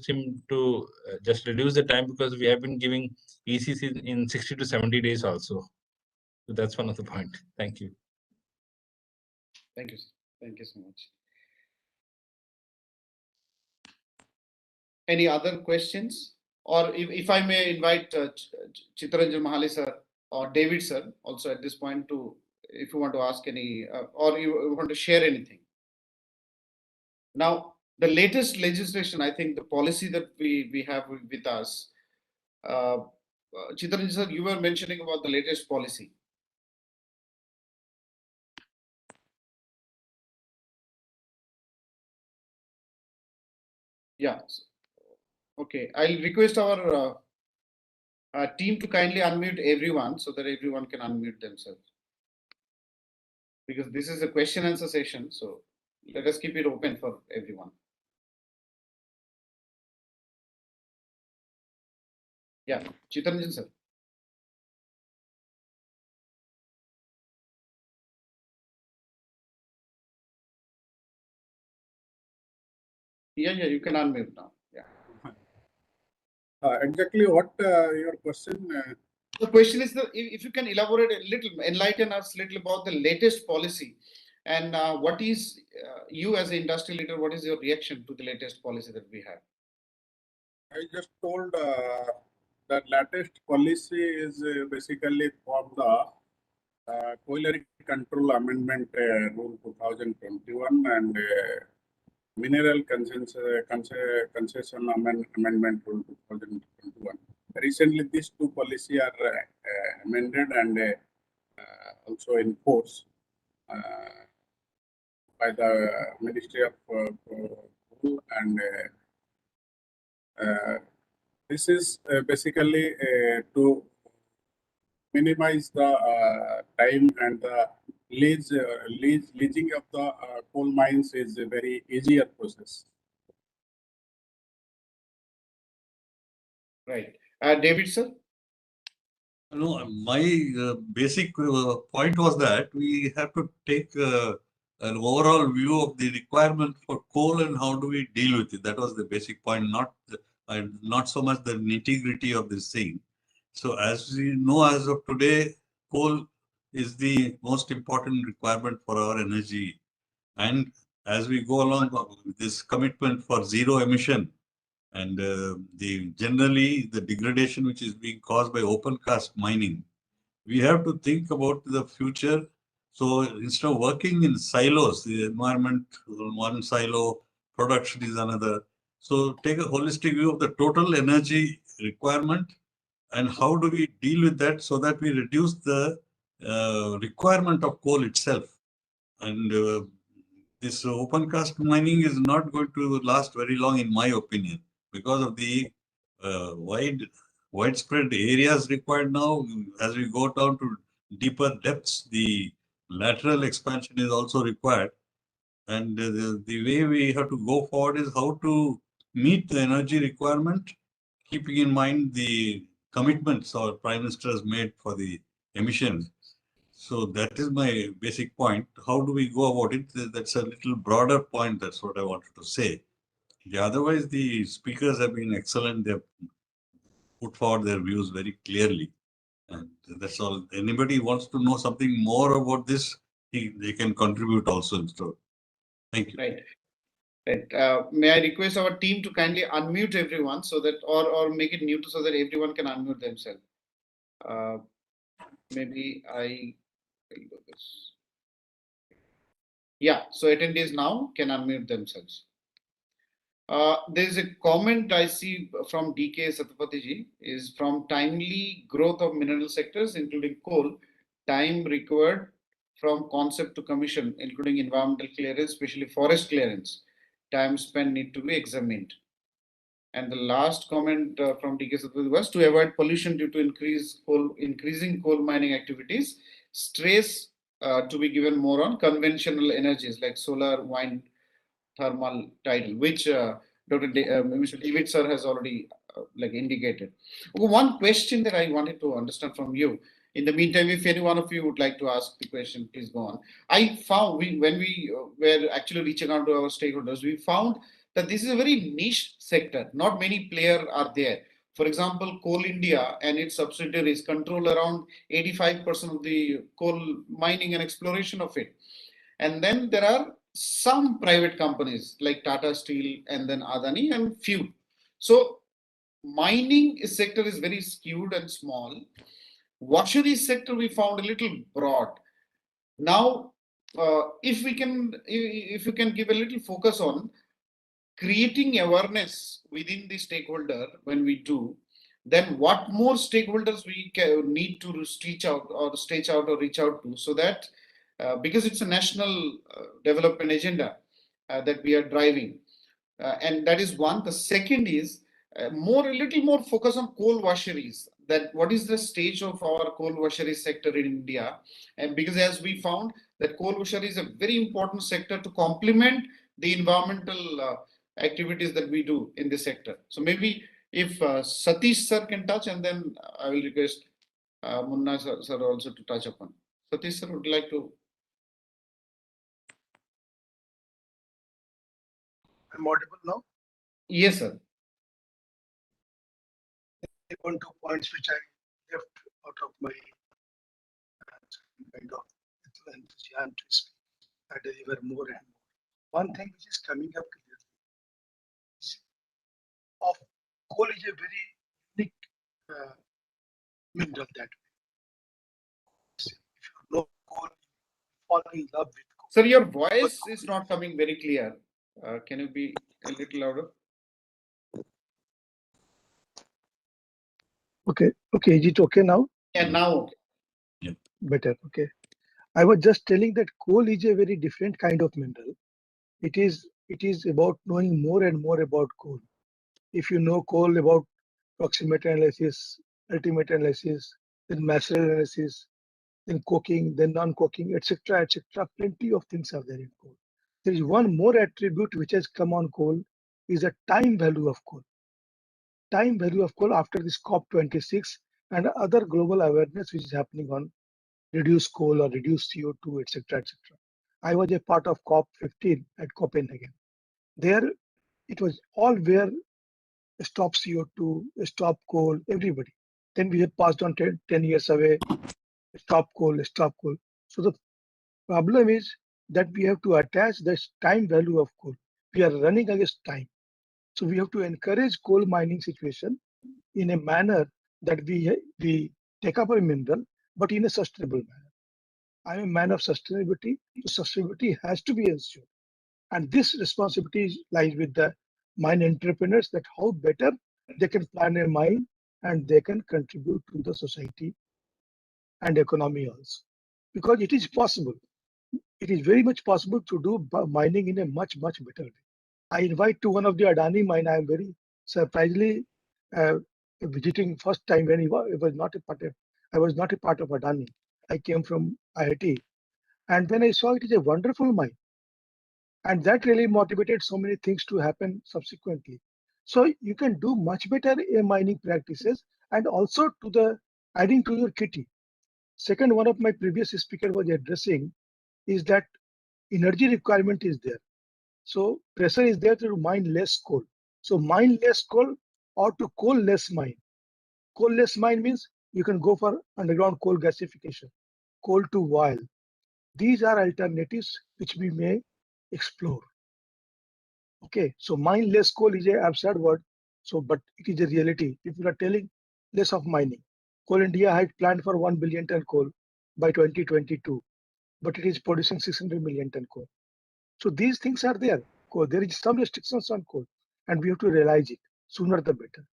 him to just reduce the time, because we have been giving ECC in 60 to 70 days also. So that's one of the point. Thank you. Thank you, sir. Thank you so much. Any other questions? Or if I may invite Chittaranjan Mahali sir or David sir also at this point to, if you want to ask any or you want to share anything. Now, the latest legislation, I think the policy that we have with us, Chittaranjan sir, you were mentioning about the latest policy. Yeah. Okay. I'll request our team to kindly unmute everyone so that everyone can unmute themselves. Because this is a question answer session, so let us keep it open for everyone. Yeah, Chittaranjan sir. Yeah, you can unmute now. Yeah. Exactly what your question? The question is if you can elaborate a little, enlighten us a little about the latest policy, and what is you as an industry leader, what is your reaction to the latest policy that we have? I just told that latest policy is basically for the Colliery Control Amendment Rule 2021 and Mineral Concession Amendment Rule 2021. Recently, these two policies are amended and also enforced by the Ministry of Coal, and this is basically to minimize the time, and the leasing of the coal mines is a very easier process. Right. David sir? No, my basic point was that we have to take an overall view of the requirement for coal and how do we deal with it. That was the basic point, not so much the nitty-gritty of this thing. So as we know, as of today, coal is the most important requirement for our energy. And as we go along with this commitment for zero emission, and generally the degradation which is being caused by open cast mining, we have to think about the future. So instead of working in silos, the environment, one silo, production is another. So take a holistic view of the total energy requirement and how do we deal with that so that we reduce the requirement of coal itself. And this open cast mining is not going to last very long, in my opinion, because of the widespread areas required now. As we go down to deeper depths, the lateral expansion is also required. And the way we have to go forward is how to meet the energy requirement, keeping in mind the commitments our Prime Minister has made for the emissions. So that is my basic point. How do we go about it? That's a little broader point. That's what I wanted to say. Otherwise, the speakers have been excellent. They've put forward their views very clearly. And that's all. Anybody wants to know something more about this, they can contribute also. So, thank you. Right. Right. May I request our team to kindly unmute everyone so that, or make it mute so that everyone can unmute themselves. Maybe I will do this. Yeah. So attendees now can unmute themselves. There is a comment I see from DK Satapathy is from timely growth of mineral sectors, including coal, time required from concept to commission, including environmental clearance, especially forest clearance, time spent need to be examined. And the last comment from DK Satapathy was to avoid pollution due to increasing coal mining activities, stress to be given more on conventional energies like solar, wind, thermal, tidal, which Mr. David sir has already indicated. One question that I wanted to understand from you. In the meantime, if any one of you would like to ask the question, please go on. I found when we were actually reaching out to our stakeholders, we found that this is a very niche sector. Not many players are there. For example, Coal India and its subsidiaries control around 85% of the coal mining and exploration of it. And then there are some private companies like Tata Steel and then Adani and few. So mining sector is very skewed and small. Washery sector we found a little broad. Now, if you can give a little focus on creating awareness within the stakeholder when we do, then what more stakeholders we need to reach out or reach out to, so that because it's a national development agenda that we are driving, and that is one. The second is a little more focus on coal washeries. That what is the stage of our coal washery sector in India, and because as we found that coal washery is a very important sector to complement the environmental activities that we do in this sector. So maybe if Satish sir can touch, and then I will request Munna sir also to touch upon. Satish sir, would you like to? I'm audible now? Yes, sir. One, 2 points which I left out of my kind of enthusiasm to speak. I deliver more and more. One thing which is coming up clearly is of coal is a very unique mineral that way. If you know coal, you fall in love with coal. Sir, your voice is not coming very clear. Can you be a little louder? Okay, is it okay now? Yeah, now. Yeah. Better, okay. I was just telling that coal is a very different kind of mineral. It is about knowing more and more about coal. If you know coal about proximity analysis, ultimate analysis, then material analysis, then coking, then non-coking, etc., etc. Plenty of things are there in coal. There is one more attribute which has come on coal is the time value of coal. Time value of coal after this COP26 and other global awareness which is happening on reduce coal or reduce CO2, etc., etc. I was a part of COP15 at Copenhagen. There, it was all where stop CO2, stop coal, everybody. Then we have passed on 10 years away, stop coal, stop coal. So the problem is that we have to attach the time value of coal. We are running against time. So we have to encourage coal mining situation in a manner that we take up a mineral, but in a sustainable manner. I'm a man of sustainability, so sustainability has to be ensured. And this responsibility lies with the mine entrepreneurs, that how better they can plan a mine and they can contribute to the society and economy also. Because it is possible. It is very much possible to do mining in a much, much better way. I invite to one of the Adani mine. I am very surprisingly visiting first time when I was not a part of Adani. I came from IIT. And when I saw it is a wonderful mine. And that really motivated so many things to happen subsequently. So you can do much better mining practices and also to the adding to your kitty. Second, one of my previous speaker was addressing is that energy requirement is there. So pressure is there to mine less coal. So mine less coal or to coal less mine. Coal less mine means you can go for underground coal gasification, coal to oil. These are alternatives which we may explore. Okay, so mine less coal is an absurd word. So, but it is a reality. People are telling less of mining. Coal India had planned for 1 billion ton coal by 2022, but it is producing 600 million ton coal. So these things are there. There is some restrictions on coal, and we have to realize it sooner the better.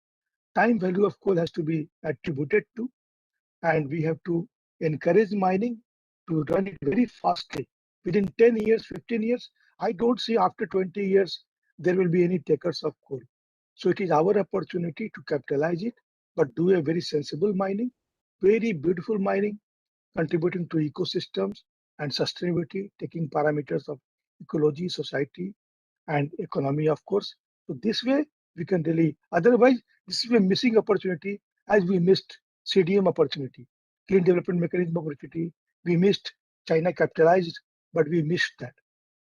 Time value of coal has to be attributed to, and we have to encourage mining to run it very fastly. Within 10 years, 15 years, I don't see after 20 years there will be any takers of coal. So it is our opportunity to capitalize it, but do a very sensible mining, very beautiful mining, contributing to ecosystems and sustainability, taking parameters of ecology, society, and economy, of course. So this way we can really, otherwise this is a missing opportunity as we missed CDM opportunity, Clean Development Mechanism opportunity. We missed, China capitalized, but we missed that.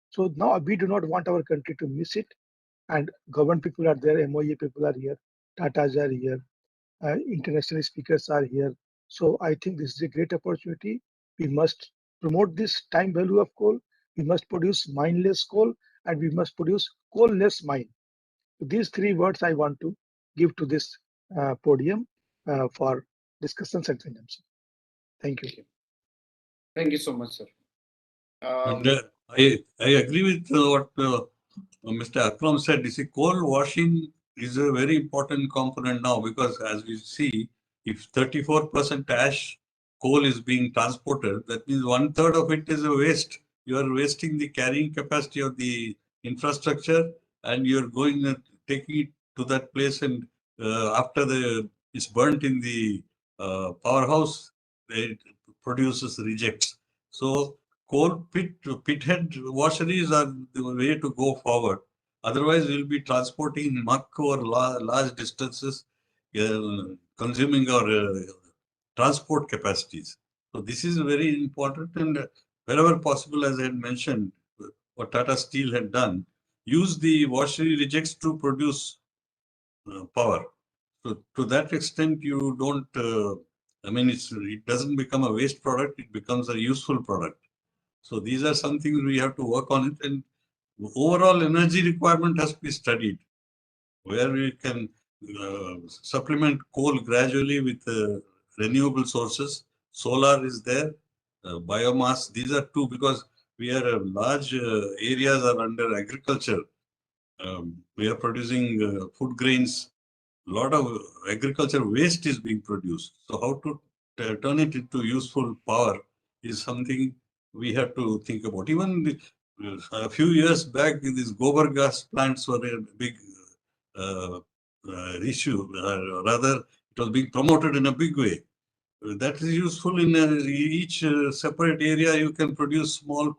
So now we do not want our country to miss it. And government people are there, MOE people are here, Tatas are here, international speakers are here. So I think this is a great opportunity. We must promote this time value of coal. We must produce mineless coal, and we must produce coal-less mine. These three words I want to give to this podium for discussions and consumption. Thank you. Thank you so much, sir. And I agree with what Mr. Akram said. You see, coal washing is a very important component now, because as we see, if 34% ash coal is being transported, that means 1/3 of it is a waste. You are wasting the carrying capacity of the infrastructure, and you're going and taking it to that place, and after it's burnt in the powerhouse, it produces rejects. So coal pithead washeries are the way to go forward. Otherwise, we'll be transporting muck over large distances, consuming our transport capacities. So this is very important, and wherever possible, as I had mentioned, what Tata Steel had done, use the washery rejects to produce power. So to that extent, you don't. I mean, it doesn't become a waste product; it becomes a useful product. So these are some things we have to work on it, and overall energy requirement has to be studied, where we can supplement coal gradually with renewable sources. Solar is there, biomass. These are two, because we are large areas are under agriculture. We are producing food grains. A lot of agriculture waste is being produced. So how to turn it into useful power is something we have to think about. Even a few years back, these gobar gas plants were a big issue. Rather, it was being promoted in a big way. That is useful in each separate area. You can produce small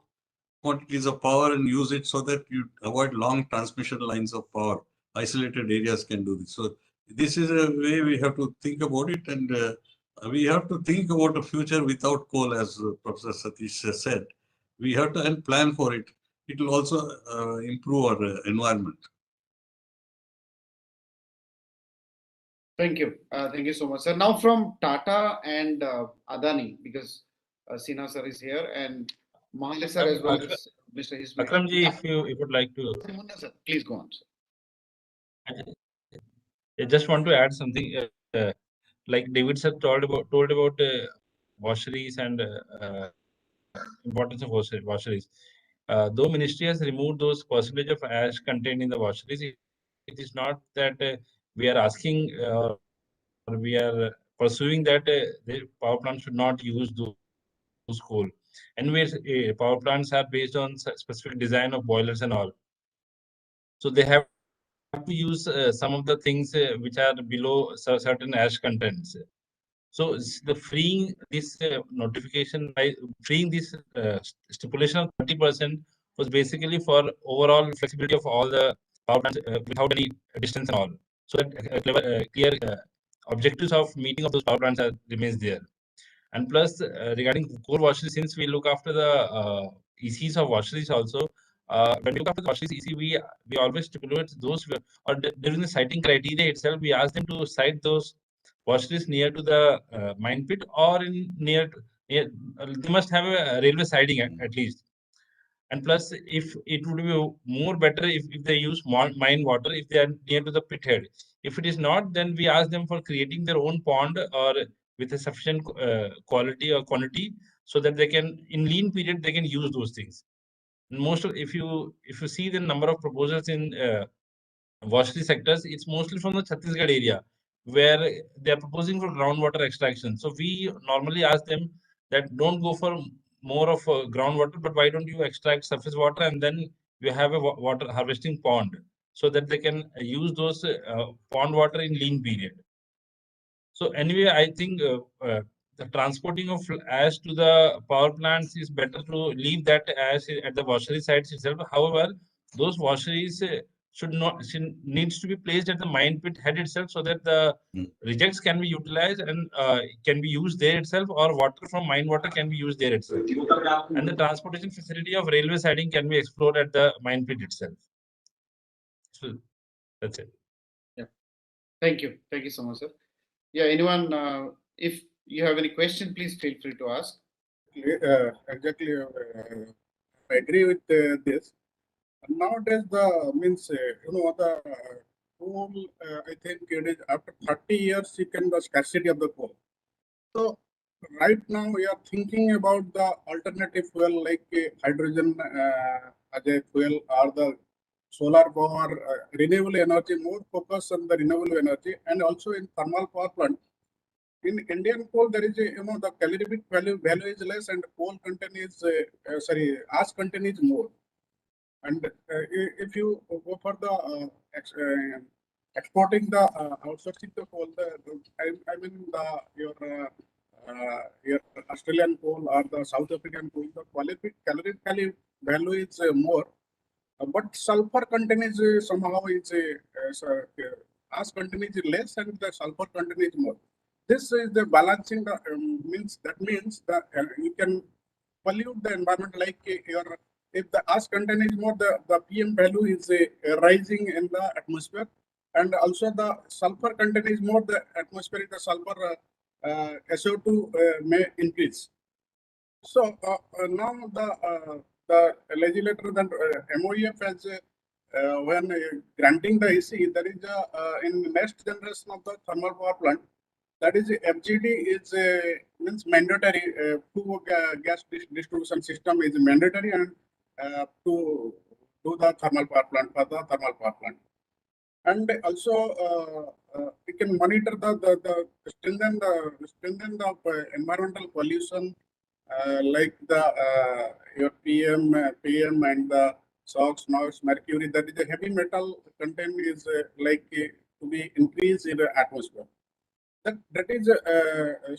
quantities of power and use it so that you avoid long transmission lines of power. Isolated areas can do this. So this is a way we have to think about it, and we have to think about a future without coal, as Professor Satish said. We have to plan for it. It will also improve our environment. Thank you. Thank you so much, sir. Now from Tata and Adani, because Sinha sir is here, and Mahale sir as well as Mr. Hismail. Akramji, if you would like to. Sir, please go on, sir. I just want to add something. Like David sir told about washeries and importance of washeries. Though ministry has removed those percentage of ash contained in the washeries, it is not that we are asking or we are pursuing that the power plant should not use those coal. And power plants are based on specific design of boilers and all. So they have to use some of the things which are below certain ash contents. So the freeing this notification by freeing this stipulation of 30% was basically for overall flexibility of all the power plants without any distance and all. So that clear objectives of meeting of those power plants remains there. And plus, regarding coal washeries, since we look after the ECs of washeries also, when we look after the washeries EC, we always stipulate those, or during the siting criteria itself, we ask them to site those washeries near to the mine pit or in near they must have a railway siding at least. And plus, if it would be more better if they use mine water if they are near to the pit head. If it is not, then we ask them for creating their own pond or with a sufficient quality or quantity, so that they can, in lean period, they can use those things. Most of, if you see the number of proposals in washery sectors, it's mostly from the Chhattisgarh area where they are proposing for groundwater extraction. So we normally ask them that don't go for more of groundwater, but why don't you extract surface water and then you have a water harvesting pond so that they can use those pond water in lean period. So anyway, I think the transporting of ash to the power plants is better to leave that ash at the washery sites itself. However, those washeries needs to be placed at the mine pit head itself, so that the rejects can be utilized and can be used there itself, or water from mine water can be used there itself. And the transportation facility of railway siding can be explored at the mine pit itself. So that's it. Yeah. Thank you. Thank you so much, sir. Yeah, anyone, if you have any question, please feel free to ask. Exactly, I agree with this. Nowadays, the means the coal. I think it is after 30 years you can the scarcity of the coal. So right now we are thinking about the alternative fuel like hydrogen as a fuel, or the solar power, renewable energy. More focus on the renewable energy, and also in thermal power plant. In Indian coal, there is the calorific value is less, and coal content is ash content is more. And if you go for the exporting the outsourcing the coal, I mean your Australian coal or the South African coal, the calorific value is more, but sulfur content is somehow is ash content is less, and the sulfur content is more. This is the balancing the means that you can pollute the environment like your, if the ash content is more, the PM value is rising in the atmosphere, and also the sulfur content is more, the atmosphere the sulfur SO2 may increase. So now the legislator, that MOEF has when granting the EC, there is in next generation of the thermal power plant, that is FGD is means mandatory. To gas distribution system is mandatory, and to do the thermal power plant for the thermal power plant. And also we can monitor the strengthen the environmental pollution like the your PM and the SOx, NOx, mercury. That is the heavy metal content is like to be increased in the atmosphere. That is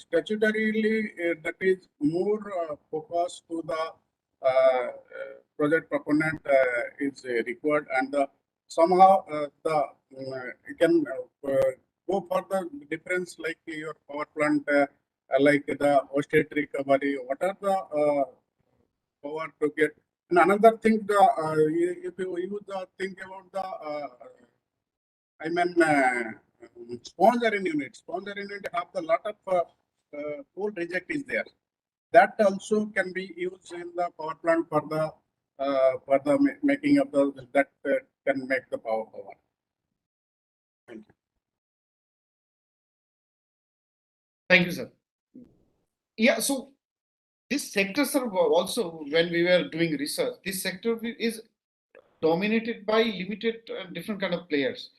statutorily that is more focused to the project proponent is required, and somehow you can go for the difference like your power plant like the waste recovery. What are the power to get? And another thing, if you use the think about the I mean, sponsoring unit have a lot of coal reject is there. That also can be used in the power plant for the making of the that can make the power. Thank you. Thank you, sir. Yeah, so this sector, sir, also when we were doing research, this sector is dominated by limited different kind of players.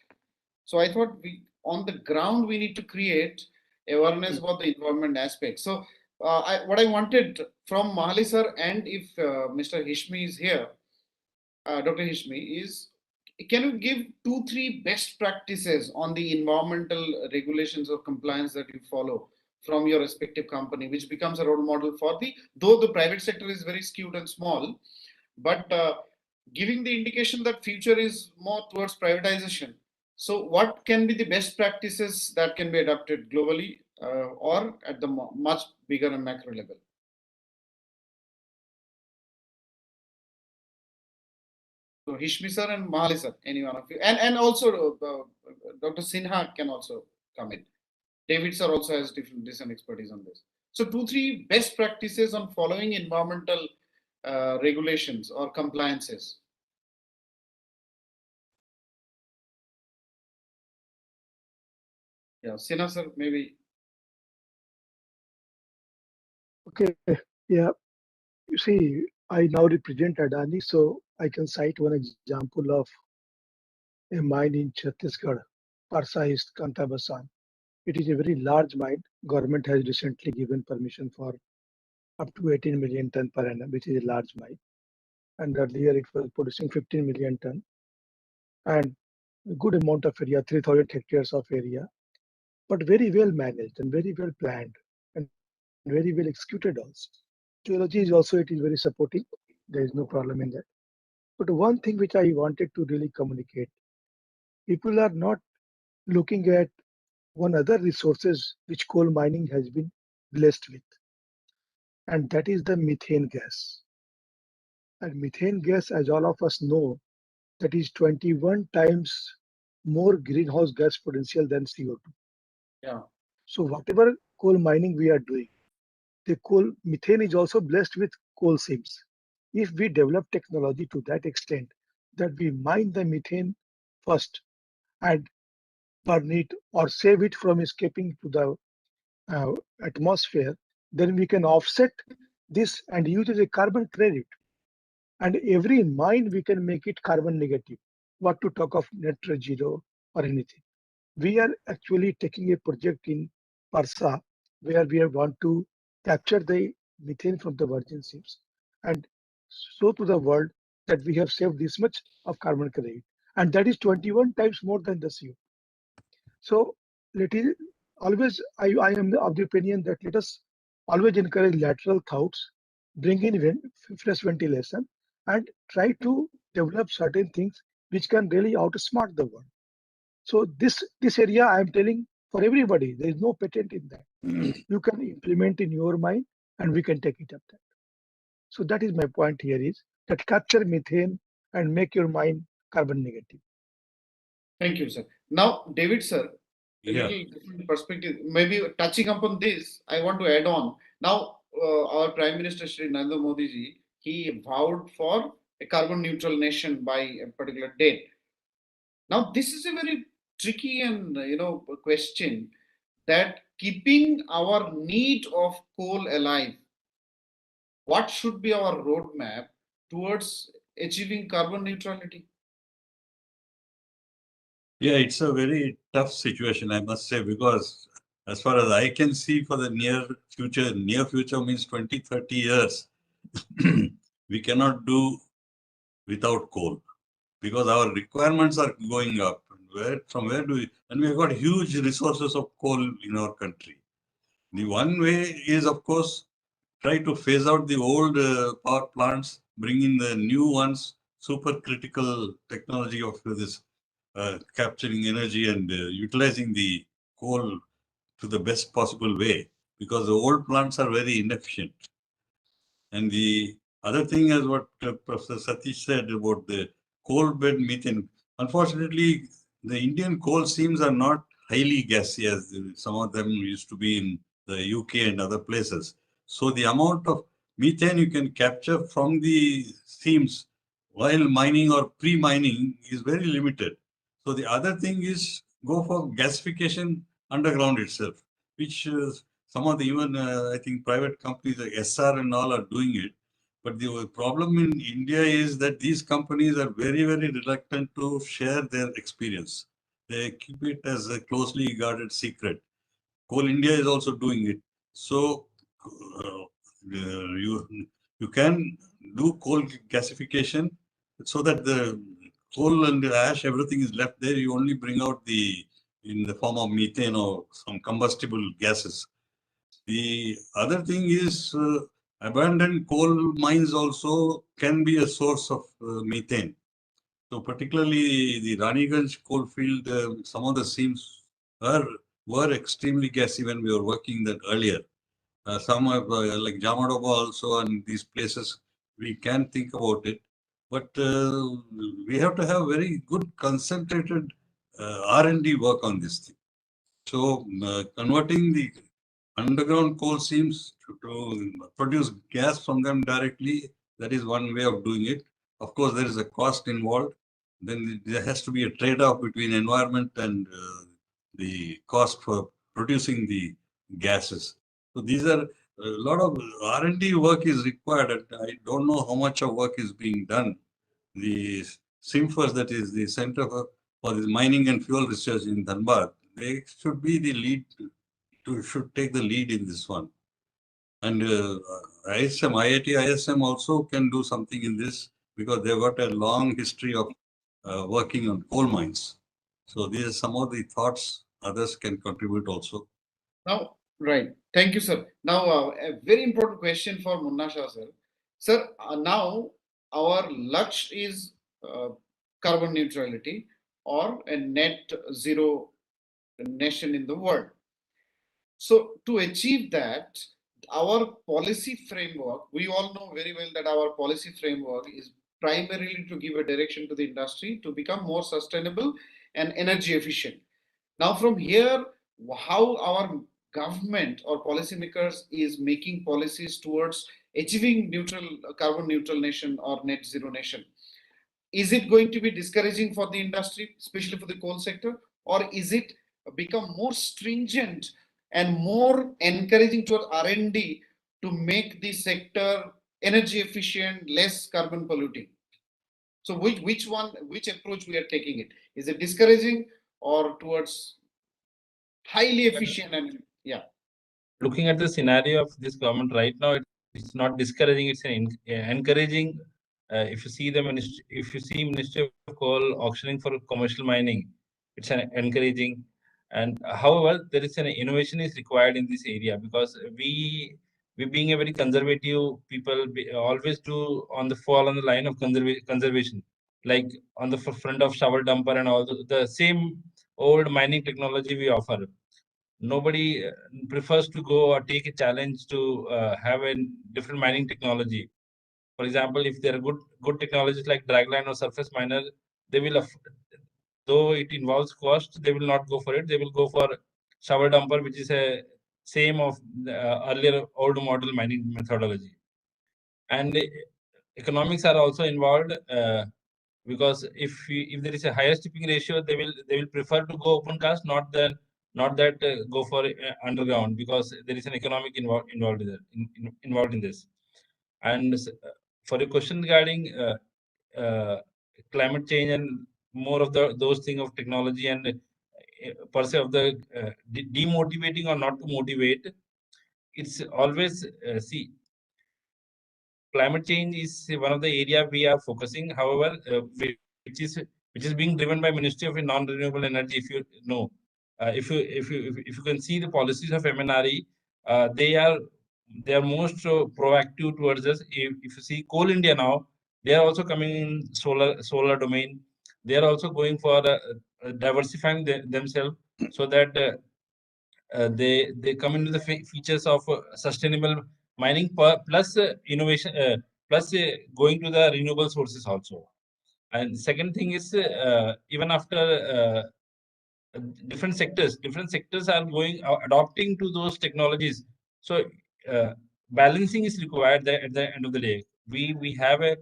So I thought on the ground we need to create awareness about the environment aspect. So what I wanted from Mahali sir, and if Mr. Hishmi is here, Dr. Hishmi, is can you give 2-3 best practices on the environmental regulations or compliance that you follow from your respective company, which becomes a role model for though the private sector is very skewed and small, but giving the indication that future is more towards privatization. So what can be the best practices that can be adopted globally or at the much bigger and macro level? So Hishmi sir and Mahali sir, any one of you, and also Dr. Sinha can also come in. David sir also has different expertise on this. So 2-3 best practices on following environmental regulations or compliances. Yeah, Sinha sir, maybe. Okay, yeah. You see, I now represent Adani, so I can cite one example of a mine in Chhattisgarh, Parsa East, Kantabasan. It is a very large mine. Government has recently given permission for up to 18 million ton per annum, which is a large mine. And earlier it was producing 15 million ton and a good amount of area, 3,000 hectares of area, but very well managed and very well planned and very well executed also. Geology is also, it is very supportive. There is no problem in that. But one thing which I wanted to really communicate, people are not looking at one other resources which coal mining has been blessed with, and that is the methane gas. And methane gas, as all of us know, that is 21 times more greenhouse gas potential than CO2. Yeah. So whatever coal mining we are doing, the coal methane is also blessed with coal seams. If we develop technology to that extent that we mine the methane first and burn it or save it from escaping to the atmosphere, then we can offset this and use it as a carbon credit. And every mine we can make it carbon negative. What to talk of net zero or anything. We are actually taking a project in Parsa where we want to capture the methane from the virgin seams and show to the world that we have saved this much of carbon credit. And that is 21 times more than the CO2. So let it always, I am of the opinion that let us always encourage lateral thoughts, bring in fresh ventilation, and try to develop certain things which can really outsmart the world. So this area I am telling for everybody, there is no patent in that. You can implement in your mind, and we can take it up there. So that is my point here is that capture methane and make your mind carbon negative. Thank you, sir. Now, David, sir, a Yeah. little different perspective. Maybe touching upon this, I want to add on. Now, our Prime Minister Shri Narendra Modi ji, he vowed for a carbon neutral nation by a particular date. Now, this is a very tricky and question that keeping our need of coal alive, what should be our roadmap towards achieving carbon neutrality? Yeah, it's a very tough situation, I must say, because as far as I can see for the near future means 20, 30 years, we cannot do without coal because our requirements are going up. From where do we, and we've got huge resources of coal in our country. The one way is, of course, try to phase out the old power plants, bring in the new ones, supercritical technology of this capturing energy and utilizing the coal to the best possible way, because the old plants are very inefficient. And the other thing is what Professor Satish said about the coal bed methane. Unfortunately, the Indian coal seams are not highly gassy as some of them used to be in the UK and other places. So the amount of methane you can capture from the seams while mining or pre-mining is very limited. So the other thing is go for gasification underground itself, which some of the even I think private companies like SR and all are doing it. But the problem in India is that these companies are very, very reluctant to share their experience. They keep it as a closely guarded secret. Coal India is also doing it. So you can do coal gasification so that the coal and the ash, everything is left there. You only bring out in the form of methane or some combustible gases. The other thing is, abandoned coal mines also can be a source of methane. So particularly the Raniganj coal field, some of the seams were extremely gassy when we were working that earlier. Some of like Jamadoba also, and these places we can think about it, but we have to have very good concentrated R&D work on this thing. So converting the underground coal seams to produce gas from them directly, that is one way of doing it. Of course, there is a cost involved. Then there has to be a trade-off between environment and the cost for producing the gases. So these are a lot of R&D work is required. And I don't know how much of work is being done. The SIMFERS, that is the Center for the Mining and Fuel Research in Dhanbad, they should be the lead, should take the lead in this one. And ISM, IIT ISM also can do something in this because they've got a long history of working on coal mines. So these are some of the thoughts others can contribute also. Now, right. Thank you, sir. Now, a very important question for Munna Shah, sir. Sir, now our Laksh is carbon neutrality or a net zero nation in the world. So to achieve that, our policy framework, we all know very well that our policy framework is primarily to give a direction to the industry to become more sustainable and energy efficient. Now from here, how our government or policymakers is making policies towards achieving carbon neutral nation or net zero nation. Is it going to be discouraging for the industry, especially for the coal sector, or is it become more stringent and more encouraging towards R&D to make the sector energy efficient, less carbon polluting? So which approach we are taking it? Is it discouraging or towards highly efficient? And yeah, Looking at the scenario of this government right now, it's not discouraging, it's encouraging. If you see Ministry of Coal auctioning for commercial mining, it's encouraging. And however, there is an innovation is required in this area because we being a very conservative people, always do fall on the line of conservation, like on the front of shovel dumper and all the same old mining technology we offer. Nobody prefers to go or take a challenge to have a different mining technology. For example, if there are good technologies like dragline or surface miner, they will, though it involves cost, they will not go for it. They will go for shovel dumper, which is a same of earlier old model mining methodology. And economics are also involved because if there is a higher tipping ratio, they will prefer to go open cast, not that go for underground, because there is an economic involved in this. And for your question regarding climate change and more of those things of technology and per se of the demotivating or not to motivate, it's always see, climate change is one of the area we are focusing. However, which is being driven by Ministry of Non-Renewable Energy. If you know, if you can see the policies of MNRE, they are most proactive towards us. If you see Coal India now, they are also coming in solar domain. They are also going for diversifying themselves so that they come into the features of sustainable mining plus innovation plus going to the renewable sources also. And second thing is even after different sectors are going adopting to those technologies. So balancing is required at the end of the day. We have a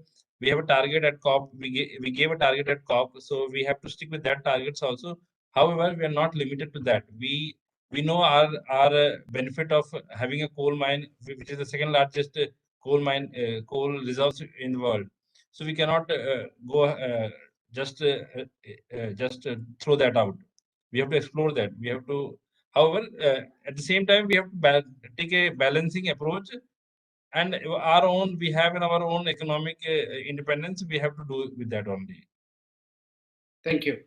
target at COP. We gave a target at COP, so we have to stick with that targets also. However, we are not limited to that. We know our benefit of having a coal mine, which is the second largest coal reserves in the world. So we cannot just throw that out. We have to explore that. We have to, however, at the same time, we have to take a balancing approach, and we have in our own economic independence. We have to do with that only. thank you.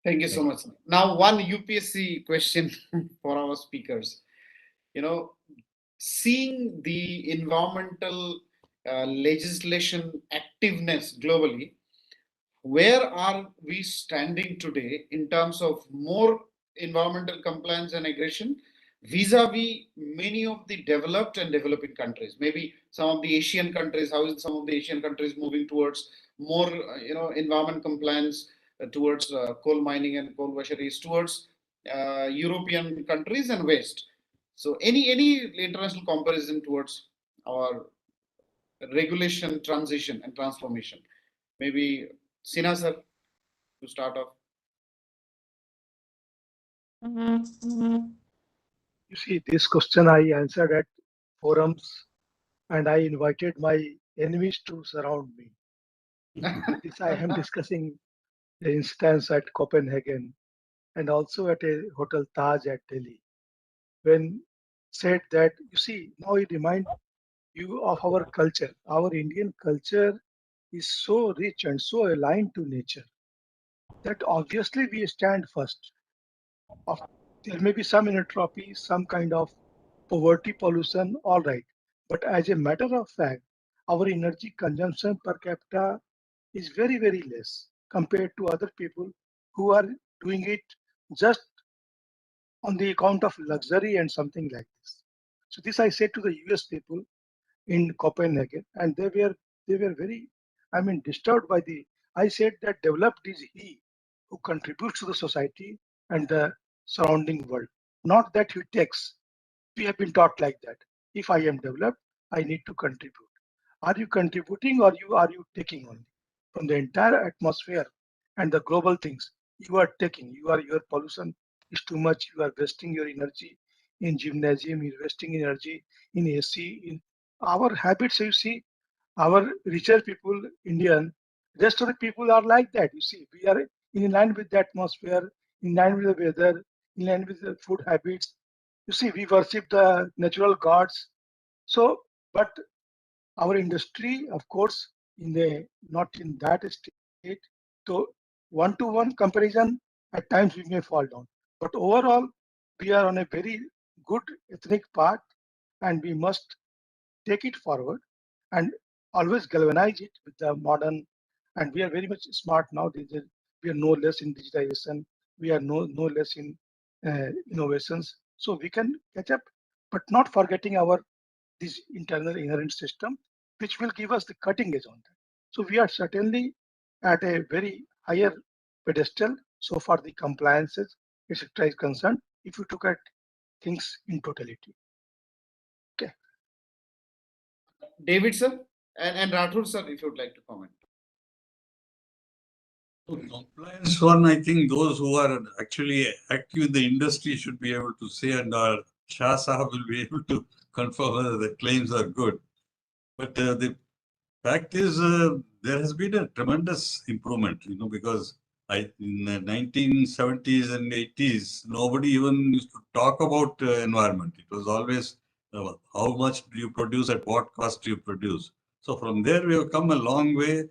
Thank you so much. Now, one UPSC question for our speakers. You know, seeing the environmental legislation activeness globally, where are we standing today in terms of more environmental compliance and aggression vis-a-vis many of the developed and developing countries? Maybe some of the Asian countries, how is some of the Asian countries moving towards more, environment compliance, towards coal mining and coal washeries, towards European countries and West? So any international comparison towards our regulation transition and transformation? Maybe Sinha sir, to start off. You see, this question I answered at forums, and I invited my enemies to surround me. This I am discussing the instance at Copenhagen and also at a Hotel Taj at Delhi, when said that, you see, now it remind you of our culture. Our Indian culture is so rich and so aligned to nature that obviously we stand first. Of, there may be some entropy, some kind of poverty, pollution, all right. But as a matter of fact, our energy consumption per capita is very, very less compared to other people who are doing it just on the account of luxury and something like this. So this I said to the US people in Copenhagen, and they were very, I mean, disturbed by the. I said that developed is he who contributes to the society and the surrounding world, not that he takes. We have been taught like that. If I am developed, I need to contribute. Are you contributing or are you taking only from the entire atmosphere and the global things? You are taking. Your pollution is too much. You are wasting your energy in gymnasium. You're wasting energy in AC. In our habits, you see, our richer people, Indian, rest of the people are like that. You see, we are in line with the atmosphere, in line with the weather, in line with the food habits. You see, we worship the natural gods. So, but our industry, of course, in the not in that state. So, one-to-one comparison, at times we may fall down. But overall, we are on a very good ethnic path, and we must take it forward and always galvanize it with the modern. And we are very much smart now. We are no less in digitization. We are no less in innovations. So we can catch up, but not forgetting our this internal inherent system, which will give us the cutting edge on that. So we are certainly at a very higher pedestal so far the compliances, etc. is concerned, if you look at things in totality. Okay. David sir and Rathod sir, if you would like to comment. Compliance one, I think those who are actually active in the industry should be able to say, and our Shah Sahab will be able to confirm whether the claims are good. But the fact is, there has been a tremendous improvement, because in the 1970s and 80s, nobody even used to talk about environment. It was always how much do you produce, at what cost do you produce. So from there, we have come a long way,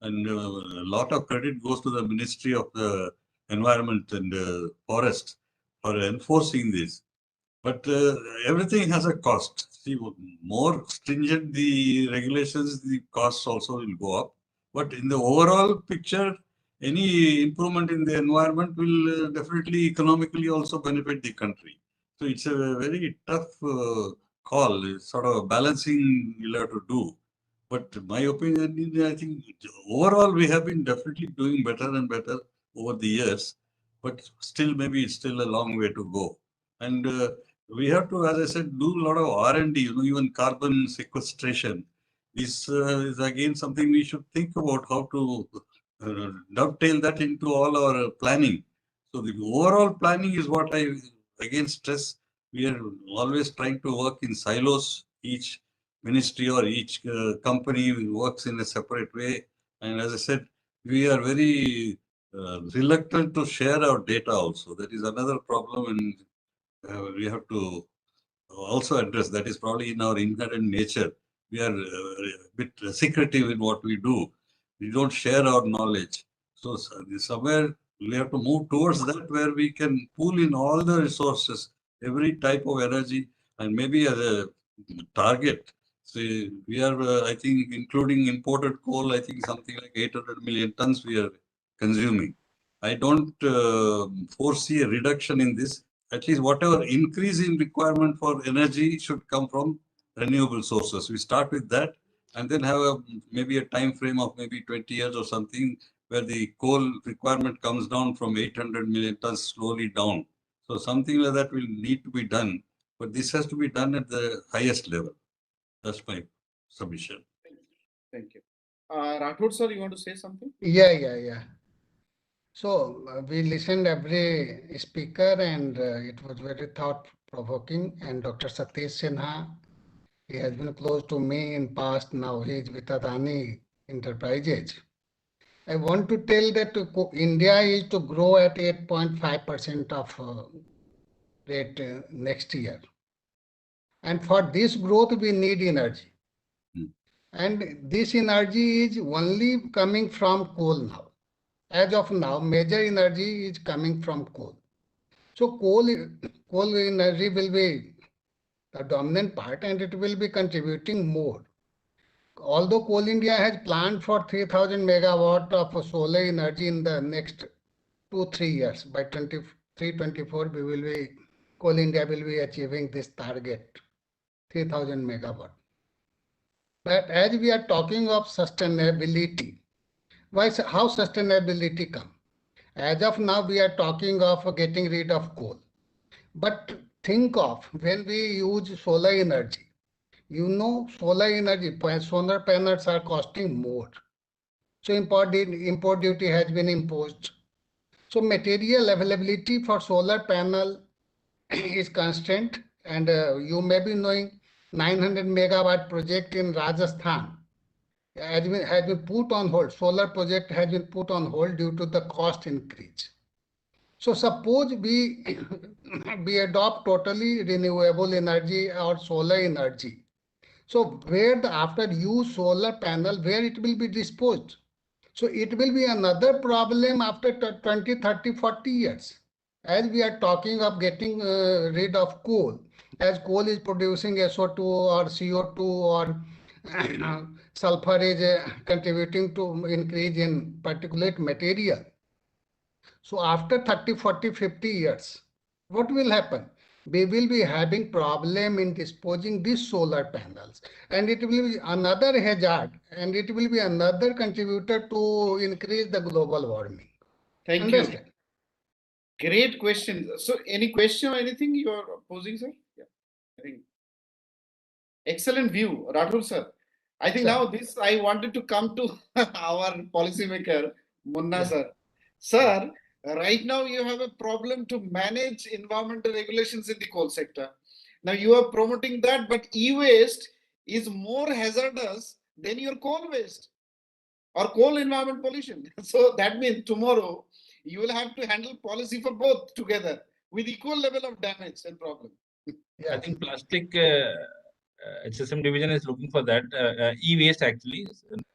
and a lot of credit goes to the Ministry of the Environment and Forest for enforcing this. But everything has a cost. See, more stringent the regulations, the costs also will go up. But in the overall picture, any improvement in the environment will definitely economically also benefit the country. So it's a very tough call. It's sort of a balancing you'll have to do. But my opinion is, I think overall we have been definitely doing better and better over the years. But still, maybe it's still a long way to go. And we have to, as I said, do a lot of R&D, even carbon sequestration. This is again something we should think about, how to dovetail that into all our planning. So the overall planning is what I again stress. We are always trying to work in silos. Each ministry or each company works in a separate way. And as I said, we are very reluctant to share our data also. That is another problem, and we have to also address. That is probably in our inherent nature. We are a bit secretive in what we do. We don't share our knowledge. So somewhere we have to move towards that, where we can pool in all the resources, every type of energy, and maybe as a target. So we are, I think, including imported coal, I think something like 800 million tons we are consuming. I don't foresee a reduction in this. At least whatever increase in requirement for energy should come from renewable sources. We start with that and then have maybe a time frame of maybe 20 years or something where the coal requirement comes down from 800 million tons slowly down. So something like that will need to be done, but this has to be done at the highest level. That's my submission. Thank you. Rathod sir, you want to say something? Yeah. So we listened every speaker and it was very thought-provoking. And Dr. Satish Sinha, he has been close to me in past. Now he is with Adani Enterprises. I want to tell that India is to grow at 8.5% of rate next year. And for this growth, we need energy. And this energy is only coming from coal now. As of now, major energy is coming from coal. So coal energy will be the dominant part and it will be contributing more. Although Coal India has planned for 3,000 megawatt of solar energy in the next 2-3 years, by 23-24, Coal India will be achieving this target, 3,000 megawatt. But as we are talking of sustainability, how sustainability come? As of now, we are talking of getting rid of coal. But think of when we use solar energy. You know, solar energy, solar panels are costing more. So import duty has been imposed. So material availability for solar panel is constant. And you may be knowing 900 megawatt project in Rajasthan has been put on hold. Solar project has been put on hold due to the cost increase. So suppose we adopt totally renewable energy or solar energy. So where after use solar panel, where it will be disposed? So it will be another problem after 20, 30, 40 years. As we are talking of getting rid of coal, as coal is producing SO2 or CO2 or sulfur is contributing to increase in particulate material. So after 30, 40, 50 years, what will happen? We will be having problem in disposing these solar panels and it will be another hazard and it will be another contributor to increase the global warming. Thank Understand? you. Great question. So any question or anything you are posing, sir? Yeah, I think excellent view, Rathod sir. I think now this I wanted to come to our policymaker, Munna sir. Sir, right now you have a problem to manage environmental regulations in the coal sector. Now you are promoting that, but e-waste is more hazardous than your coal waste or coal environment pollution. So that means tomorrow you will have to handle policy for both together with equal level of damage and problem. I think plastic HSM division is looking for that e-waste actually.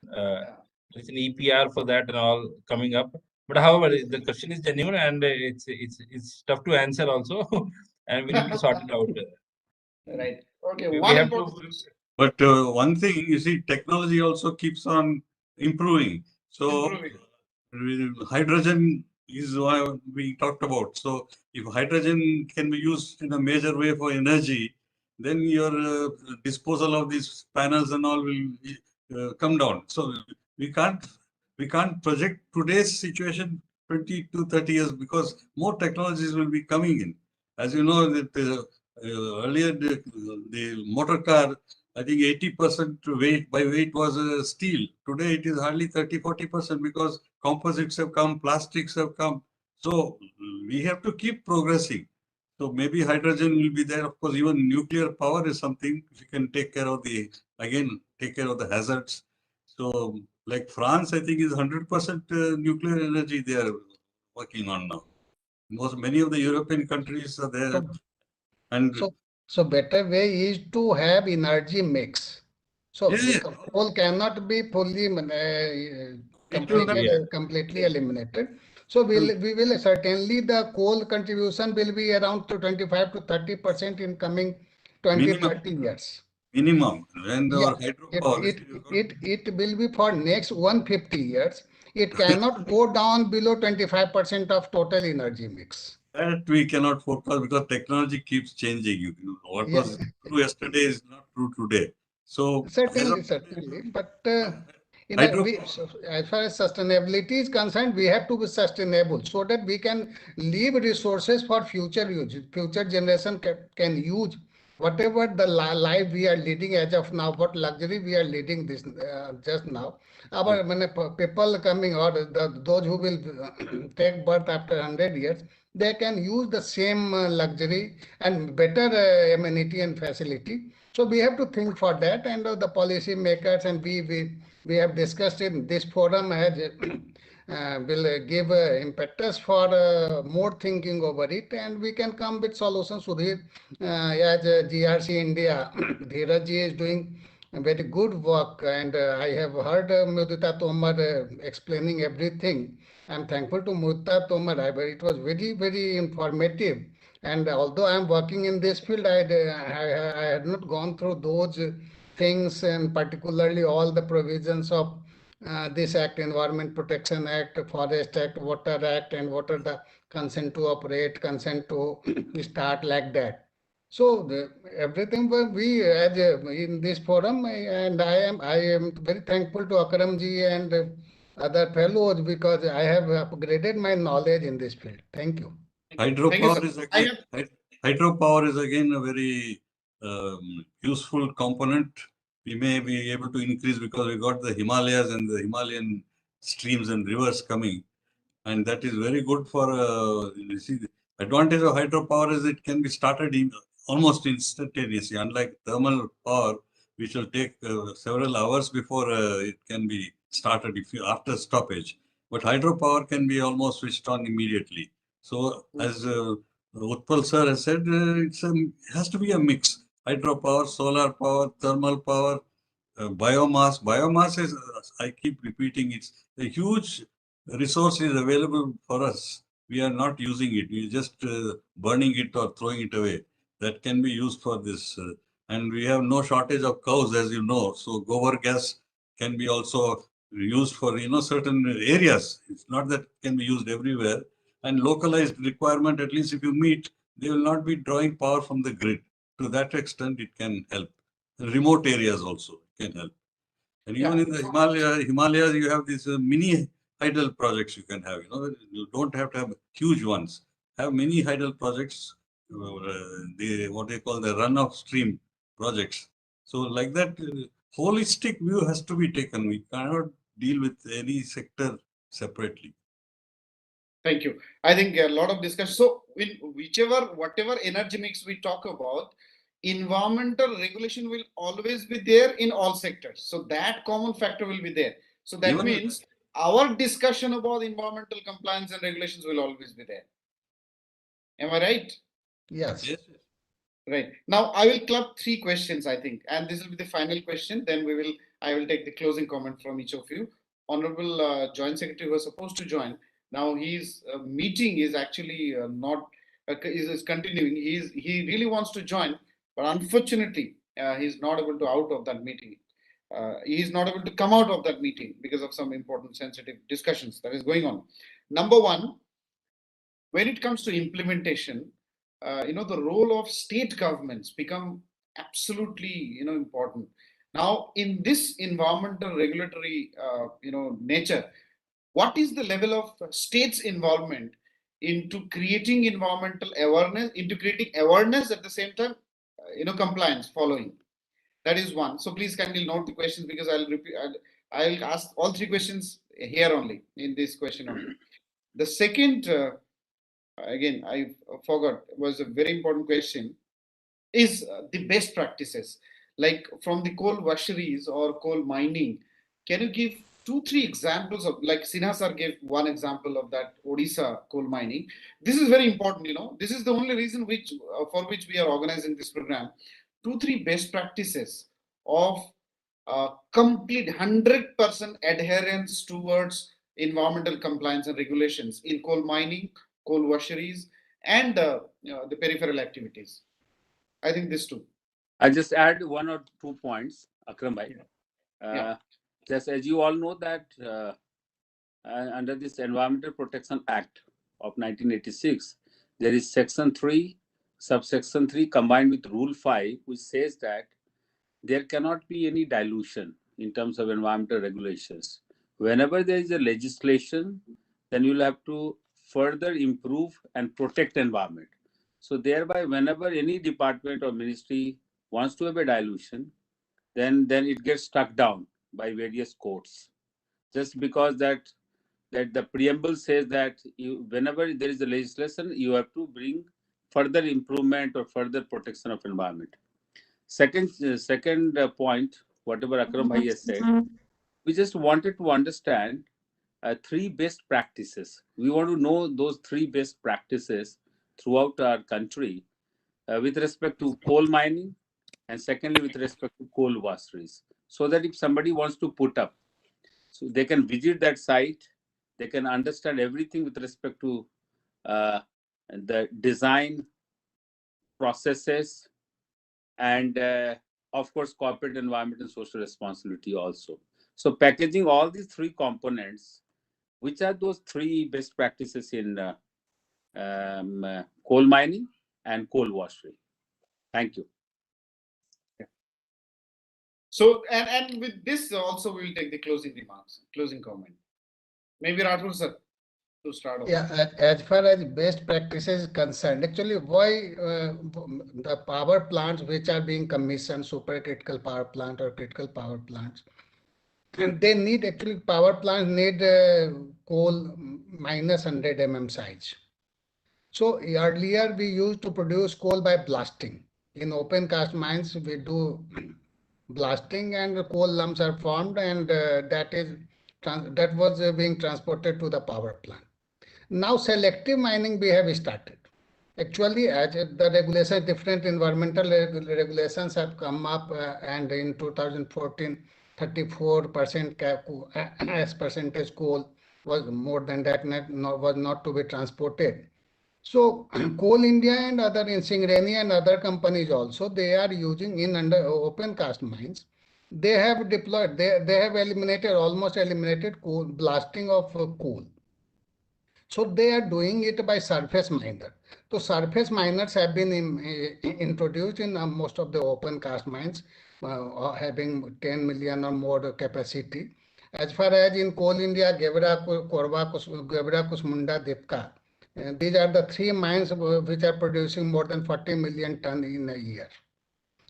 There's an EPR for that and all coming up. But however, the question is genuine and it's tough to answer also, and we need to sort it out. Right. Okay. We One have important. But one thing, you see, technology also keeps on improving. So hydrogen is what we talked about. So if hydrogen can be used in a major way for energy, then your disposal of these panels and all will come down. So we can't project today's situation 20 to 30 years because more technologies will be coming in. As you know, that earlier the motor car, I think 80% weight by weight was steel. Today it is hardly 30-40% because composites have come, plastics have come. So we have to keep progressing. So maybe hydrogen will be there. Of course, even nuclear power is something we can take care of take care of the hazards. So like France, I think is 100% nuclear energy they are working on now. Many of the European countries are there. So better way is to have energy mix. So coal cannot be fully completely eliminated. So we will certainly the coal contribution will be around to 25 to 30% in coming 20-30 years. minimum. And Yeah, our hydropower, it will be for next 150 years. It cannot go down below 25% of total energy mix. that we cannot forecast because technology keeps changing. What Yeah, was true yesterday is not true today. So as of certainly. But hydro, so as far as sustainability is concerned, we have to be sustainable so that we can leave resources for future use. Future generation can use whatever the life we are leading as of now, what luxury we are leading this just now. Our people coming or those who will take birth after 100 years, they can use the same luxury and better amenity and facility. So we have to think for that, and the policy makers and we have discussed in this forum has will give impetus for more thinking over it, and we can come with solutions. Sudhir, as GRC India, Dheeraj ji is doing very good work, and I have heard Mudita Tomar explaining everything. I'm thankful to Mudita Tomar. It was very informative. And although I'm working in this field, I had not gone through those things, and particularly all the provisions of this Act, Environment Protection Act, Forest Act, Water Act, and what are the consent to operate, consent to start, like that. So everything we as in this forum, and I am very thankful to Akram ji and other fellows because I have upgraded my knowledge in this field. Thank you. hydropower is again hydropower is again a very useful component. We may be able to increase because we got the Himalayas and the Himalayan streams and rivers coming, and that is very good for. You see, the advantage of hydropower is it can be started almost instantaneously, unlike thermal power, which will take several hours before it can be started if you after stoppage. But hydropower can be almost switched on immediately. So, as Utpal sir has said, it has to be a mix: hydropower, solar power, thermal power, biomass. Biomass is, I keep repeating, it's a huge resource is available for us. We are not using it. We are just burning it or throwing it away. That can be used for this. And we have no shortage of cows, as you know. So gobar gas can be also used for certain areas. It's not that it can be used everywhere. And localized requirement, at least if you meet, they will not be drawing power from the grid. To that extent, it can help. Remote areas also can help. And even in the Himalayas, you have these mini hydel projects you can have. You don't have to have huge ones. Have mini hydel projects, what they call the run-off stream projects. So like that, holistic view has to be taken. We cannot deal with any sector separately. Thank you. I think a lot of discussion. So in whatever energy mix we talk about, environmental regulation will always be there in all sectors. So that common factor will be there. So that means our discussion about environmental compliance and regulations will always be there. Am I right? Yes. Right. Now I will club 3 questions, I think, and this will be the final question. Then I will take the closing comment from each of you. Honorable Joint Secretary was supposed to join. Now his meeting is actually not is continuing. He really wants to join, but unfortunately he's not able to out of that meeting. He is not able to come out of that meeting because of some important sensitive discussions that is going on. Number one, when it comes to implementation, the role of state governments become absolutely, important. Now, in this environmental regulatory, nature, what is the level of states' involvement into creating environmental awareness, into creating awareness at the same time, compliance following? That is one. So please kindly note the questions because I'll repeat. I'll ask all 3 questions here only in this question only. The second. Again, I forgot, was a very important question, is the best practices, like from the coal washeries or coal mining. Can you give 2-3 examples of, like Sinha sir gave one example of that Odisha coal mining. This is very important, this is the only reason for which we are organizing this program. 2-3 best practices of complete 100% adherence towards environmental compliance and regulations in coal mining, coal washeries, and the peripheral activities. I think these 2. I'll just add 1 or 2 points, Akram bhai. Yeah. Just as you all know that under this Environmental Protection Act of 1986, there is Section 3, subsection 3 combined with Rule 5, which says that there cannot be any dilution in terms of environmental regulations. Whenever there is a legislation, then you'll have to further improve and protect environment. So thereby, whenever any department or ministry wants to have a dilution, then it gets struck down by various courts. Just because that the preamble says that whenever there is a legislation, you have to bring further improvement or further protection of environment. Second point, whatever Akram bhai has said, we just wanted to understand 3 best practices. We want to know those 3 best practices throughout our country with respect to coal mining, and secondly with respect to coal washeries, so that if somebody wants to put up, so they can visit that site, they can understand everything with respect to the design processes, and of course corporate environment and social responsibility also. So packaging all these 3 components, which are those 3 best practices in coal mining and coal washery? Thank you. So, and with this also we'll take the closing remarks, closing comment. Maybe Rathur sir to start off. Yeah, as far as best practices is concerned, actually why the power plants which are being commissioned, supercritical power plant or critical power plants, and they need, actually power plants need coal minus 100 mm size. So earlier we used to produce coal by blasting. In open cast mines we do blasting and coal lumps are formed, and that was being transported to the power plant. Now selective mining we have started. Actually, as the regulation, different environmental regulations have come up, and in 2014, 34% as percentage coal was more than that, was not to be transported. So Coal India and other in Singareni and other companies also, they are using in under open cast mines. They have deployed, they have almost eliminated coal, blasting of coal. So they are doing it by surface miner. So surface miners have been introduced in most of the open cast mines, having 10 million or more capacity. As far as in Coal India, Gebra, Korba, Gebra, Kusmunda, Dipka, these are the 3 mines which are producing more than 40 million ton in a year.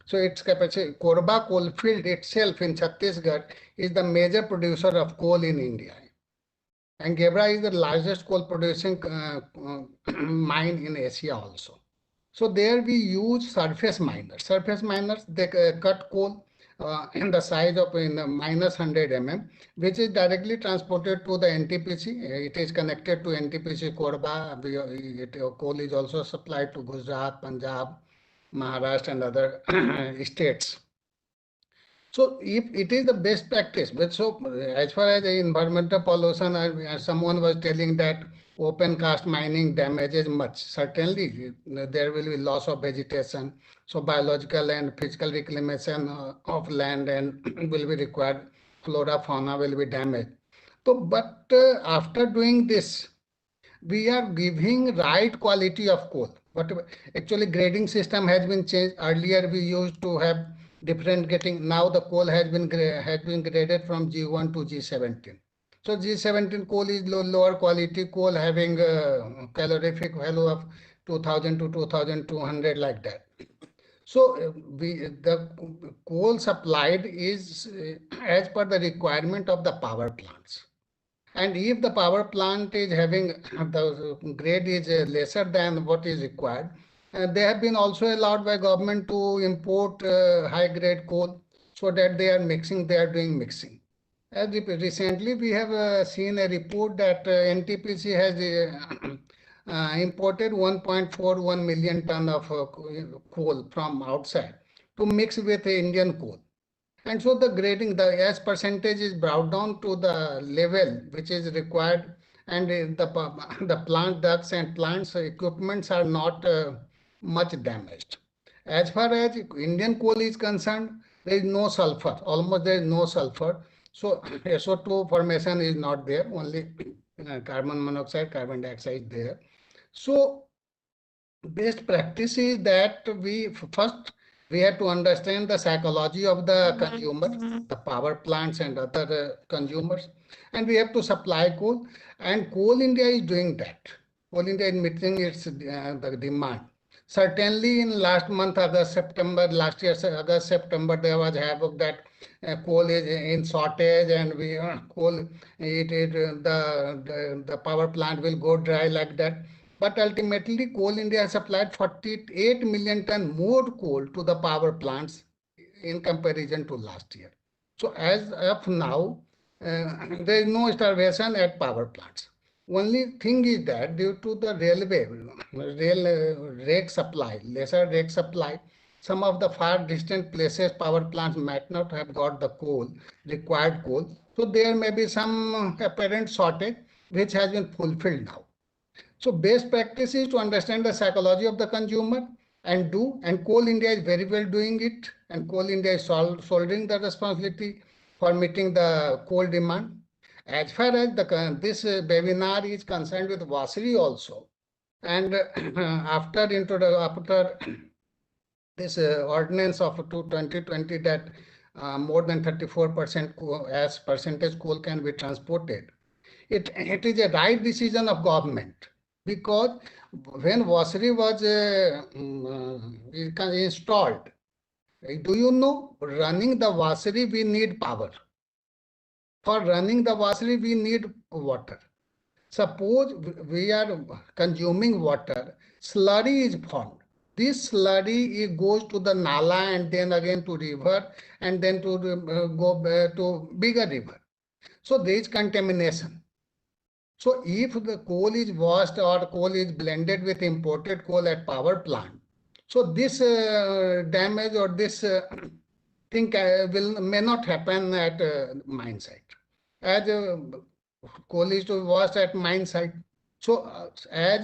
So its capacity, Korba coal field itself in Chhattisgarh is the major producer of coal in India. And Gebra is the largest coal producing mine in Asia also. So there we use surface miners. Surface miners, they cut coal in the size of minus 100 mm, which is directly transported to the NTPC. It is connected to NTPC Korba. Coal is also supplied to Gujarat, Punjab, Maharashtra and other states. So if it is the best practice, but so as far as the environmental pollution, someone was telling that open cast mining damages much. Certainly, there will be loss of vegetation. So biological and physical reclamation of land and will be required. Flora, fauna will be damaged. So, but after doing this, we are giving right quality of coal. But actually grading system has been changed. Earlier we used to have different getting. Now the coal has been graded from G1 to G17. So G17 coal is lower quality coal, having a calorific value of 2000 to 2200 like that. So the coal supplied is as per the requirement of the power plants. And if the power plant is having the grade is lesser than what is required, they have been also allowed by government to import high grade coal, so that they are doing mixing. As recently we have seen a report that NTPC has imported 1.41 million ton of coal from outside to mix with Indian coal. And so the grading, the as percentage is brought down to the level which is required, and the plant ducts and plants equipments are not much damaged. As far as Indian coal is concerned, there is no sulfur, almost there is no sulfur. So SO2 formation is not there, only carbon monoxide, carbon dioxide is there. So best practice is that we have to understand the psychology of the consumer, the power plants and other consumers, and we have to supply coal. And Coal India is doing that. Coal India is meeting its the demand. Certainly, in last month, August, September, last year, August, September, there was havoc that coal is in shortage, and we coal the power plant will go dry like that. But ultimately, Coal India supplied 48 million ton more coal to the power plants in comparison to last year. So as of now, there is no starvation at power plants. Only thing is that due to the rake supply, lesser rake supply, some of the far distant places power plants might not have got the coal, required coal. So there may be some apparent shortage which has been fulfilled now. So best practice is to understand the psychology of the consumer and Coal India is very well doing it, and Coal India is shouldering the responsibility for meeting the coal demand. As far as this webinar is concerned with Washery also, and after this ordinance of 2020 that more than 34% as percentage coal can be transported, it is a right decision of government, because when Washery was installed, do you know, running the Washery we need power. For running the Washery we need water. Suppose we are consuming water, slurry is formed. This slurry goes to the nala and then again to river and then to go to bigger river. So there is contamination. So if the coal is washed or coal is blended with imported coal at power plant, so this damage or this thing may not happen at mine site. As coal is to washed at mine site. So as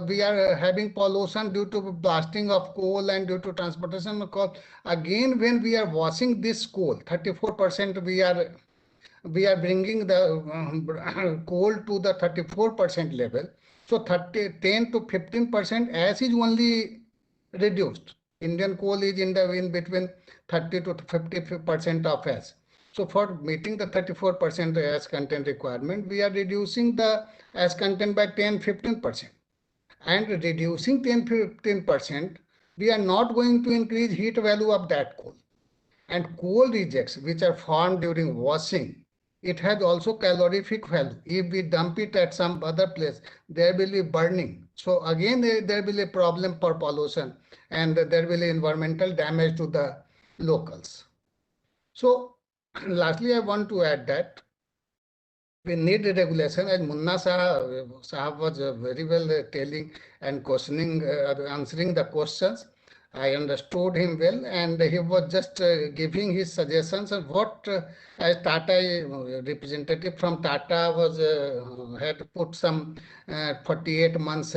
we are having pollution due to blasting of coal and due to transportation of coal, again when we are washing this coal, 34% we are bringing the coal to the 34% level. So 10 to 15% as is only reduced. Indian coal is in between 30 to 50% of as. So for meeting the 34% as content requirement, we are reducing the as content by 10-15%. And reducing 10-15%, we are not going to increase heat value of that coal. And coal rejects, which are formed during washing, it has also calorific value. If we dump it at some other place, there will be burning. So again, there will be a problem for pollution and there will be environmental damage to the locals. So lastly, I want to add that we need a regulation, as Munna Sahab was very well telling and questioning, answering the questions. I understood him well, and he was just giving his suggestions on what as Tata representative from Tata was had put some 48 months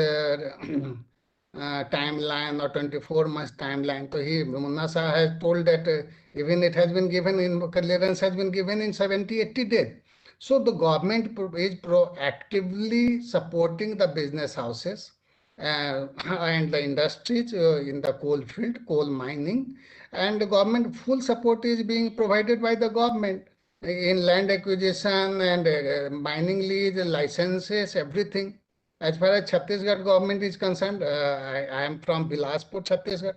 timeline or 24 months timeline. So Munna Shah has told that even it has been given in clearance has been given in 70-80 days. So the government is proactively supporting the business houses and the industries in the coal field, coal mining, and the government full support is being provided by the government in land acquisition and mining lease, licenses, everything. As far as Chhattisgarh government is concerned, I am from Bilaspur, Chhattisgarh.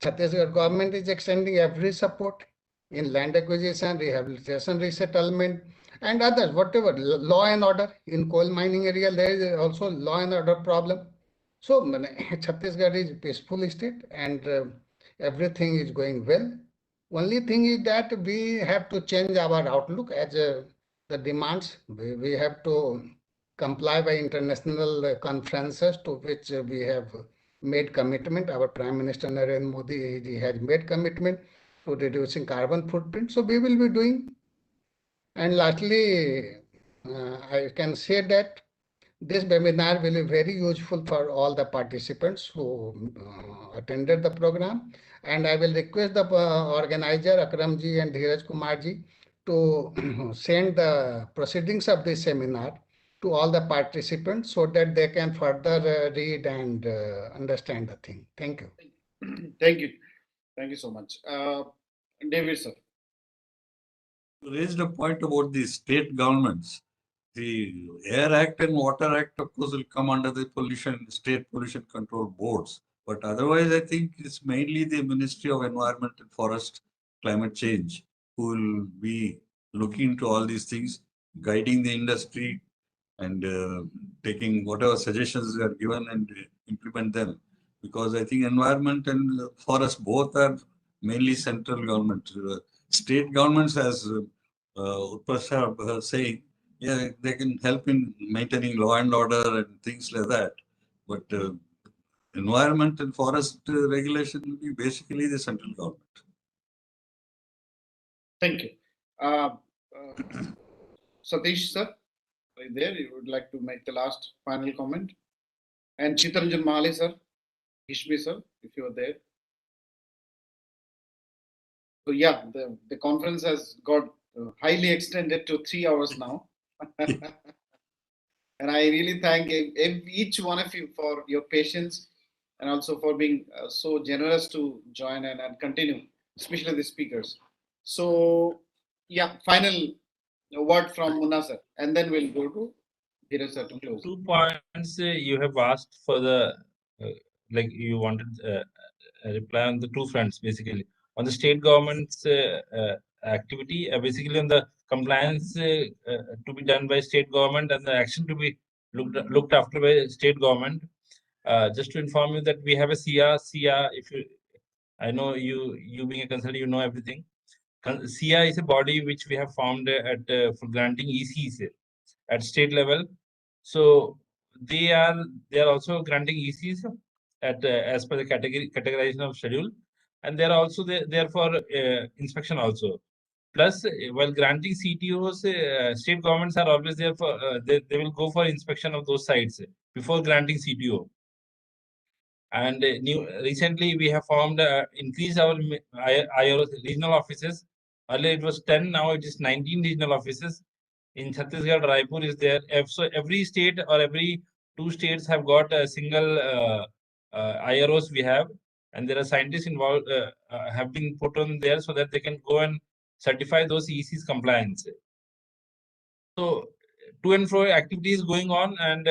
Chhattisgarh government is extending every support in land acquisition, rehabilitation, resettlement, and others, whatever, law and order. In coal mining area, there is also law and order problem. So Chhattisgarh is a peaceful state and everything is going well. Only thing is that we have to change our outlook as the demands. We have to comply by international conferences to which we have made commitment. Our Prime Minister Narendra Modi he has made commitment to reducing carbon footprint. So we will be doing. And lastly, I can say that This webinar will be very useful for all the participants who attended the program. And I will request the organizer, Akramji and Dheeraj Kumarji, to send the proceedings of this seminar to all the participants so that they can further read and understand the thing. Thank you. Thank you. Thank you so much. David, sir. You raised a point about the state governments. The Air Act and Water Act, of course, will come under the state pollution control boards. But otherwise, I think it's mainly the Ministry of Environment and Forest, Climate Change, who will be looking into all these things, guiding the industry and taking whatever suggestions are given and implement them. Because I think environment and forest both are mainly central government. State governments, as Utpal was saying, yeah, they can help in maintaining law and order and things like that. But environment and forest regulation will be basically the central government. Thank you. Satish, sir, are you there? You would like to make the last final comment? And Chittaranjan Mali, sir, Hishmi, sir, if you are there. So yeah, the conference has got highly extended to 3 hours now. And I really thank each one of you for your patience and also for being so generous to join and continue, especially the speakers. So yeah, final word from Munna sir, and then we'll go to Dheeraj sir to close. 2 points you have asked for the, like you wanted a reply on the 2 fronts, basically. On the state government's activity, basically on the compliance to be done by state government and the action to be looked after by state government. Just to inform you that we have a CR, if you, I know you being a consultant, you know everything. CR is a body which we have formed for granting ECs at state level. So they are also granting ECs at as per the categorization of schedule, and they are also there for inspection also. Plus, while granting CTOs, state governments are always there for they will go for inspection of those sites before granting CTO. And recently we have formed increased our IRO regional offices. Earlier it was 10, now it is 19 regional offices. In Chhattisgarh, Raipur is there. So every state or every 2 states have got a single IROs we have, and there are scientists involved have been put on there so that they can go and certify those ECs compliance. So to and fro activities going on, and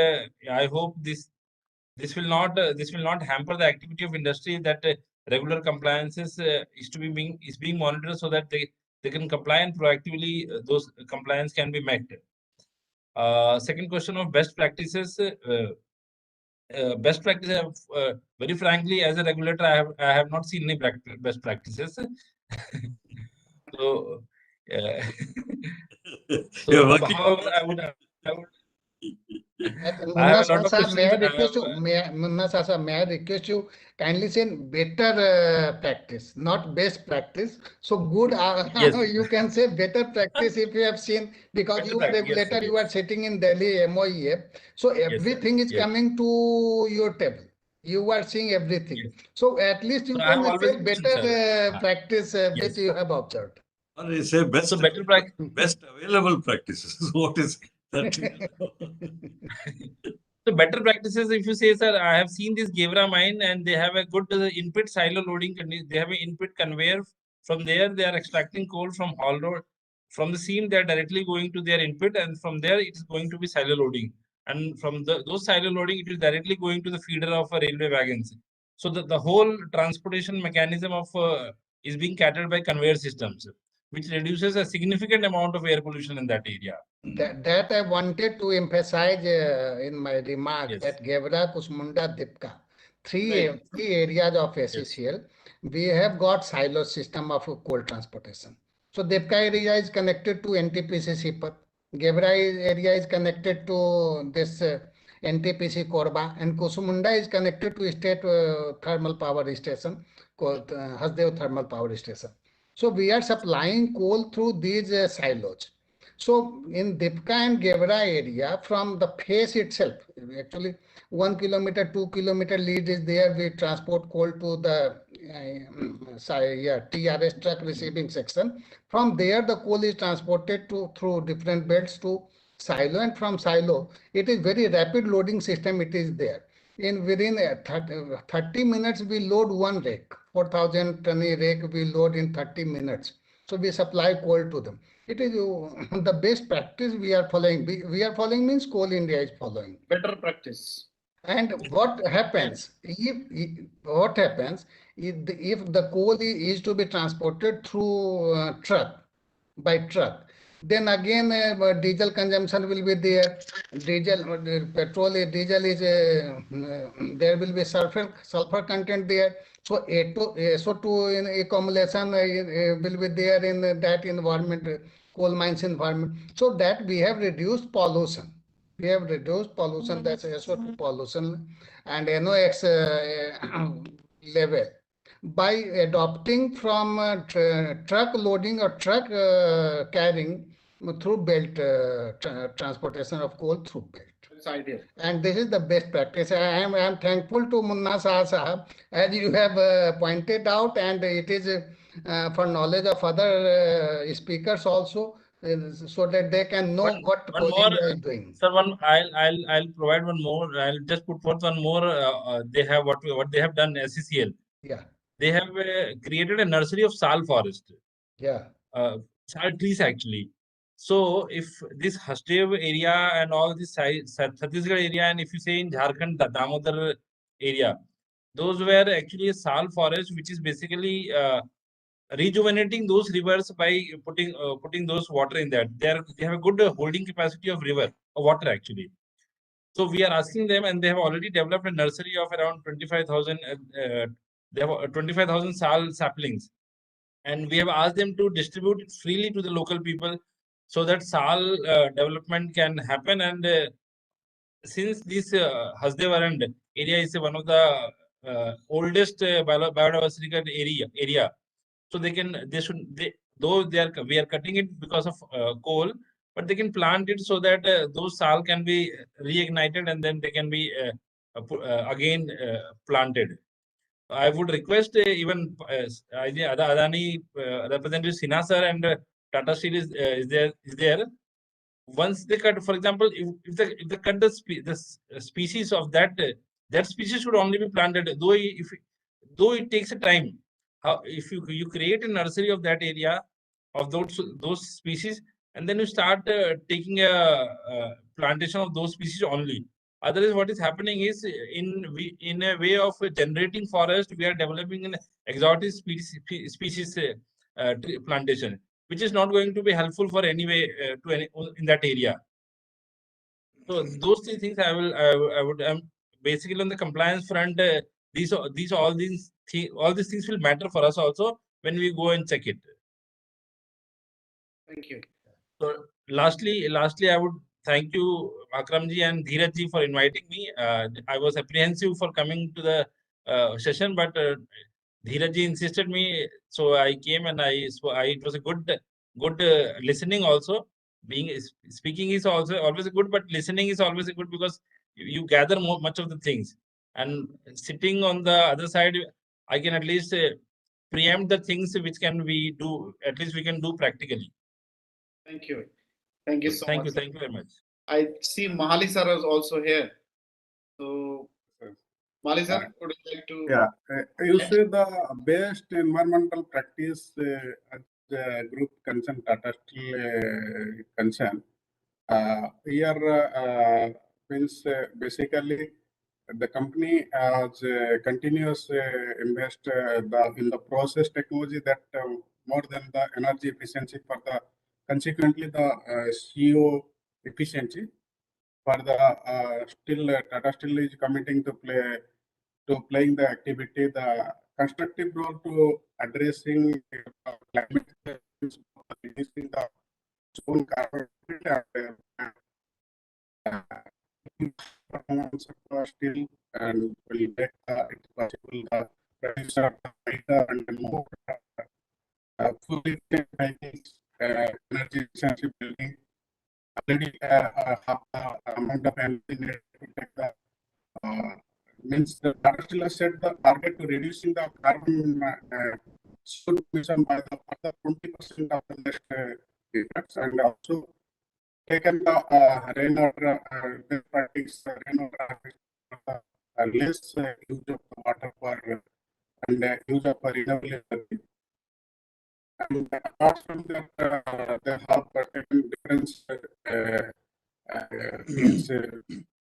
I hope this will not hamper the activity of industry, that regular compliances is being monitored so that they can comply, and proactively those compliance can be met. Second question of best practices. Best practice, very frankly, as a regulator, I have not seen any best practices. So, however, I would I have a lot of questions. May I request you kindly send better practice, not best practice. So good, yes. You can say better practice if you have seen, because you are regulator, yes, you are sitting in Delhi MOEF. So everything is coming to your table. You are seeing everything. Yes. So at least you can say better practice which yes. you have observed. Or you say best, so better practice. Best available practices. What is that? So better practices, if you say, sir, I have seen this Gevra mine and they have a good input silo loading. They have an input conveyor. From there, they are extracting coal from haul road. From the seam, they are directly going to their input, and from there, it is going to be silo loading. And from those silo loading, it is directly going to the feeder of a railway wagons. So the whole transportation mechanism of is being catered by conveyor systems, which reduces a significant amount of air pollution in that area. That I wanted to emphasize in my remark, Yes. that Gevra, Kusmunda, Dipka, three areas of SECL, we have got silo system of coal transportation. So Dipka area is connected to NTPC Sipat, Gevra area is connected to this NTPC Korba, and Kusmunda is connected to state thermal power station called Hasdev Thermal Power Station. So we are supplying coal through these silos. So in Dipka and Gevra area, from the face itself, actually 1 kilometer, 2 kilometer lead is there. We transport coal to the TRS truck receiving section. From there, the coal is transported through different belts to silo, and from silo, it is very rapid loading system. It is there. Within 30 minutes, we load one rake. 4,000 ton rake we load in 30 minutes. So we supply coal to them. It is the best practice we are following. We are following means Coal India is following. Better practice. And what happens if the coal is to be transported through by truck, then again diesel consumption will be there. Diesel is there will be sulfur content there. So SO2 in accumulation will be there in that environment, coal mines environment. So that we have reduced pollution. We have reduced pollution, that's SO2 pollution and NOx level by adopting from truck loading or truck carrying through belt transportation of coal through belt. That's ideal. And this is the best practice. I am thankful to Munna Sahab, as you have pointed out, and it is for knowledge of other speakers also, so that they can know what Coal India is doing. Sir, I'll provide one more. I'll just put forth one more. They have what they have done. SECL. Yeah. They have created a nursery of sal forest. Yeah. Sal trees actually. So if this Hasdev area and all this Chhattisgarh area, and if you say in Jharkhand, the Damodar area, those were actually a sal forest, which is basically rejuvenating those rivers by putting those water in that. They have a good holding capacity of river of water actually. So we are asking them, and they have already developed a nursery of around 25,000. They have 25,000 sal saplings, and we have asked them to distribute it freely to the local people, so that sal development can happen. And since this Hasdevarand area is one of the oldest biodiversity area, so we are cutting it because of coal, but they can plant it so that those sal can be reignited and then they can be again planted. I would request even Adani representative Sinha sir and Tata Steel is there. Once they cut, for example, if they cut the species of that species should only be planted. Though it takes a time. If you create a nursery of that area of those species, and then you start taking a plantation of those species only. Otherwise, what is happening is in a way of generating forest, we are developing an exotic species plantation, which is not going to be helpful for any way in that area. So those three things I would basically on the compliance front. All these things will matter for us also when we go and check it. Thank you. So lastly, I would thank you, Akramji and Dheerajji, for inviting me. I was apprehensive for coming to the session, but Dheerajji insisted me, so I came, and it was a good listening also. Speaking is also always good, but listening is always good because you gather much of the things. And sitting on the other side, I can at least preempt the things which can we do. At least we can do practically. Thank you. Thank you so Thank much. Thank you very much. I see Mahali sir is also here. So, Mahali sir, would you like to? Yeah, you see the best environmental practice as the group concern, Tata Steel concern. Here means basically the company has continuous invest in the process technology that more than the energy efficiency for the consequently the CO efficiency for the still Tata Steel is committing to playing the activity, the constructive role to addressing climate change, reducing the zone carbon performance of steel, and will make it possible the producer better and more fully energy efficiency building already half the amount of energy needed to take the means the Tata has set the target to reducing the carbon CO2 emission by the further 20% of the next years, and also taken the rainwater practice, rainwater less use of the water for and use of renewable energy. And apart from that, they have taken different means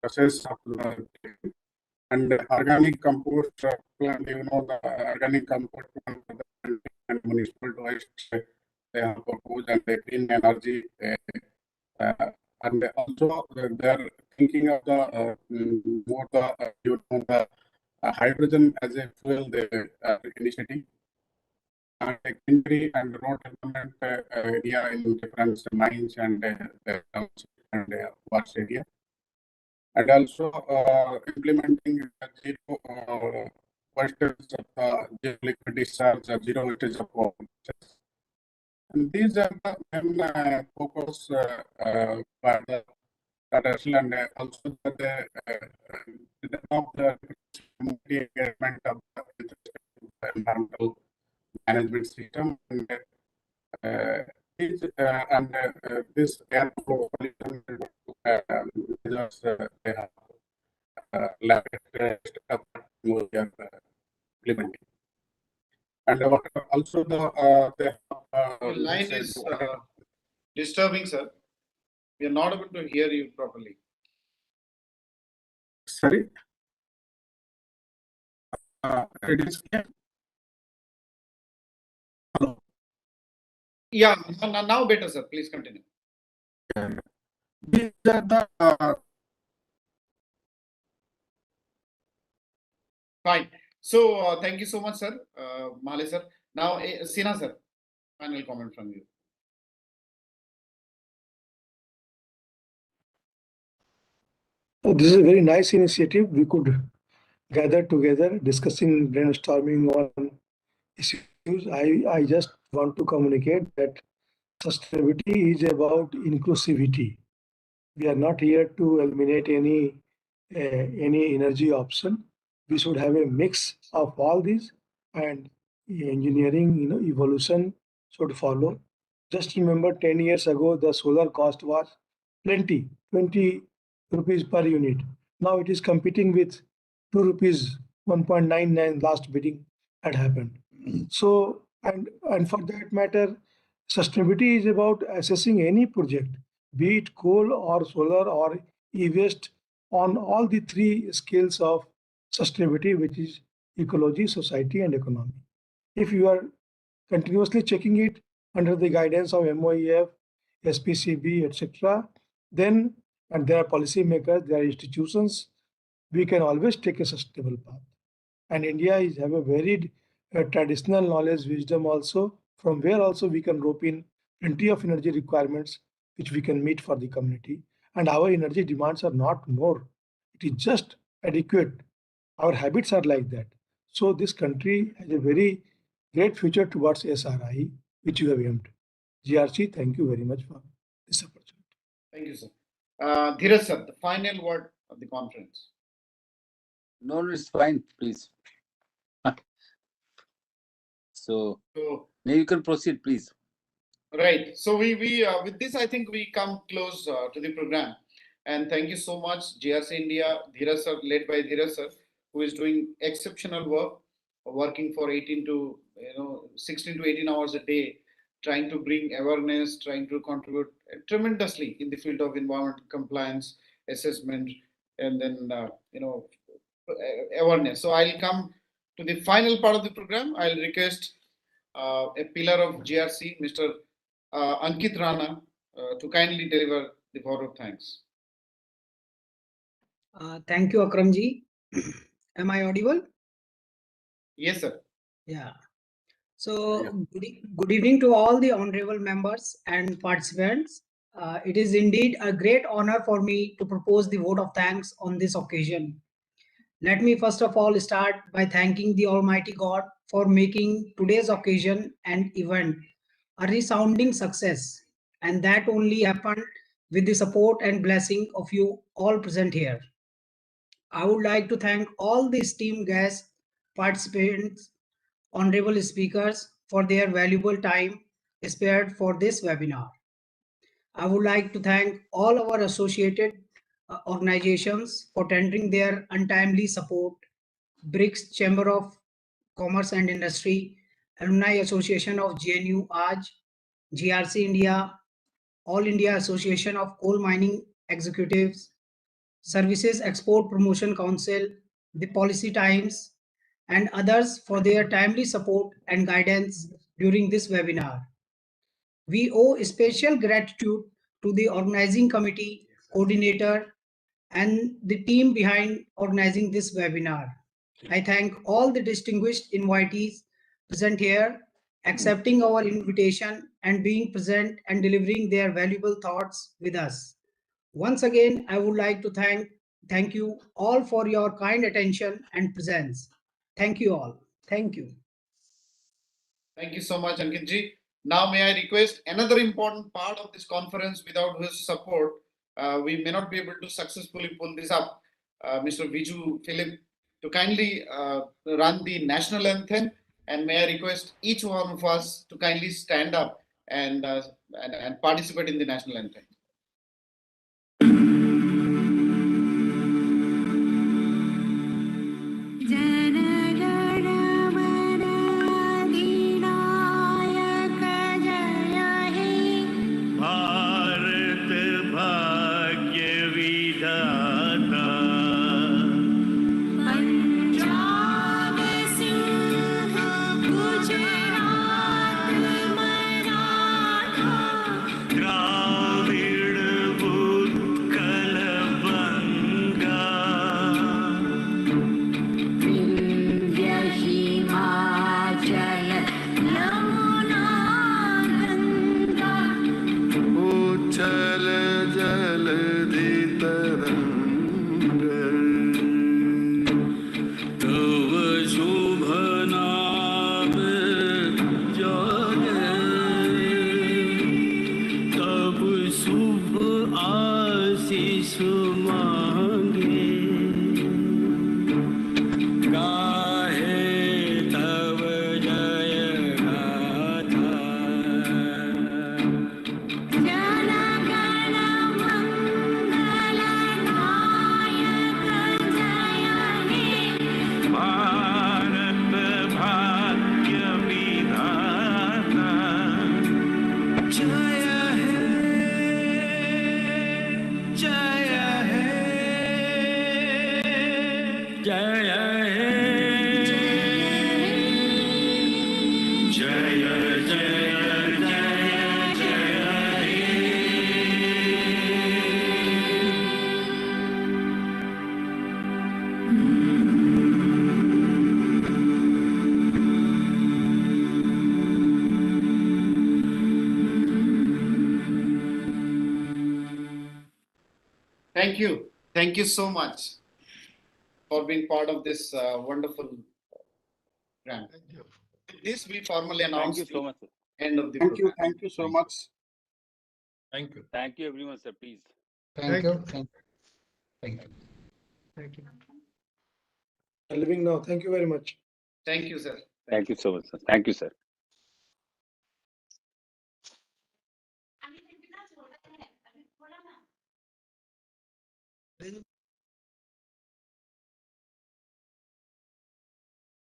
process of and organic compost plant, you know, the organic compost plant and municipal waste they have proposed, and the green energy. And also they are thinking of the more the you know the hydrogen as a fuel they are initiating, and greenery and road development area in different mines and wash area, and also implementing zero wastage of zero liquid discharge, zero wastage of water. And these are the main focus for the Tata, and also the develop the community engagement of the environmental management system, and this airflow pollution measures they have implementing. And also the Your line is disturbing, sir. We are not able to hear you properly. Sorry. It is hello. Yeah, now better, sir. Please continue. These are the fine. So thank you so much, sir, Male sir. Now, Sinha sir, final comment from you. This is a very nice initiative. We could gather together discussing, brainstorming on issues. I just want to communicate that sustainability is about inclusivity. We are not here to eliminate any energy option. We should have a mix of all these, and engineering, evolution should follow. Just remember, 10 years ago, the solar cost was plenty, 20 rupees per unit. Now it is competing with 2 rupees, 1.99 last bidding had happened. So, and for that matter, sustainability is about assessing any project, be it coal or solar or e-waste, on all the three scales of sustainability, which is ecology, society, and economy. If you are continuously checking it under the guidance of MOEF, SPCB, etc., then, and there are policymakers, there are institutions, we can always take a sustainable path. And India is have a varied traditional knowledge, wisdom also, from where also we can rope in plenty of energy requirements which we can meet for the community. And our energy demands are not more. It is just adequate. Our habits are like that. So this country has a very great future towards SRI, which you have aimed. GRC, thank you very much for this opportunity. Thank you, sir. Dheeraj sir, the final word of the conference. No, it's fine, please. So now you can proceed, please. Right. So we with this, I think we come close to the program. And thank you so much, GRC India, Dheeraj sir, led by Dheeraj sir, who is doing exceptional work, working for 16 to 18 hours a day, trying to bring awareness, trying to contribute tremendously in the field of environmental compliance, assessment, and then awareness. So I'll come to the final part of the program. I'll request a pillar of GRC, Mr. Ankit Rana, to kindly deliver the vote of thanks. Thank you, Akramji. Am I audible? Yes, sir. Yeah. So good evening to all the honorable members and participants. It is indeed a great honor for me to propose the vote of thanks on this occasion. Let me first of all start by thanking the Almighty God for making today's occasion and event a resounding success. And that only happened with the support and blessing of you all present here. I would like to thank all the esteemed guests, participants, honorable speakers for their valuable time spared for this webinar. I would like to thank all our associated organizations for tendering their untimely support. BRICS Chamber of Commerce and Industry, Alumni Association of JNU AJ, GRC India, All India Association of Coal Mining Executives, Services Export Promotion Council, the Policy Times, and others for their timely support and guidance during this webinar. We owe special gratitude to the organizing committee, coordinator, and the team behind organizing this webinar. I thank all the distinguished invitees present here, accepting our invitation and being present and delivering their valuable thoughts with us. Once again, I would like to thank you all for your kind attention and presence. Thank you all. Thank you. Thank you so much, Ankitji. Now, may I request another important part of this conference, without whose support, we may not be able to successfully pull this up, Mr. Viju Philip, to kindly run the national anthem. And may I request each one of us to kindly stand up and participate in the national anthem. Thank you. Thank you so much for being part of this wonderful program. With this, we formally announce Thank you so much, sir. end of the Thank you. program. Thank you so much. Thank you. Thank you, everyone, sir. Please. Thank you. Thank you. Thank you. I'm leaving now. Thank you very much. Thank you, sir. Thank you so much, sir. Thank you, sir.